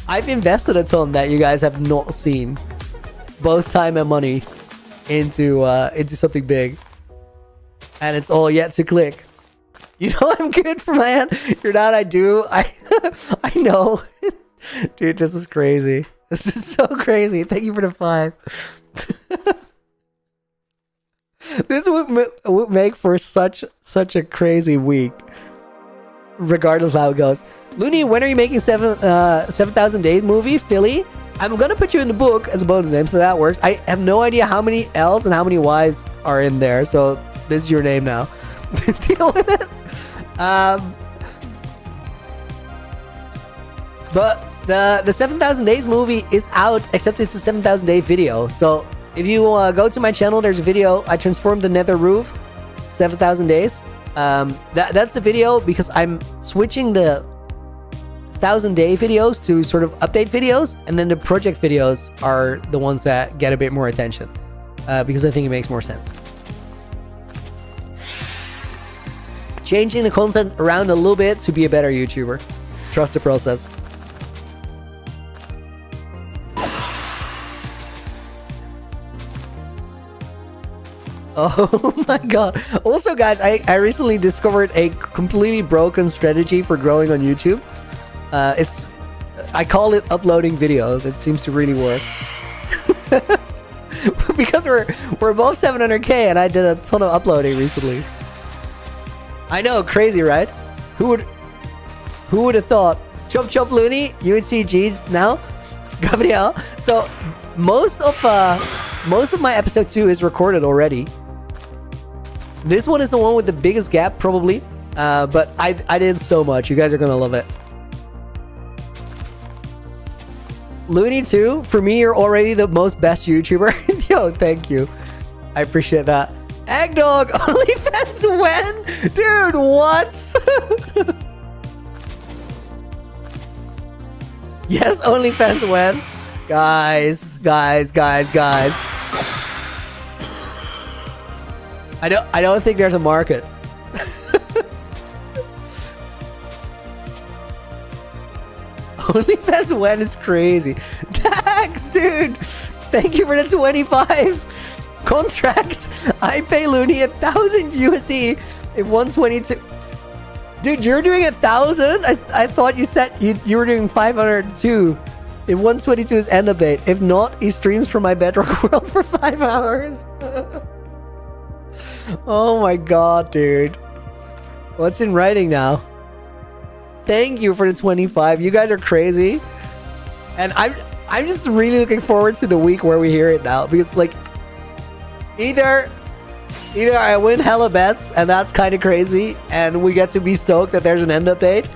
I've invested a ton that you guys have not seen. Both time and money into something big. And it's all yet to click. You know I'm good for my hand. You're not, I do. I know. Dude, this is crazy. This is so crazy. Thank you for the 5. This would make for such a crazy week, regardless of how it goes. Looney, when are you making 7,000 Days movie, Philly? I'm gonna put you in the book as a bonus name, so that works. I have no idea how many L's and how many Y's are in there, so this is your name now. Deal with it. But the 7,000 Days movie is out, except it's a 7,000 day video. So if you go to my channel, there's a video. I transformed the nether roof, 7,000 days. That's the video because I'm switching the 1,000 day videos to sort of update videos, and then the project videos are the ones that get a bit more attention because I think it makes more sense. Changing the content around a little bit to be a better YouTuber. Trust the process. Oh my god. Also, guys, I recently discovered a completely broken strategy for growing on YouTube. I call it uploading videos. It seems to really work. Because we're above 700k and I did a ton of uploading recently. I know, crazy, right? Who would have thought? Chop chop Looney, UNCG now, Gabriel. So most of my episode 2 is recorded already. This one is the one with the biggest gap, probably. But I did so much. You guys are gonna love it. Looney too. For me, you're already the most best YouTuber. Yo, thank you. I appreciate that. Eggdog, OnlyFans when? Dude, what? Yes, OnlyFans when? Guys. I don't think there's a market. OnlyFans when is crazy. Dax, dude. Thank you for the 25. Contract. I pay Looney 1,000 USD if 122. Dude, you're doing 1,000? I thought you said you were doing 500 too. If 122 is end update. If not, he streams from my Bedrock world for 5 hours. Oh my god, dude. What's in writing now? Thank you for the 25. You guys are crazy. And I'm just really looking forward to the week where we hear it now. Because, like, Either I win hella bets, and that's kind of crazy, and we get to be stoked that there's an end update,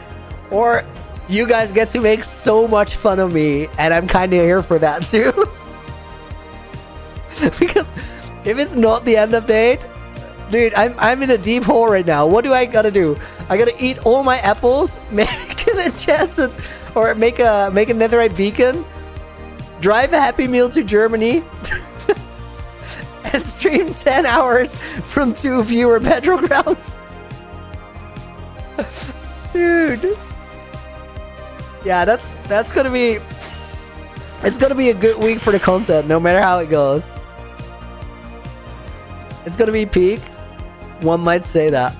or you guys get to make so much fun of me, and I'm kind of here for that too. Because if it's not the end update, dude, I'm in a deep hole right now. What do I gotta do? I gotta eat all my apples, make an enchanted, or make a netherite beacon, drive a Happy Meal to Germany, and stream 10 hours from 2 viewer bedrock rounds. Dude. Yeah, that's gonna be... It's gonna be a good week for the content, no matter how it goes. It's gonna be peak. One might say that.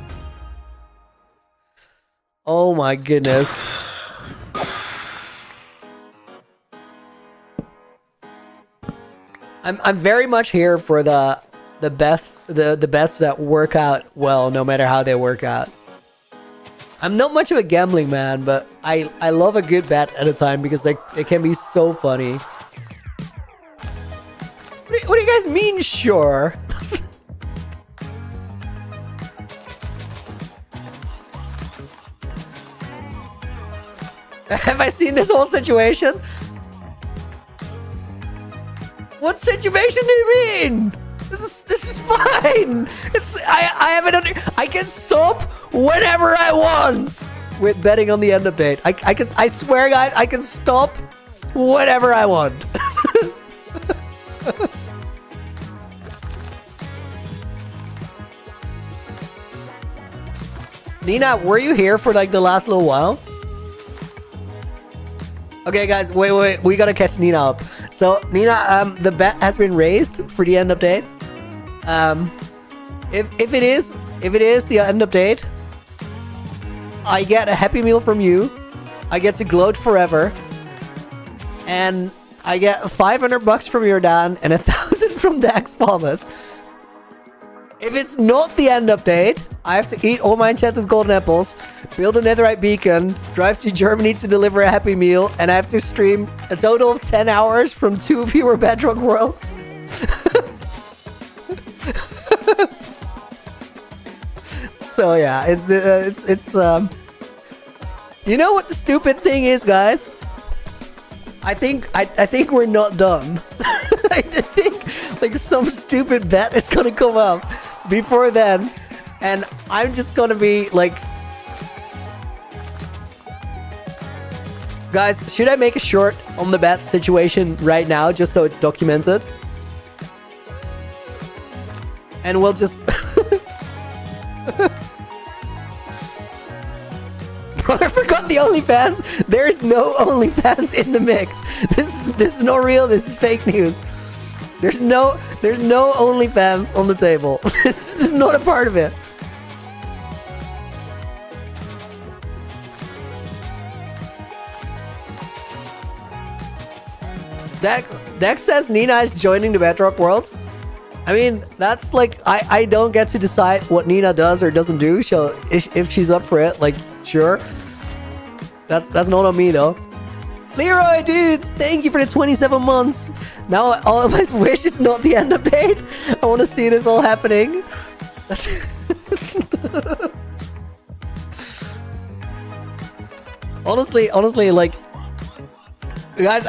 Oh my goodness. I'm very much here for the bets that work out well, no matter how they work out. I'm not much of a gambling man, but I love a good bet at a time because it can be so funny. What do you guys mean, sure? Have I seen this whole situation? What situation do you mean? This is fine. I have it under. I can stop whenever I want with betting on the end update. I swear, guys, I can stop whenever I want. Nina, were you here for like the last little while? Okay, guys, wait, we gotta catch Nina up. So, Nina, the bet has been raised for the end update. If it is the end update, I get a Happy Meal from you. I get to gloat forever, and I get $500 from your Dan and 1,000 from Dax Palmas. If it's not the end update, I have to eat all my enchanted golden apples, build a netherite beacon, drive to Germany to deliver a Happy Meal, and I have to stream a total of 10 hours from 2 viewer bedrock worlds. So yeah, it's you know what the stupid thing is, guys? I think we're not done. I think like some stupid bet is gonna come up before then, and I'm just gonna be like, guys, should I make a short on the bet situation right now just so it's documented? And we'll just I forgot the OnlyFans. There is no OnlyFans in the mix. This is not real. This is fake news. There's no OnlyFans on the table. This is not a part of it. Dex says Nina is joining the Bedrock Worlds. I mean, that's like, I don't get to decide what Nina does or doesn't do. So if she's up for it, like, sure. That's not on me though. Leroy, dude, thank you for the 27 months. Now all of my wish is not the end update. I want to see this all happening. honestly, like, guys,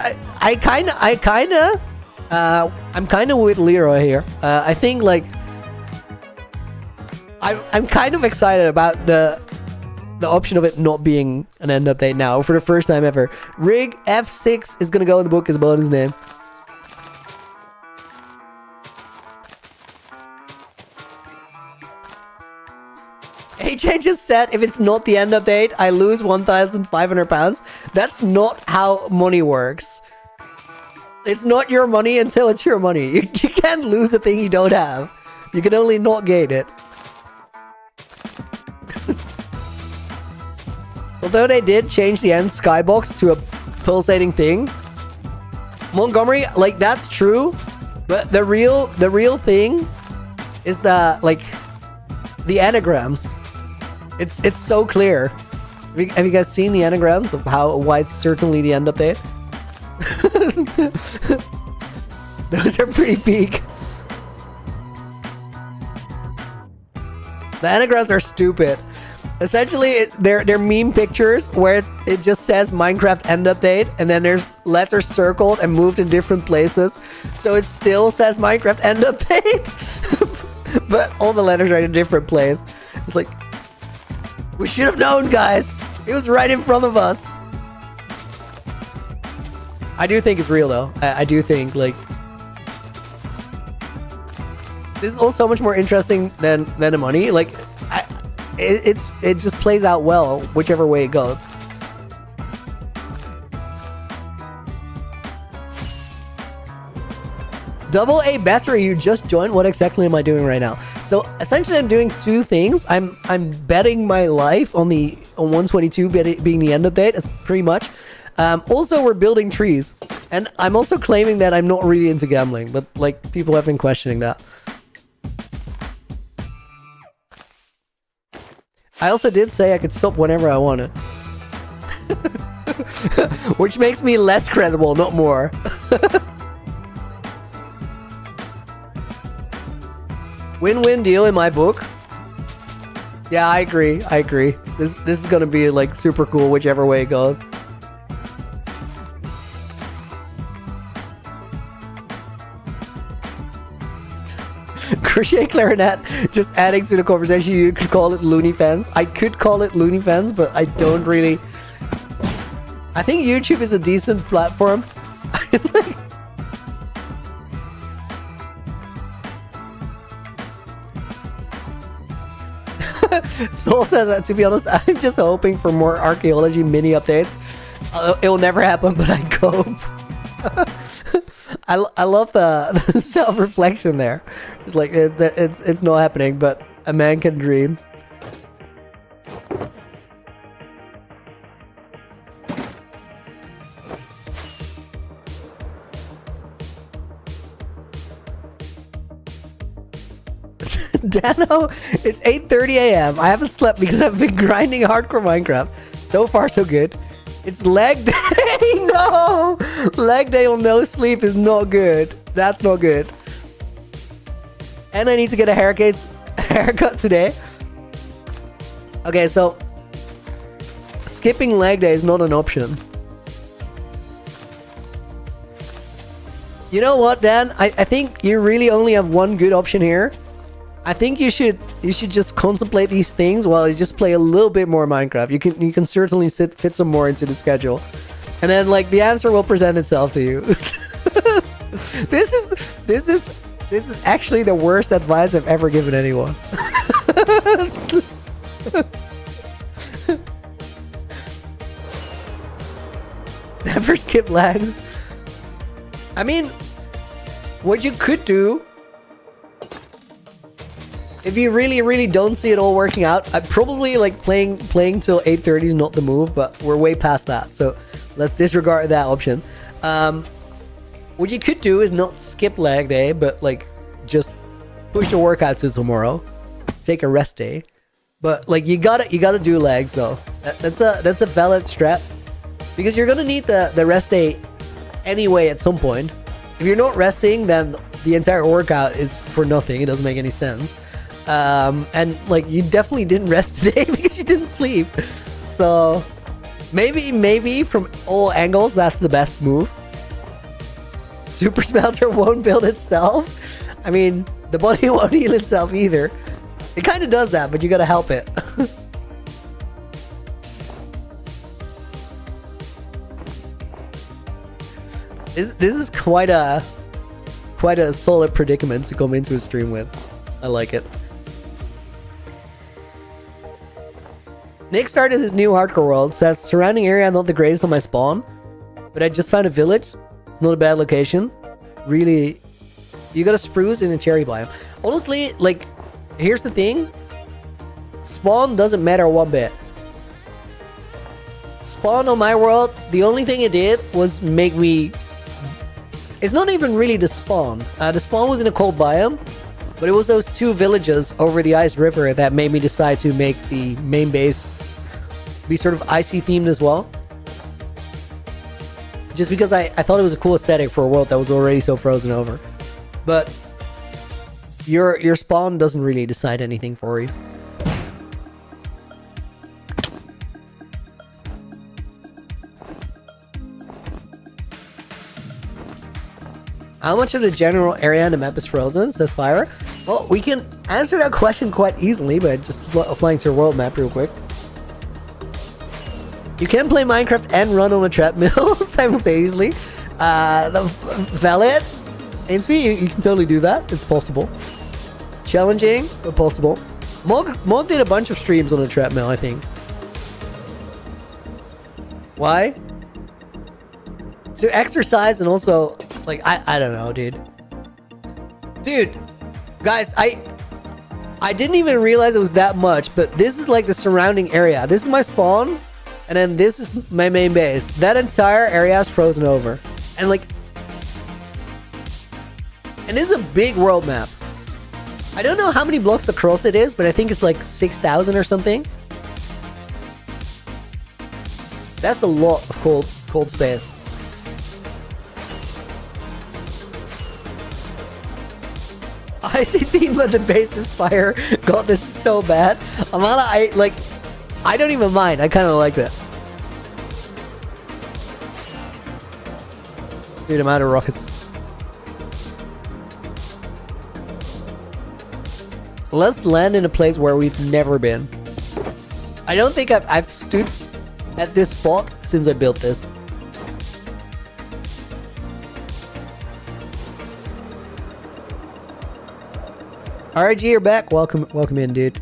I'm kind of with Leroy here. I think like I'm kind of excited about the option of it not being an end update now for the first time ever. Rig F6 is gonna go in the book as a bonus name. HJ just said if it's not the end update, I lose £1,500. That's not how money works. It's not your money until it's your money. You can't lose a thing you don't have. You can only not gain it. Although they did change the end skybox to a pulsating thing, Montgomery, like, that's true, but the real thing is that, like, the anagrams. It's so clear. Have you guys seen the anagrams of why it's certainly the end update? Those are pretty peak. The anagrams are stupid. Essentially, they're meme pictures where it just says Minecraft end update, and then there's letters circled and moved in different places. So it still says Minecraft end update, but all the letters are in a different place. It's like, we should have known, guys. It was right in front of us. I do think it's real, though. I do think, like, this is all so much more interesting than the money. Like, it just plays out well, whichever way it goes. Double A battery, you just joined. What exactly am I doing right now? So essentially, I'm doing two things. I'm betting my life on 122 being the end update, pretty much. Also, we're building trees, and I'm also claiming that I'm not really into gambling, but like people have been questioning that. I also did say I could stop whenever I wanted. Which makes me less credible, not more. Win-win deal in my book. Yeah, I agree. This is gonna be like super cool whichever way it goes. Crochet clarinet, just adding to the conversation, you could call it Looney Fans. I could call it Looney Fans, but I don't really. I think YouTube is a decent platform. Soul says that, to be honest, I'm just hoping for more archaeology mini updates. It will never happen, but I hope. I love the self-reflection there. It's like it's not happening, but a man can dream. Dano, it's 8:30 a.m. I haven't slept because I've been grinding hardcore Minecraft. So far, so good. It's leg day. No! Leg day on no sleep is not good. That's not good. And I need to get a haircut today. Okay, so skipping leg day is not an option. You know what, Dan? I think you really only have one good option here. I think you should just contemplate these things while you just play a little bit more Minecraft. You can certainly fit some more into the schedule, and then like the answer will present itself to you. This is actually the worst advice I've ever given anyone. Never skip legs. I mean, what you could do, if you really don't see it all working out, I'd probably like playing till 8:30 is not the move, but we're way past that, so let's disregard that option. What you could do is not skip leg day, but like just push the workout to tomorrow, take a rest day. But like you gotta do legs though. That's a valid strat, because you're gonna need the rest day anyway at some point. If you're not resting, then the entire workout is for nothing. It doesn't make any sense. And like you definitely didn't rest today because you didn't sleep. So maybe from all angles that's the best move. Super smelter won't build itself. I mean, the body won't heal itself either. It kind of does that, but you gotta help it. This is quite a solid predicament to come into a stream with. I like it. Nick started his new hardcore world. Says surrounding area not the greatest on my spawn, but I just found a village. It's not a bad location. Really, you got a spruce in a cherry biome. Honestly, like, here's the thing. Spawn doesn't matter one bit. Spawn on my world, the only thing it did was make me... It's not even really the spawn. The spawn was in a cold biome, but it was those two villages over the ice river that made me decide to make the main base be sort of icy themed as well. Just because I thought it was a cool aesthetic for a world that was already so frozen over. But your spawn doesn't really decide anything for you. How much of the general area on the map is frozen, says Fire? Well, we can answer that question quite easily by just flying to your world map real quick. You can play Minecraft and run on a treadmill simultaneously. The valid, Ainsby, you can totally do that. It's possible. Challenging, but possible. Mog did a bunch of streams on a treadmill, I think. Why? To exercise and also, like, I don't know, dude. Dude, guys, I didn't even realize it was that much, but this is like the surrounding area. This is my spawn, and then this is my main base. That entire area is frozen over. And like, and this is a big world map. I don't know how many blocks across it is, but I think it's like 6,000 or something. That's a lot of cold space. I see theme, but the base is fire. God, this is so bad. Amala, I don't even mind. I kind of like that. Dude, I'm out of rockets. Let's land in a place where we've never been. I don't think I've stood at this spot since I built this. RG, you're back. Welcome in, dude.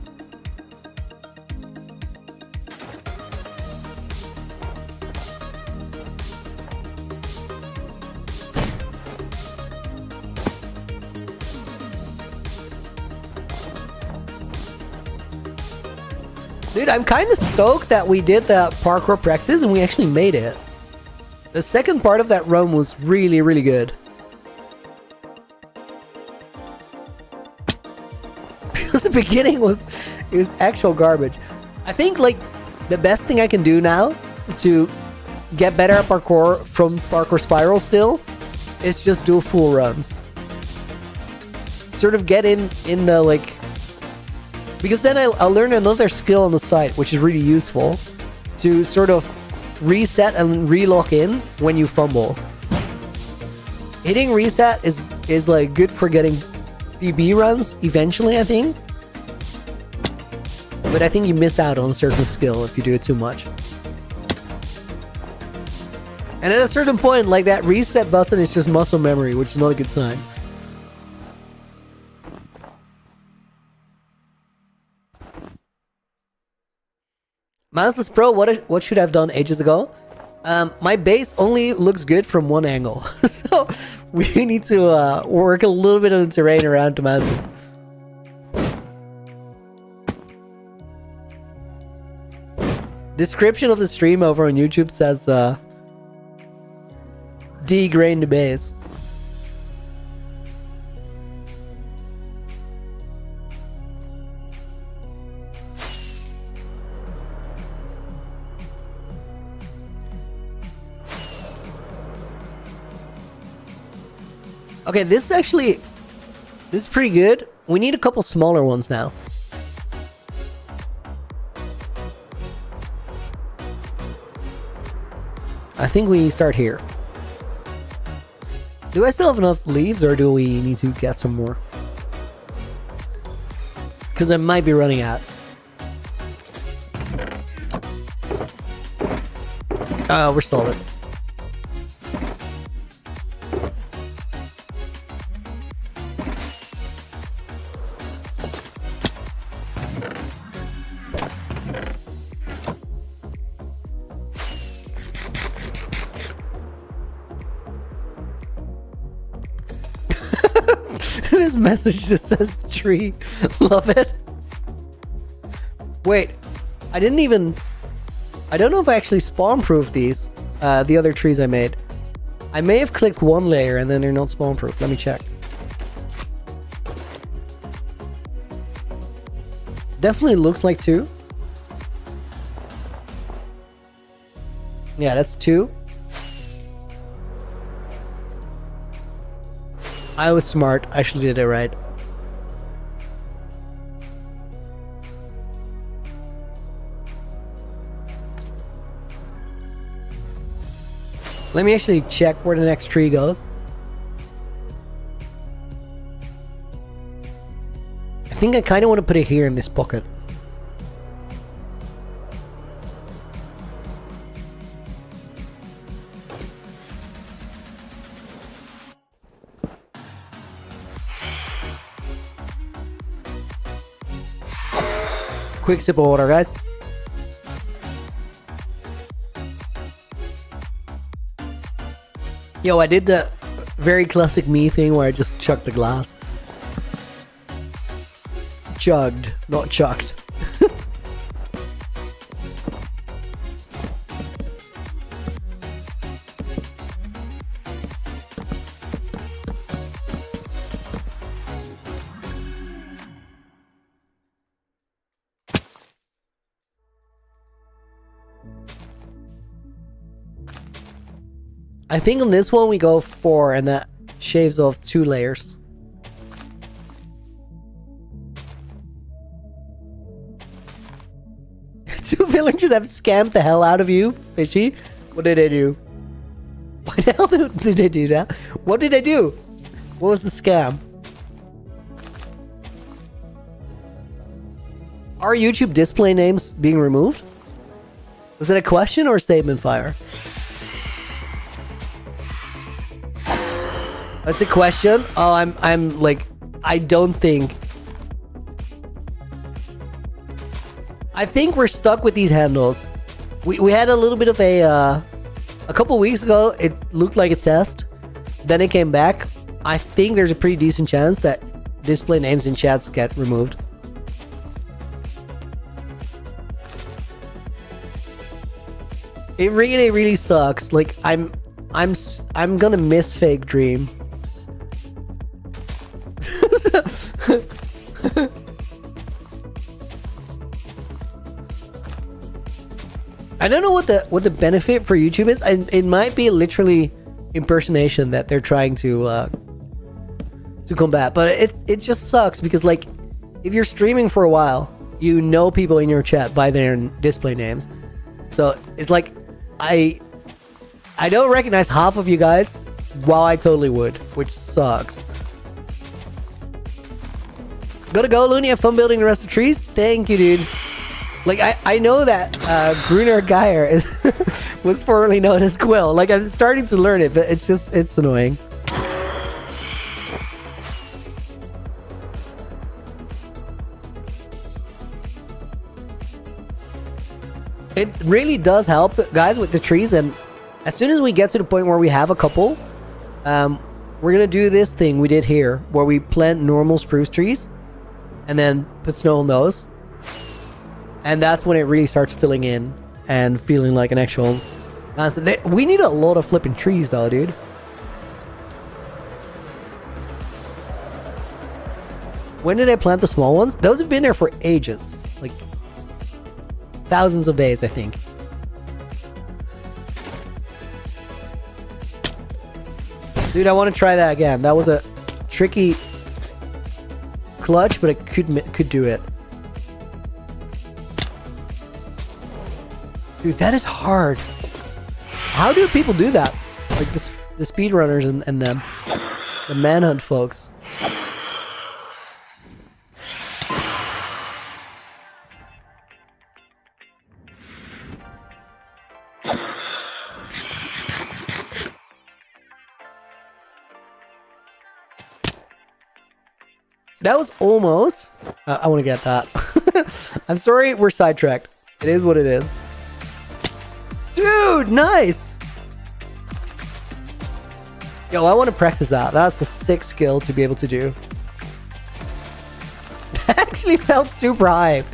Dude, I'm kind of stoked that we did that parkour practice and we actually made it. The second part of that run was really, really good. Because the beginning was actual garbage. I think like the best thing I can do now to get better at parkour from Parkour Spiral still is just do full runs. Sort of get in the like, because then I'll learn another skill on the side, which is really useful to sort of reset and relock in when you fumble. Hitting reset is like good for getting BB runs eventually, I think. But I think you miss out on a certain skill if you do it too much. And at a certain point, like that reset button is just muscle memory, which is not a good sign. Mouseless Pro, what should I have done ages ago? My base only looks good from one angle. So we need to work a little bit on the terrain around the mountain. Description of the stream over on YouTube says degrain the base. Okay, this is pretty good. We need a couple smaller ones now. I think we start here. Do I still have enough leaves or do we need to get some more? Because I might be running out. We're solid. This message just says tree. Love it. Wait, I don't know if I actually spawn proof these, the other trees I made. I may have clicked one layer and then they're not spawn proof. Let me check. Definitely looks like 2. Yeah, that's 2. I was smart. I actually did it right. Let me actually check where the next tree goes. think I kind of want to put it here in this pocket. Quick sip of water, guys. Yo, I did the very classic me thing where I just chucked the glass. Chugged, not chucked. I think on this one we go 4 and that shaves off 2 layers. Two villagers have scammed the hell out of you, Fishy. What did they do? Why the hell did they do that? What did they do? What was the scam? Are YouTube display names being removed? Was it a question or a statement, Fire? That's a question. Oh, I'm like, I don't think. I think we're stuck with these handles. We had a little bit of a couple weeks ago. It looked like a test. Then it came back. I think there's a pretty decent chance that display names in chats get removed. It really, really sucks. Like I'm gonna miss Fake Dream. I don't know what the benefit for YouTube is. It might be literally impersonation that they're trying to combat, but it just sucks because like if you're streaming for a while, you know people in your chat by their display names, so it's like I don't recognize half of you guys, while I totally would, which sucks. Gotta go, Looney. Have fun building the rest of the trees. Thank you, dude. Like, I know that Gruner Geyer was formerly known as Quill. Like, I'm starting to learn it, but it's annoying. It really does help, guys, with the trees. And as soon as we get to the point where we have a couple, we're going to do this thing we did here, where we plant normal spruce trees and then put snow on those. And that's when it really starts filling in and feeling like an actual mountain. We need a lot of flipping trees though, dude. When did I plant the small ones? Those have been there for ages. Like thousands of days, I think. Dude, I want to try that again. That was a tricky clutch, but I could do it. Dude, that is hard. How do people do that? Like the speedrunners and them. The manhunt folks. That was almost... I want to get that. I'm sorry, we're sidetracked. It is what it is. Dude, nice! Yo, I want to practice that. That's a sick skill to be able to do. That actually felt super hype.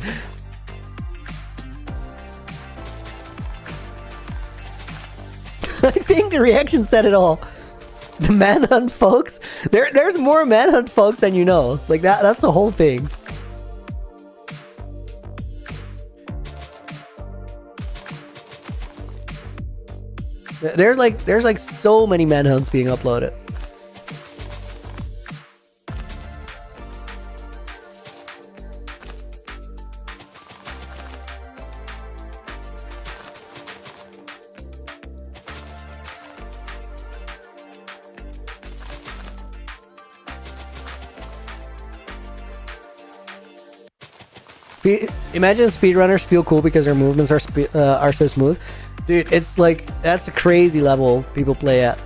I think the reaction said it all. The manhunt folks. There's more manhunt folks than you know. Like that's a whole thing. There's like so many manhunts being uploaded. Imagine speedrunners feel cool because their movements are so smooth. Dude, it's like, that's a crazy level people play at.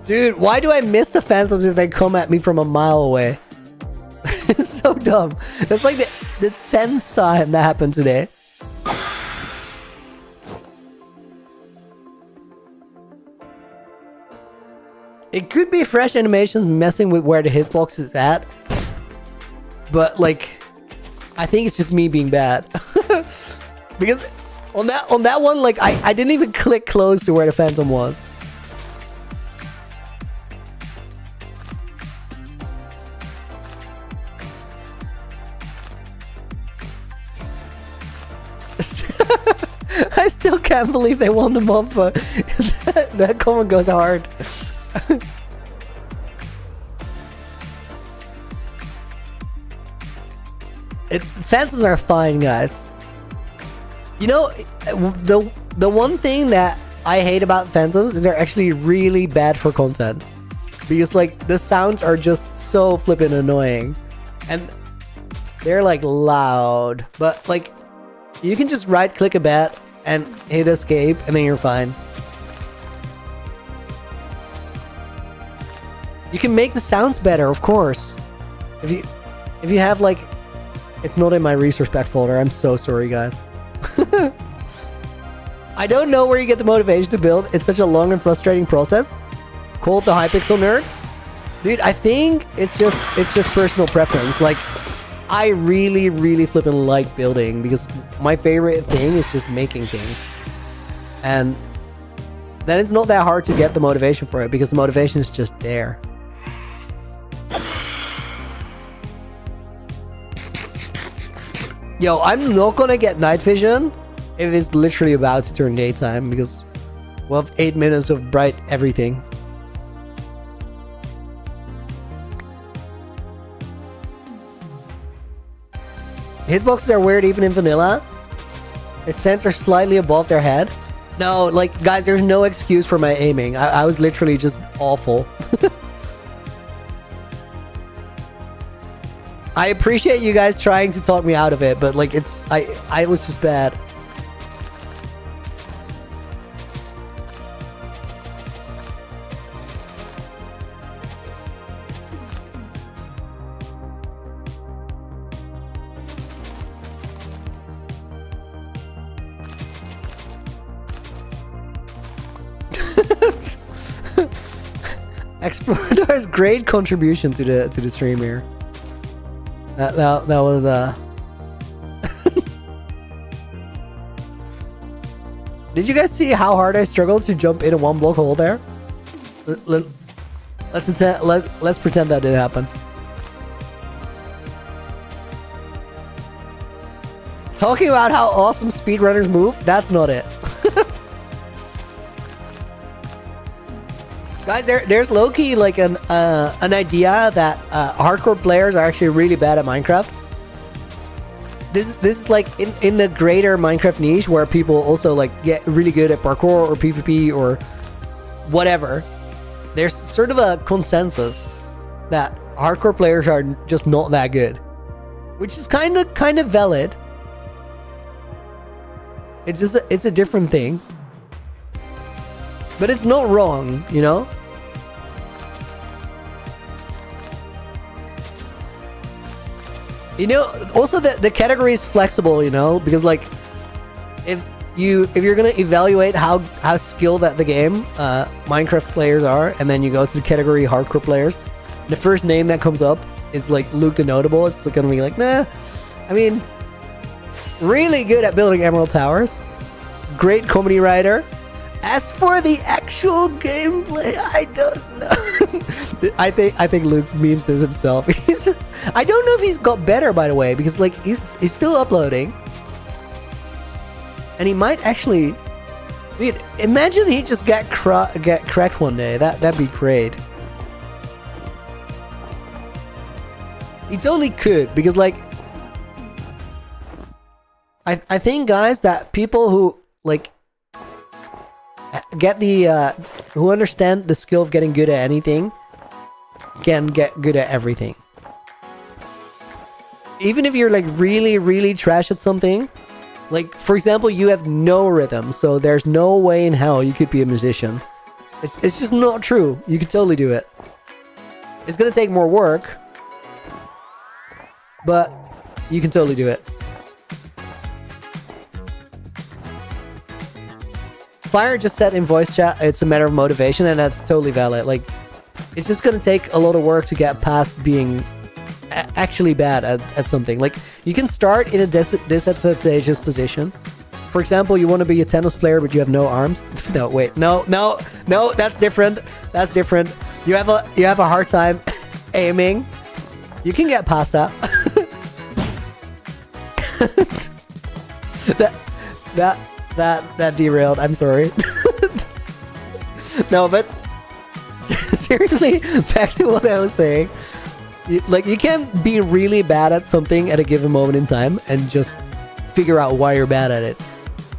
Dude, why do I miss the phantoms if they come at me from a mile away? It's so dumb. That's like the 10th time that happened today. It could be fresh animations messing with where the hitbox is at. But like, I think it's just me being bad. Because on that one, like I didn't even click close to where the phantom was. I still can't believe they won the month, but that comment goes hard. Phantoms are fine, guys. You know, the one thing that I hate about phantoms is they're actually really bad for content. Because like the sounds are just so flippin' annoying. And they're like loud. But like you can just right click a bat and hit escape and then you're fine. You can make the sounds better, of course. If you have like, it's not in my resource pack folder. I'm so sorry, guys. I don't know where you get the motivation to build. It's such a long and frustrating process. Called the Hypixel nerd. Dude, I think it's just personal preference. Like, I really flippin' like building because my favorite thing is just making things. And then it's not that hard to get the motivation for it because the motivation is just there. Yo, I'm not gonna get night vision if it's literally about to turn daytime because we'll have 8 minutes of bright everything. Hitboxes are weird even in vanilla. Its sensor slightly above their head. No, like, guys, there's no excuse for my aiming. I was literally just awful. I appreciate you guys trying to talk me out of it, but like, I was just bad. Explorator's great contribution to the stream here. That was Did you guys see how hard I struggled to jump in a 1 block hole there? Let's pretend that didn't happen. Talking about how awesome speedrunners move, that's not it. Guys, there's low-key like an idea that hardcore players are actually really bad at Minecraft. This is like in the greater Minecraft niche where people also like get really good at parkour or PvP or whatever. There's sort of a consensus that hardcore players are just not that good, which is kind of valid. It's just it's a different thing, but it's not wrong, you know. You know, also the category is flexible, you know, because like if you're gonna evaluate how skilled at the game Minecraft players are, and then you go to the category hardcore players, the first name that comes up is like Luke the Notable. It's gonna be like, nah. I mean, really good at building emerald towers, great comedy writer. As for the actual gameplay, I don't know. I think Luke memes this himself. I don't know if he's got better, by the way, because like he's still uploading, and he might actually Dude, imagine he just get cracked one day. That'd be great. He totally could, because like I think, guys, that people who like get the who understand the skill of getting good at anything can get good at everything. Even if you're like really, really trash at something, like for example, you have no rhythm, so there's no way in hell you could be a musician. It's just not true. You could totally do it. It's gonna take more work, but you can totally do it. Fire just said in voice chat, it's a matter of motivation, and that's totally valid. Like, it's just gonna take a lot of work to get past being actually bad at something. Like, you can start in a disadvantageous position. For example, you want to be a tennis player, but you have no arms. No, wait, no, that's different. That's different. You have a hard time aiming. You can get past that. That derailed. I'm sorry. No, but seriously, back to what I was saying. You can't be really bad at something at a given moment in time and just figure out why you're bad at it.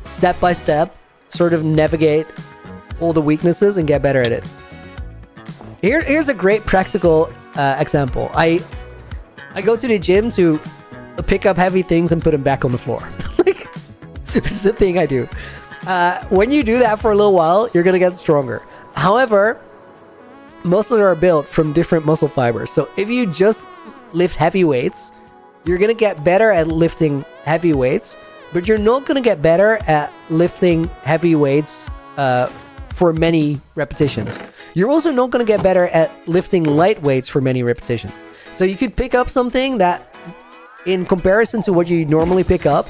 Step by step, sort of navigate all the weaknesses and get better at it. Here's a great practical example. I go to the gym to pick up heavy things and put them back on the floor. Like, this is the thing I do. When you do that for a little while, you're gonna get stronger. However, muscles are built from different muscle fibers. So if you just lift heavy weights, you're gonna get better at lifting heavy weights, but you're not gonna get better at lifting heavy weights for many repetitions. You're also not gonna get better at lifting light weights for many repetitions. So you could pick up something that, in comparison to what you normally pick up,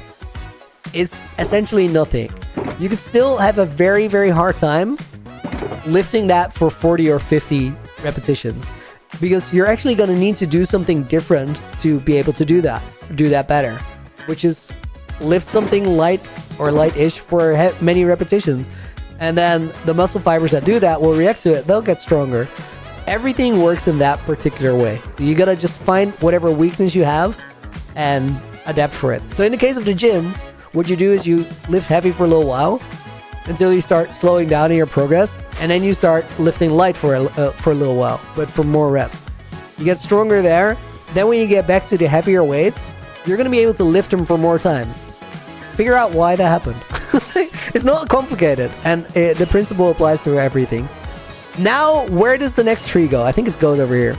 is essentially nothing. You could still have a very, very hard time lifting that for 40 or 50 repetitions, because you're actually going to need to do something different to be able to do that better, which is lift something light or light-ish for many repetitions, and then the muscle fibers that do that will react to it. They'll get stronger. Everything works in that particular way. You gotta just find whatever weakness you have and adapt for it. So in the case of the gym, what you do is you lift heavy for a little while until you start slowing down in your progress, and then you start lifting light for a little while, but for more reps. You get stronger there. Then when you get back to the heavier weights, you're going to be able to lift them for more times. Figure out why that happened. It's not complicated, and the principle applies to everything. Now, where does the next tree go? I think it goes over here.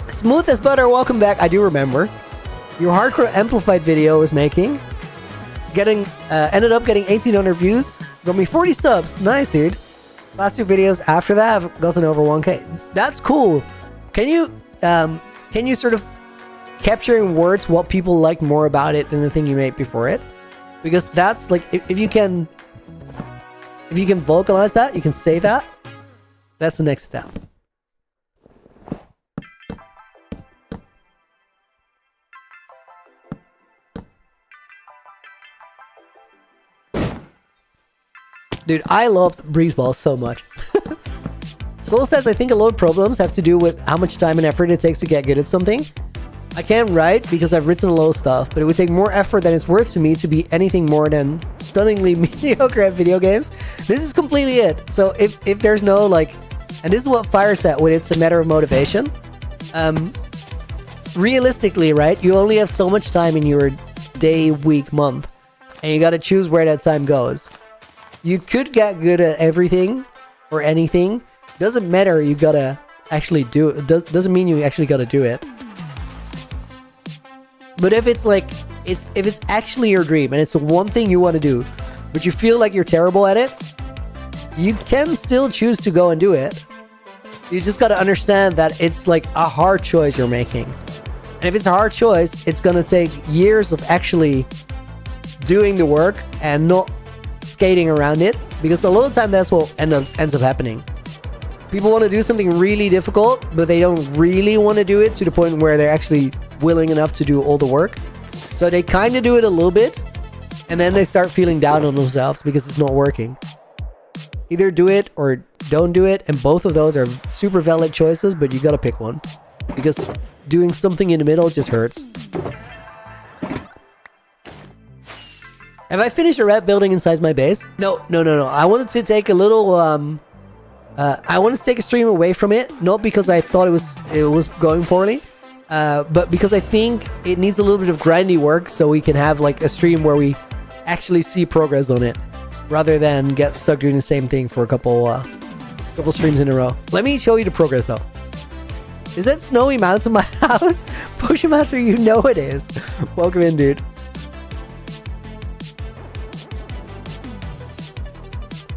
Smooth as butter, welcome back. I do remember. Your hardcore amplified video was making. Ended up getting 1,800 views. Got me 40 subs. Nice, dude. Last two videos after that have gotten over 1K. That's cool. Can you sort of capture in words what people like more about it than the thing you made before it? Because that's like, if you can vocalize that, you can say that, that's the next step. Dude, I love Breeze Ball so much. Soul says, I think a lot of problems have to do with how much time and effort it takes to get good at something. I can't write because I've written a lot of stuff, but it would take more effort than it's worth to me to be anything more than stunningly mediocre at video games. This is completely it. So if there's no like, and this is what Fire said when it's a matter of motivation. Realistically, right, you only have so much time in your day, week, month, and you got to choose where that time goes. You could get good at everything or anything. Doesn't matter. You gotta actually do it. Doesn't mean you actually gotta do it. But if it's like, if it's actually your dream and it's the one thing you want to do, but you feel like you're terrible at it, you can still choose to go and do it. You just gotta understand that it's like a hard choice you're making. And if it's a hard choice, it's gonna take years of actually doing the work and not skating around it, because a lot of the time that's what ends up happening. People want to do something really difficult, but they don't really want to do it to the point where they're actually willing enough to do all the work. So they kind of do it a little bit, And then they start feeling down on themselves because it's not working. Either do it or don't do it, and both of those are super valid choices, but you gotta pick one. Because doing something in the middle just hurts. Have I finished a red building inside my base? No. I wanted to take a little, I wanted to take a stream away from it, not because I thought it was going poorly, but because I think it needs a little bit of grindy work so we can have like a stream where we actually see progress on it, rather than get stuck doing the same thing for a couple streams in a row. Let me show you the progress though. Is that snowy mountain my house? Pushmaster, you know it is. Welcome in, dude.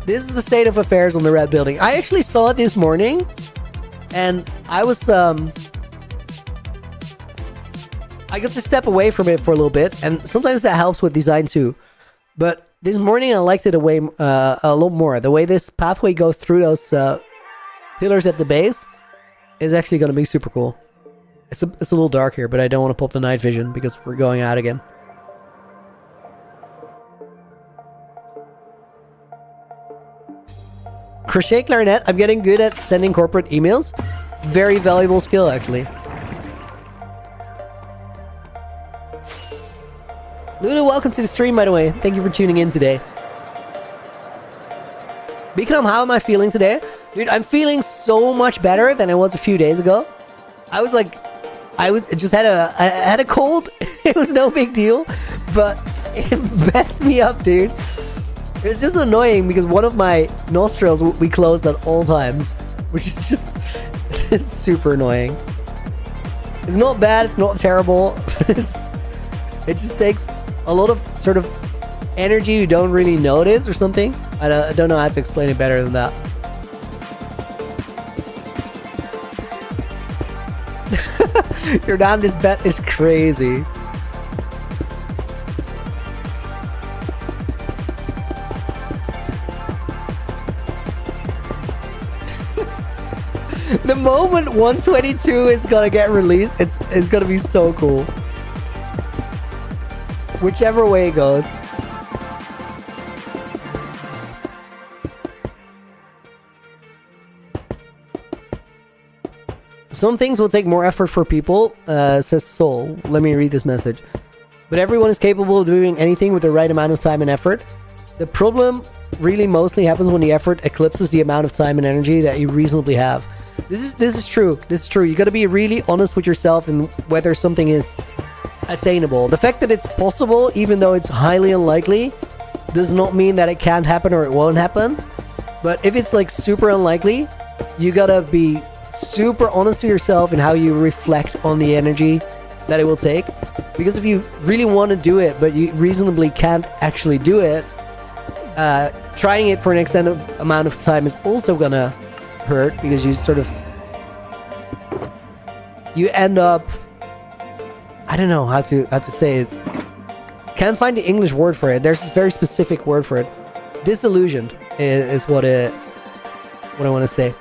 This is the state of affairs on the red building. I actually saw it this morning, and I was I got to step away from it for a little bit, and sometimes that helps with design too. But this morning I liked it a lot more. The way this pathway goes through those pillars at the base is actually going to be super cool. It's a little dark here, but I don't want to pop the night vision because we're going out again. Crochet clarinet. I'm getting good at sending corporate emails. Very valuable skill, actually. Luna, welcome to the stream, by the way. Thank you for tuning in today. Beacon, how am I feeling today? Dude, I'm feeling so much better than I was a few days ago. I just had a cold. It was no big deal, but it messed me up, dude. It was just annoying because one of my nostrils we closed at all times, which is just, it's super annoying. It's not bad, it's not terrible, but it just takes a lot of sort of energy you don't really notice or something. I don't know how to explain it better than that. You're down, this bet is crazy. The moment 122 is gonna get released, it's gonna be so cool. Whichever way it goes. Some things will take more effort for people, says Soul. Let me read this message. But everyone is capable of doing anything with the right amount of time and effort. The problem really mostly happens when the effort eclipses the amount of time and energy that you reasonably have. This is true. This is true. You got to be really honest with yourself and whether something is attainable. The fact that it's possible, even though it's highly unlikely, does not mean that it can't happen or it won't happen. But if it's like super unlikely, you gotta be super honest to yourself in how you reflect on the energy that it will take. Because if you really want to do it, but you reasonably can't actually do it, trying it for an extended amount of time is also gonna hurt, because you sort of, you end up, I don't know how to say it. Can't find the English word for it. There's a very specific word for it. Disillusioned is what I want to say.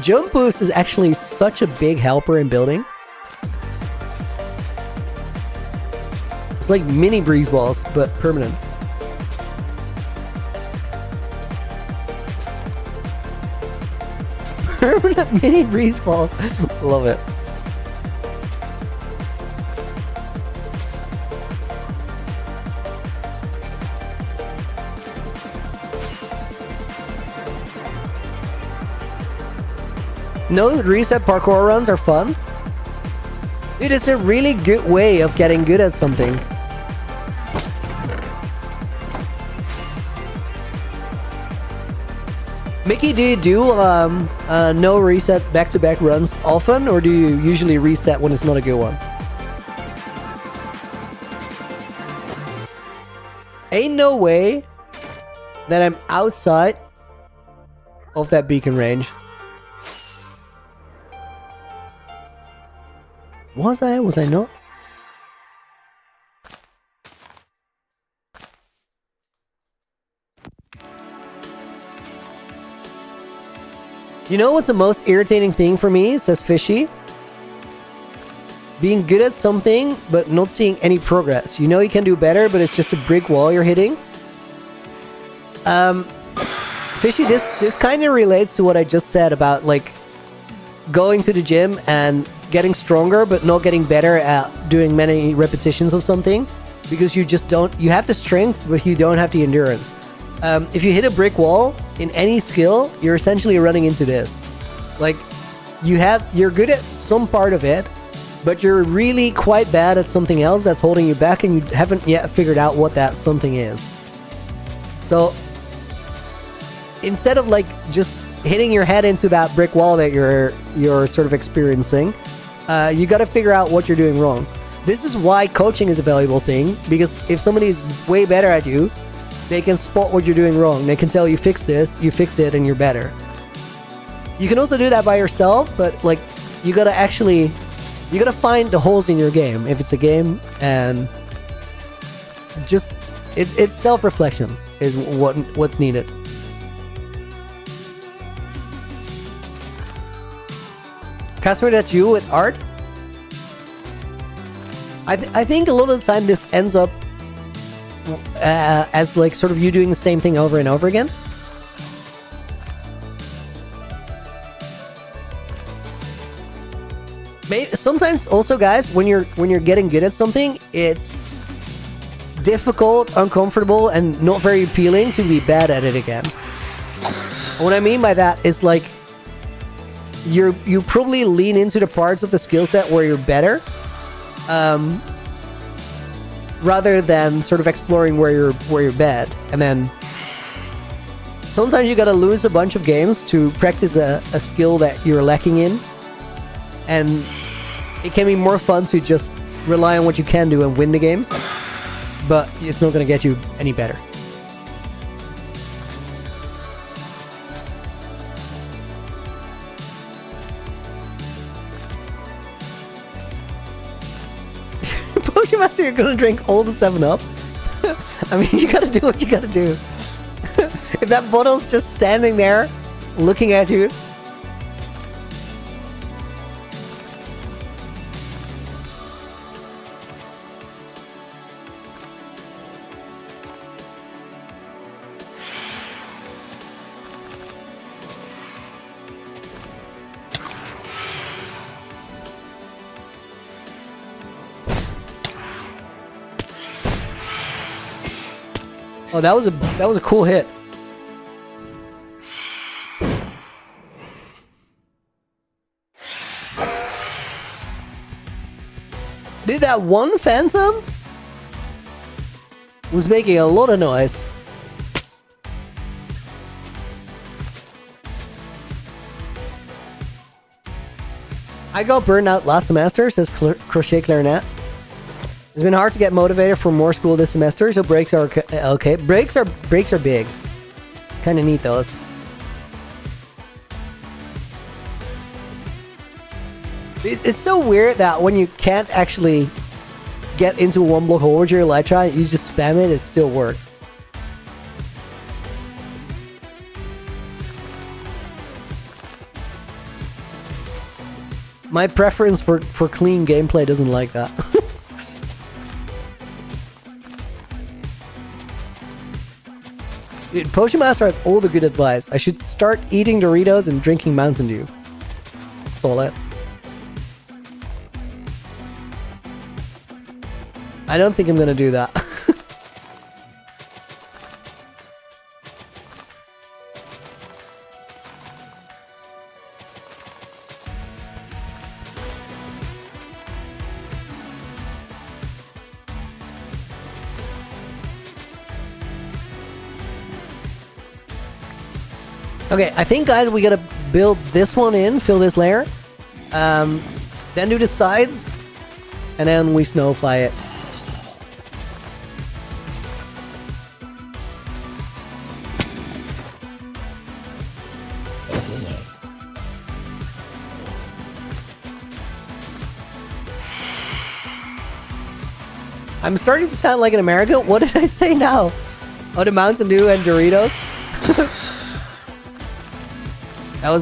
Jump boost is actually such a big helper in building. It's like mini breeze balls, but permanent. Permanent mini breeze balls. Love it. No reset parkour runs are fun. Dude, it's a really good way of getting good at something. Mickey, do you do no reset back-to-back runs often, or do you usually reset when it's not a good one? Ain't no way that I'm outside of that beacon range. Was I? Was I not? You know what's the most irritating thing for me, says Fishy? being good at something but not seeing any progress. You know you can do better, but it's just a brick wall you're hitting. Fishy, this kind of relates to what I just said about like going to the gym and getting stronger but not getting better at doing many repetitions of something, because you just don't, you have the strength but you don't have the endurance. If you hit a brick wall in any skill, you're essentially running into this. Like you're good at some part of it, but you're really quite bad at something else that's holding you back, and you haven't yet figured out what that something is. So instead of like just hitting your head into that brick wall that you're sort of experiencing, you got to figure out what you're doing wrong. This is why coaching is a valuable thing, because if somebody is way better at you, they can spot what you're doing wrong. They can tell you fix this, you fix it, and you're better. You can also do that by yourself, but like you gotta find the holes in your game if it's a game, and just it's self-reflection is what's needed. Casper, that's you with art? I think a lot of the time this ends up as like sort of you doing the same thing over and over again. Sometimes also, guys, when you're getting good at something, it's difficult, uncomfortable, and not very appealing to be bad at it again. What I mean by that is like you probably lean into the parts of the skill set where you're better, rather than sort of exploring where you're bad. And then sometimes you gotta lose a bunch of games to practice a skill that you're lacking in, and it can be more fun to just rely on what you can do and win the games, but it's not gonna get you any better. Potion Master, you're gonna drink all the 7-Up? I mean, you gotta do what you gotta do. If that bottle's just standing there, looking at you... Oh, that was a cool hit. Dude, that one Phantom was making a lot of noise. I got burned out last semester, says Crochet Clarinet. It's been hard to get motivated for more school this semester, so breaks are okay. Breaks are big. Kind of neat those. It's so weird that when you can't actually get into one block hole with your Elytra, you just spam it still works. My preference for clean gameplay doesn't like that. Dude, Potion Master has all the good advice. I should start eating Doritos and drinking Mountain Dew. That's all that. I don't think I'm gonna do that. Okay, I think, guys, we gotta build this one in, fill this layer, then do the sides, and then we snowfly it. I'm starting to sound like an American. What did I say now? Oh, the Mountain Dew and Doritos?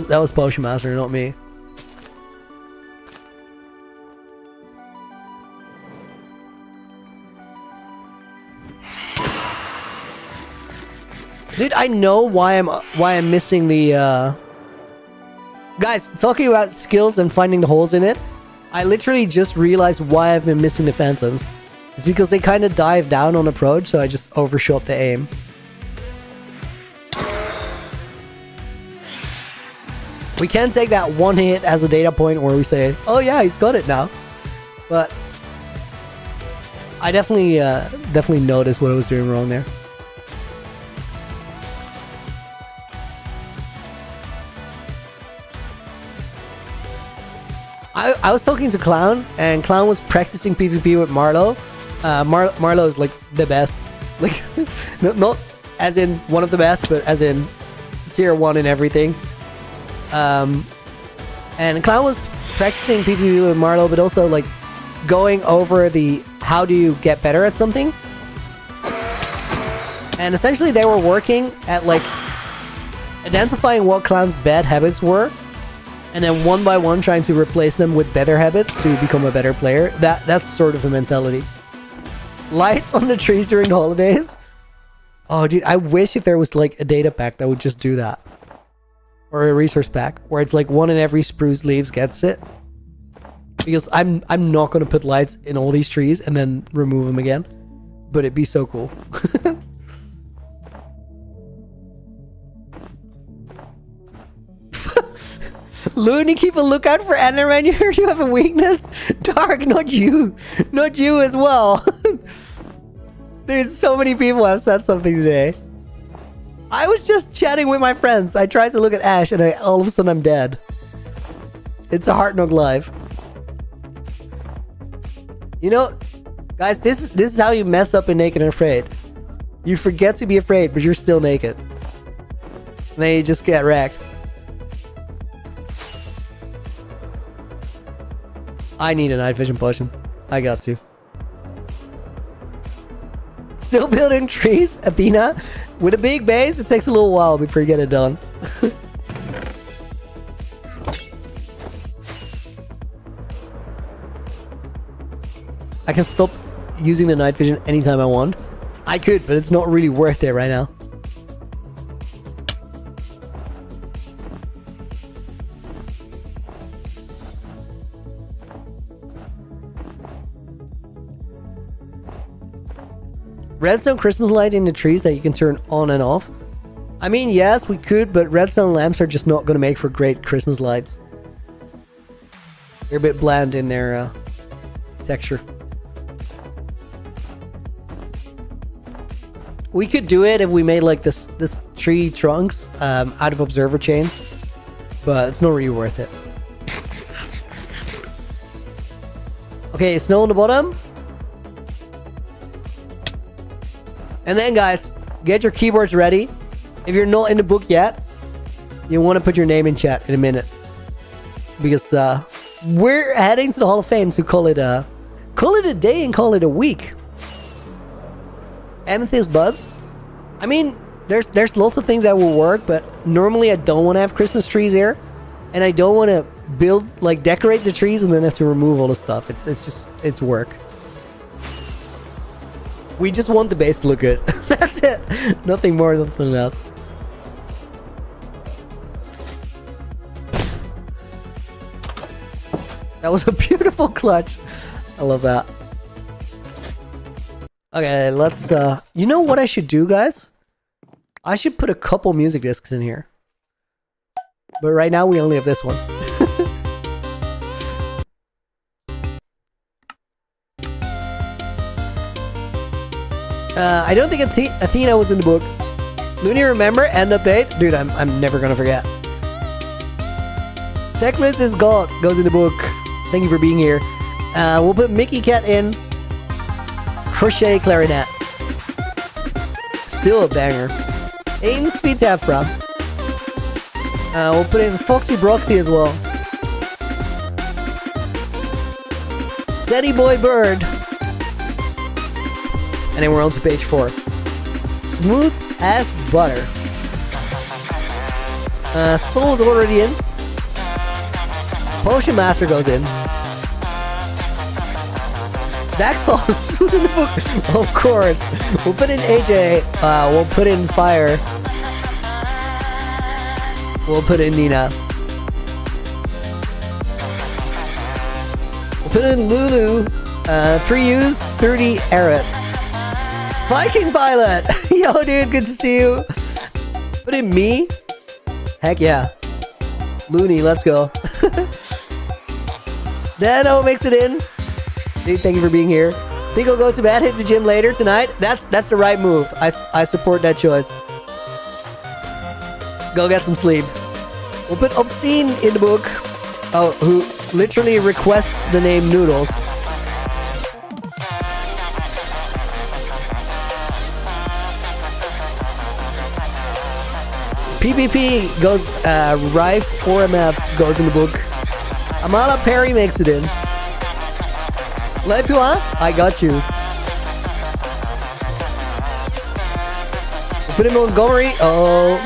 That was Potion Master, not me. Dude, I know why I'm missing the guys, talking about skills and finding the holes in it. I literally just realized why I've been missing the phantoms. It's because they kind of dive down on approach, so I just overshot the aim. We can take that one hit as a data point where we say, oh yeah, he's got it now. But I definitely noticed what I was doing wrong there. I was talking to Clown, and Clown was practicing PvP with Marlo. Marlo is like the best. Like, not as in one of the best, but as in tier 1 in everything. And Clown was practicing PvP with Marlo, but also like going over the how do you get better at something. And essentially they were working at like identifying what Clown's bad habits were, and then one by one trying to replace them with better habits to become a better player. That's sort of a mentality. Lights on the trees during the holidays. Oh, dude, I wish if there was like a data pack that would just do that. Or a resource pack where it's like one in every spruce leaves gets it. Because I'm not going to put lights in all these trees and then remove them again. But it'd be so cool. Looney, keep a lookout for Enderman. You heard you have a weakness? Dark, not you. Not you as well. There's so many people have said something today. I was just chatting with my friends. I tried to look at Ash and all of a sudden I'm dead. It's a Heart Knock Live. You know, guys, this is how you mess up in Naked and Afraid. You forget to be afraid, but you're still naked. And then you just get wrecked. I need a night vision potion. I got to. Still building trees, Athena? With a big base, it takes a little while before you get it done. I can stop using the night vision anytime I want. I could, but it's not really worth it right now. Redstone Christmas light in the trees that you can turn on and off. I mean, yes, we could, but redstone lamps are just not going to make for great Christmas lights. They're a bit bland in their texture. We could do it if we made like this tree trunks out of observer chains, but it's not really worth it. Okay, snow on the bottom. And then guys, get your keyboards ready. If you're not in the book yet, you want to put your name in chat in a minute. Because we're heading to the Hall of Fame to call it a day and call it a week. Amethyst buds. I mean, there's lots of things that will work, but normally I don't want to have Christmas trees here. And I don't want to decorate the trees and then have to remove all the stuff. It's work. We just want the base to look good. That's it. Nothing more, nothing less. That was a beautiful clutch. I love that. Okay, let's... you know what I should do, guys? I should put a couple music discs in here. But right now, we only have this one. I don't think Athena was in the book. Looney, remember? End update? Dude, I'm never gonna forget. Tech list is gold. Goes in the book. Thank you for being here. We'll put Mickey Cat in. Crochet clarinet. Still a banger. Aiden Speed Tap, bro. We'll put in Foxy Broxy as well. Teddy Boy Bird. And then we're on to page 4. Smooth as butter. Soul's already in. Potion Master goes in. Dax Farms was in the book. Of course. We'll put in AJ. We'll put in Fire. We'll put in Nina. We'll put in Lulu. 3 U's, 30 Aerith. Viking Pilot. Yo, dude, good to see you. Put in me. Heck yeah. Looney, let's go. Dano makes it in. Dude, thank you for being here. Think I'll go to bed, hit the gym later tonight? That's the right move. I support that choice. Go get some sleep. We'll put Obscene in the book. Oh, who literally requests the name Noodles. PPP goes, Rife 4MF goes in the book. Amala Perry makes it in. Let you on? I got you. We'll put him in Montgomery. Oh.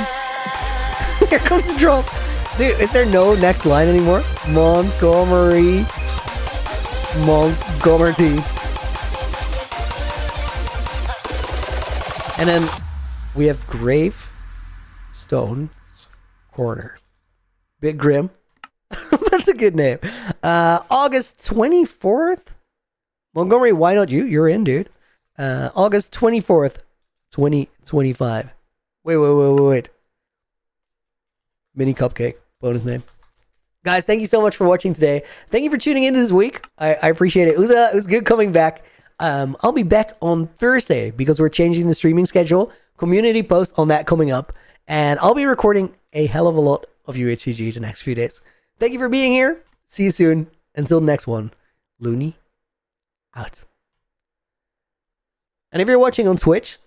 Here comes the drop. Dude, is there no next line anymore? Montgomery. Montgomery. And then we have Grave Stone Corner. Big Grim. That's a good name. August 24th. Montgomery, why not you? You're in, dude. August 24th, 2025. Wait. Mini Cupcake. Bonus name. Guys, thank you so much for watching today. Thank you for tuning in this week. I appreciate it. It was good coming back. I'll be back on Thursday because we're changing the streaming schedule. Community post on that coming up. And I'll be recording a hell of a lot of UHCG the next few days. Thank you for being here. See you soon. Until the next one. Looney out. And if you're watching on Twitch,